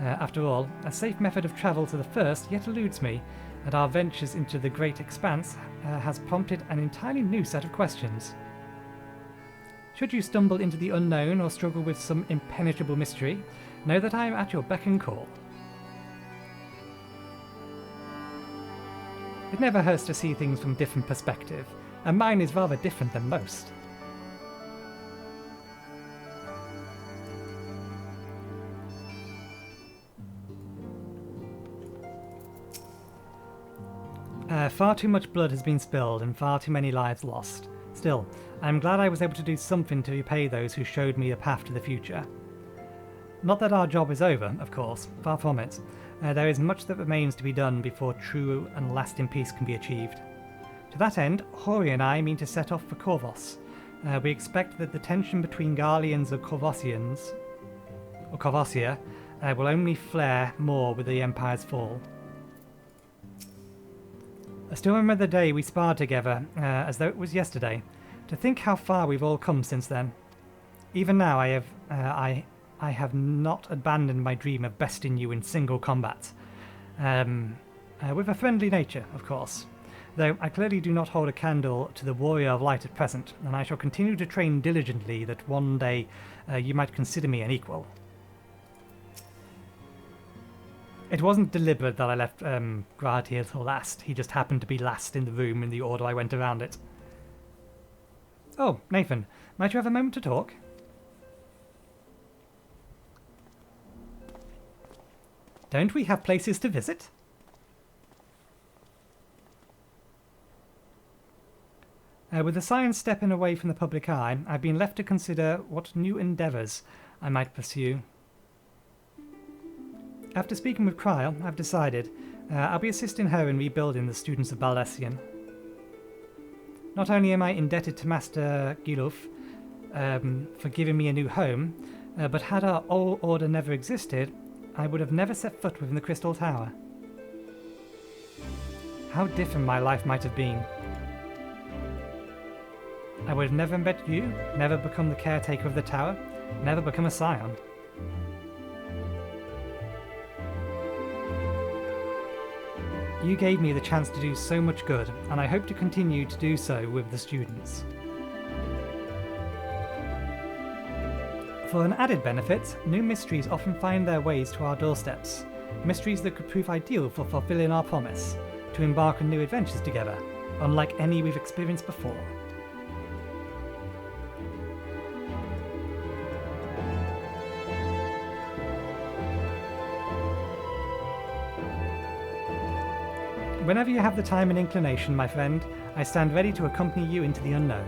After all, a safe method of travel to the first yet eludes me, and our ventures into the great expanse has prompted an entirely new set of questions. Should you stumble into the unknown or struggle with some impenetrable mystery, know that I am at your beck and call. It never hurts to see things from a different perspective, and mine is rather different than most. Far too much blood has been spilled and far too many lives lost. Still, I am glad I was able to do something to repay those who showed me a path to the future. Not that our job is over, of course, far from it. There is much that remains to be done before true and lasting peace can be achieved. To that end, Hori and I mean to set off for Corvos. We expect that the tension between Garleans and Corvosia will only flare more with the Empire's fall. I still remember the day we sparred together, as though it was yesterday. To think how far we've all come since then. Even now I have not abandoned my dream of besting you in single combat. With a friendly nature, of course. Though I clearly do not hold a candle to the warrior of light at present, and I shall continue to train diligently that one day you might consider me an equal. It wasn't deliberate that I left Grad here till last. He just happened to be last in the room in the order I went around it. Oh, Nathan, might you have a moment to talk? Don't we have places to visit? With the science stepping away from the public eye, I've been left to consider what new endeavours I might pursue. After speaking with Cryle, I've decided I'll be assisting her in rebuilding the students of Baldessian. Not only am I indebted to Master Giluf for giving me a new home, but had our old order never existed, I would have never set foot within the Crystal Tower. How different my life might have been. I would have never met you, never become the caretaker of the tower, never become a scion. You gave me the chance to do so much good, and I hope to continue to do so with the students. For an added benefit, new mysteries often find their ways to our doorsteps. Mysteries that could prove ideal for fulfilling our promise, to embark on new adventures together, unlike any we've experienced before. Whenever you have the time and inclination, my friend, I stand ready to accompany you into the unknown.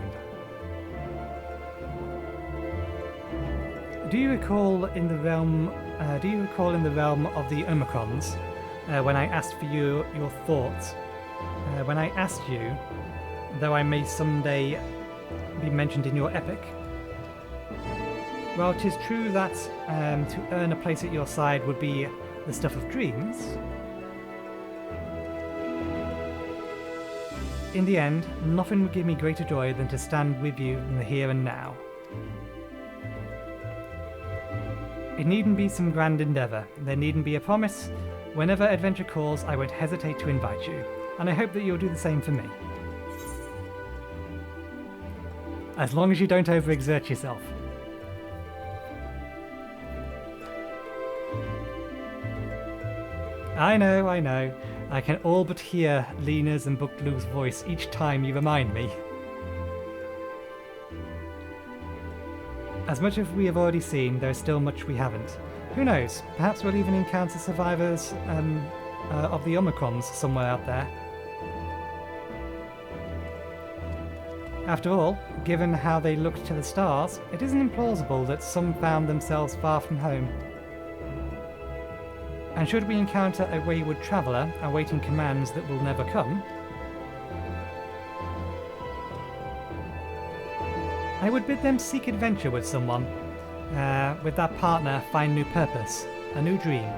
Do you recall in the realm of the Omicrons, when I asked for your thoughts? When I asked you, though I may someday be mentioned in your epic? Well, 'tis true that to earn a place at your side would be the stuff of dreams. In the end, nothing would give me greater joy than to stand with you in the here and now. It needn't be some grand endeavour, there needn't be a promise. Whenever adventure calls, I won't hesitate to invite you, and I hope that you'll do the same for me. As long as you don't overexert yourself. I know. I can all but hear Lena's and Booklu's voice each time you remind me. As much as we have already seen, there is still much we haven't. Who knows? Perhaps we'll even encounter survivors of the Omicrons somewhere out there. After all, given how they looked to the stars, it isn't implausible that some found themselves far from home. And should we encounter a wayward traveller awaiting commands that will never come, I would bid them seek adventure with someone. With that partner, find new purpose, a new dream.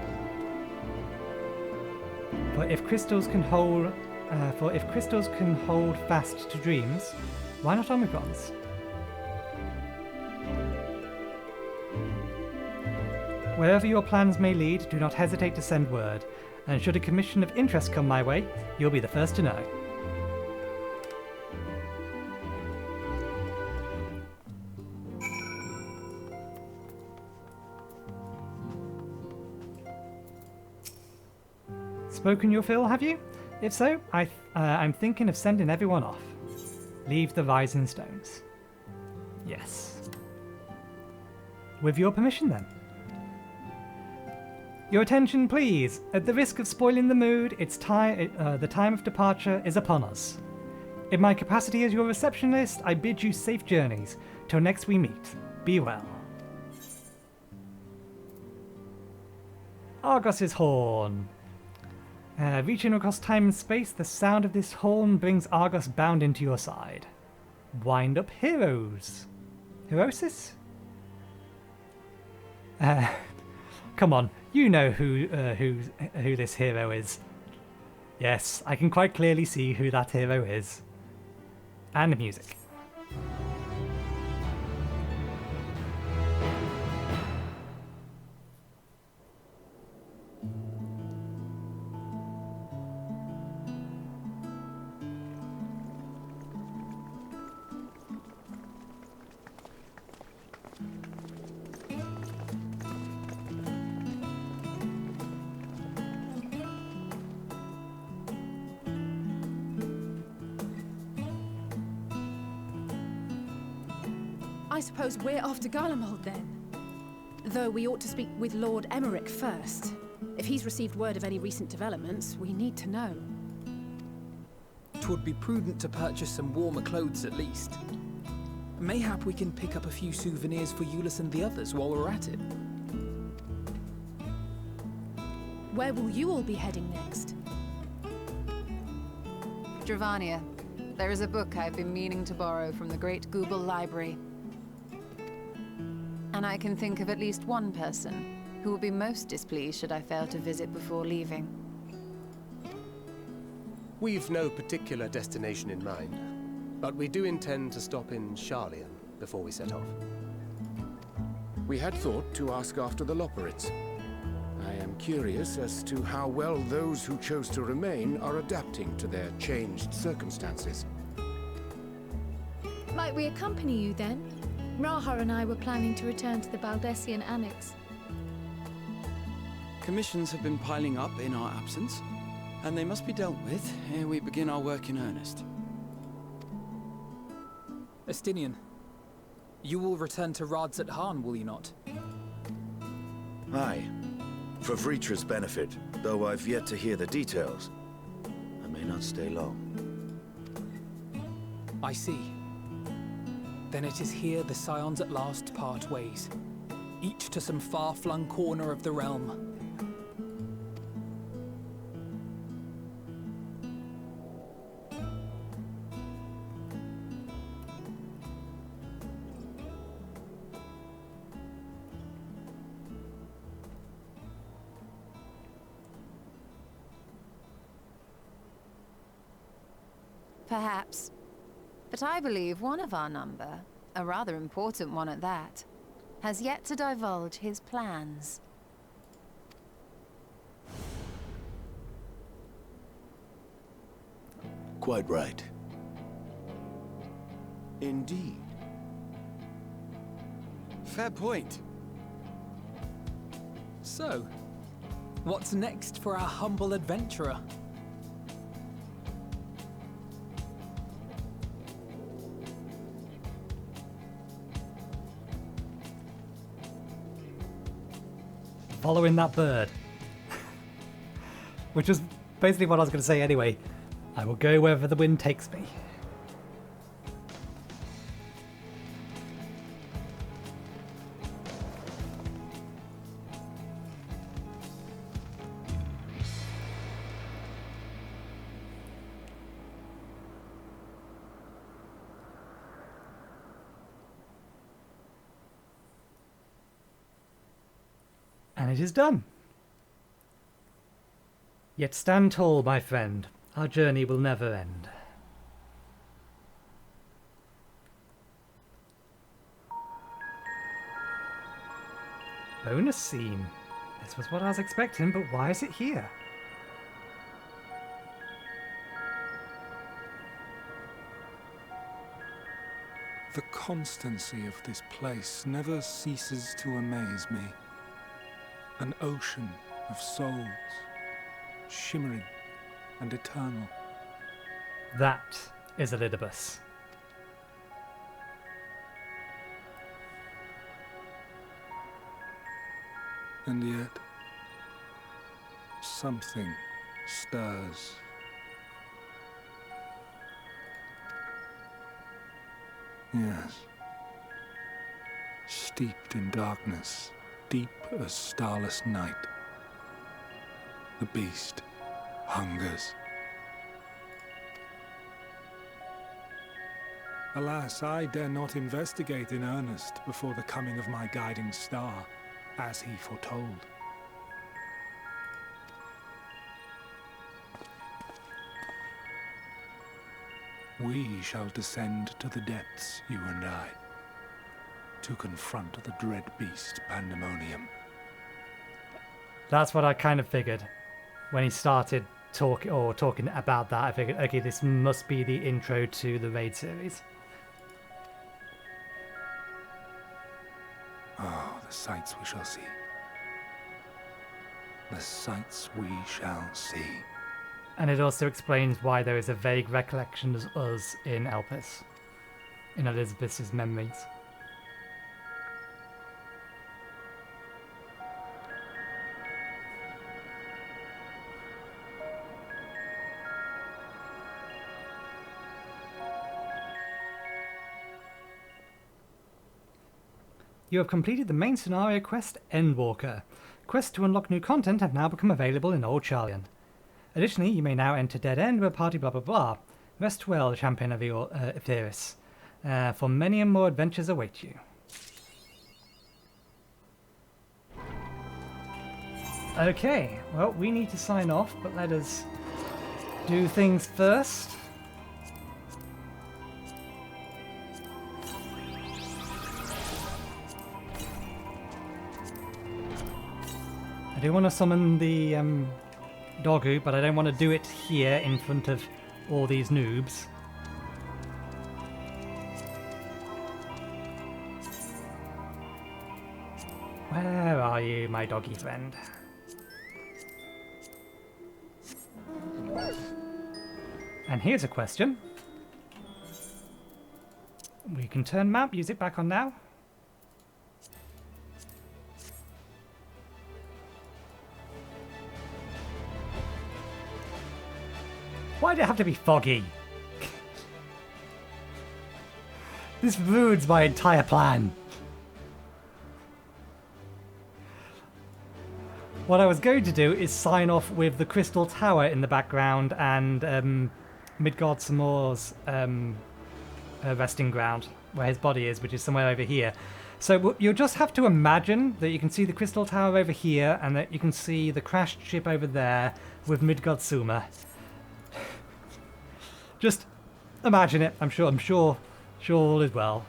For if crystals can hold fast to dreams, why not Omicrons? Wherever your plans may lead, do not hesitate to send word, and should a commission of interest come my way, you'll be the first to know. Spoken your fill, have you? If so, I'm thinking of sending everyone off. Leave the rising stones. Yes. With your permission, then. Your attention, please. At the risk of spoiling the mood, the time of departure is upon us. In my capacity as your receptionist, I bid you safe journeys. Till next we meet. Be well. Argos's horn. Reaching across time and space, the sound of this horn brings Argos bound into your side. Wind up heroes. Herosis? Come on, you know who this hero is. Yes, I can quite clearly see who that hero is. And the music. I suppose we're off to Garlemald then. Though we ought to speak with Lord Emmerich first. If he's received word of any recent developments, we need to know. 'Twould be prudent to purchase some warmer clothes at least. Mayhap we can pick up a few souvenirs for Euless and the others while we're at it. Where will you all be heading next? Dravania. There is a book I've been meaning to borrow from the Great Google Library. And I can think of at least one person who will be most displeased should I fail to visit before leaving. We've no particular destination in mind, but we do intend to stop in Sharlayan before we set off. We had thought to ask after the Loporrits. I am curious as to how well those who chose to remain are adapting to their changed circumstances. Might we accompany you then? Raha and I were planning to return to the Baldessian Annex. Commissions have been piling up in our absence, and they must be dealt with ere we begin our work in earnest. Estinian, you will return to Rads at Han, will you not? Aye. For Vritra's benefit, though I've yet to hear the details. I may not stay long. I see. Then it is here the Scions at last part ways, each to some far-flung corner of the realm. Perhaps. But I believe one of our number, a rather important one at that, has yet to divulge his plans. Quite right. Indeed. Fair point. So, what's next for our humble adventurer? Following that bird. Which was basically what I was going to say anyway. I will go wherever the wind takes me. And it is done. Yet stand tall, my friend. Our journey will never end. Bonus scene. This was what I was expecting, but why is it here? The constancy of this place never ceases to amaze me. An ocean of souls, shimmering and eternal. That is Elidibus. And yet, something stirs. Yes. Steeped in darkness, deep as starless night. The beast hungers. Alas, I dare not investigate in earnest before the coming of my guiding star, as he foretold. We shall descend to the depths, you and I, to confront the dread beast Pandemonium. That's what I kind of figured. When he started talking about that, I figured, okay, this must be the intro to the raid series. Oh, the sights we shall see. The sights we shall see. And it also explains why there is a vague recollection of us in Elpis, in Elizabeth's memories. You have completed the main scenario quest, Endwalker. Quests to unlock new content have now become available in Old Charlian. Additionally, you may now enter Dead End where party blah blah blah. Rest well, champion of Etheris. For many and more adventures await you. Okay, well, we need to sign off, but let us do things first. I do want to summon the Doggo, but I don't want to do it here in front of all these noobs. Where are you, my doggy friend? And here's a question. We can turn map, use it back on now. Why did it have to be foggy? This ruins my entire plan. What I was going to do is sign off with the Crystal Tower in the background and Midgard Samor's resting ground, where his body is, which is somewhere over here. So you'll just have to imagine that you can see the Crystal Tower over here and that you can see the crashed ship over there with Midgard Suma. Just imagine it. I'm sure all is well.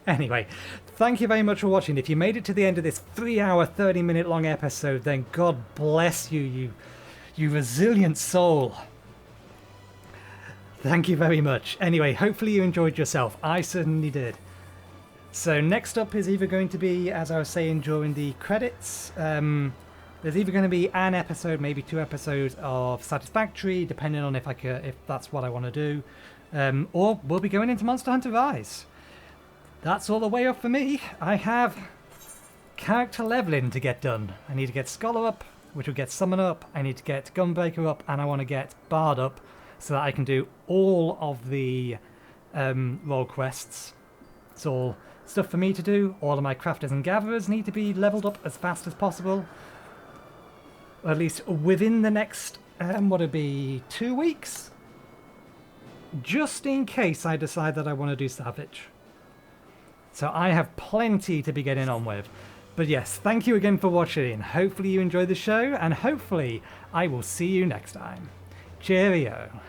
Anyway, thank you very much for watching. If you made it to the end of this 3-hour, 30-minute long episode, then God bless you, you resilient soul. Thank you very much. Anyway, hopefully you enjoyed yourself. I certainly did. So next up is either going to be, as I was saying during the credits, there's either going to be an episode, maybe 2 episodes of Satisfactory, depending on if that's what I want to do, or we'll be going into Monster Hunter Rise. That's all the way up for me. I have character leveling to get done. I need to get Scholar up, which will get Summon up. I need to get Gunbreaker up, and I want to get Bard up so that I can do all of the role quests. It's all stuff for me to do. All of my crafters and gatherers need to be leveled up as fast as possible. Or at least within the next, what would be 2 weeks? Just in case I decide that I want to do Savage. So I have plenty to be getting on with. But yes, thank you again for watching. Hopefully you enjoyed the show, and hopefully I will see you next time. Cheerio.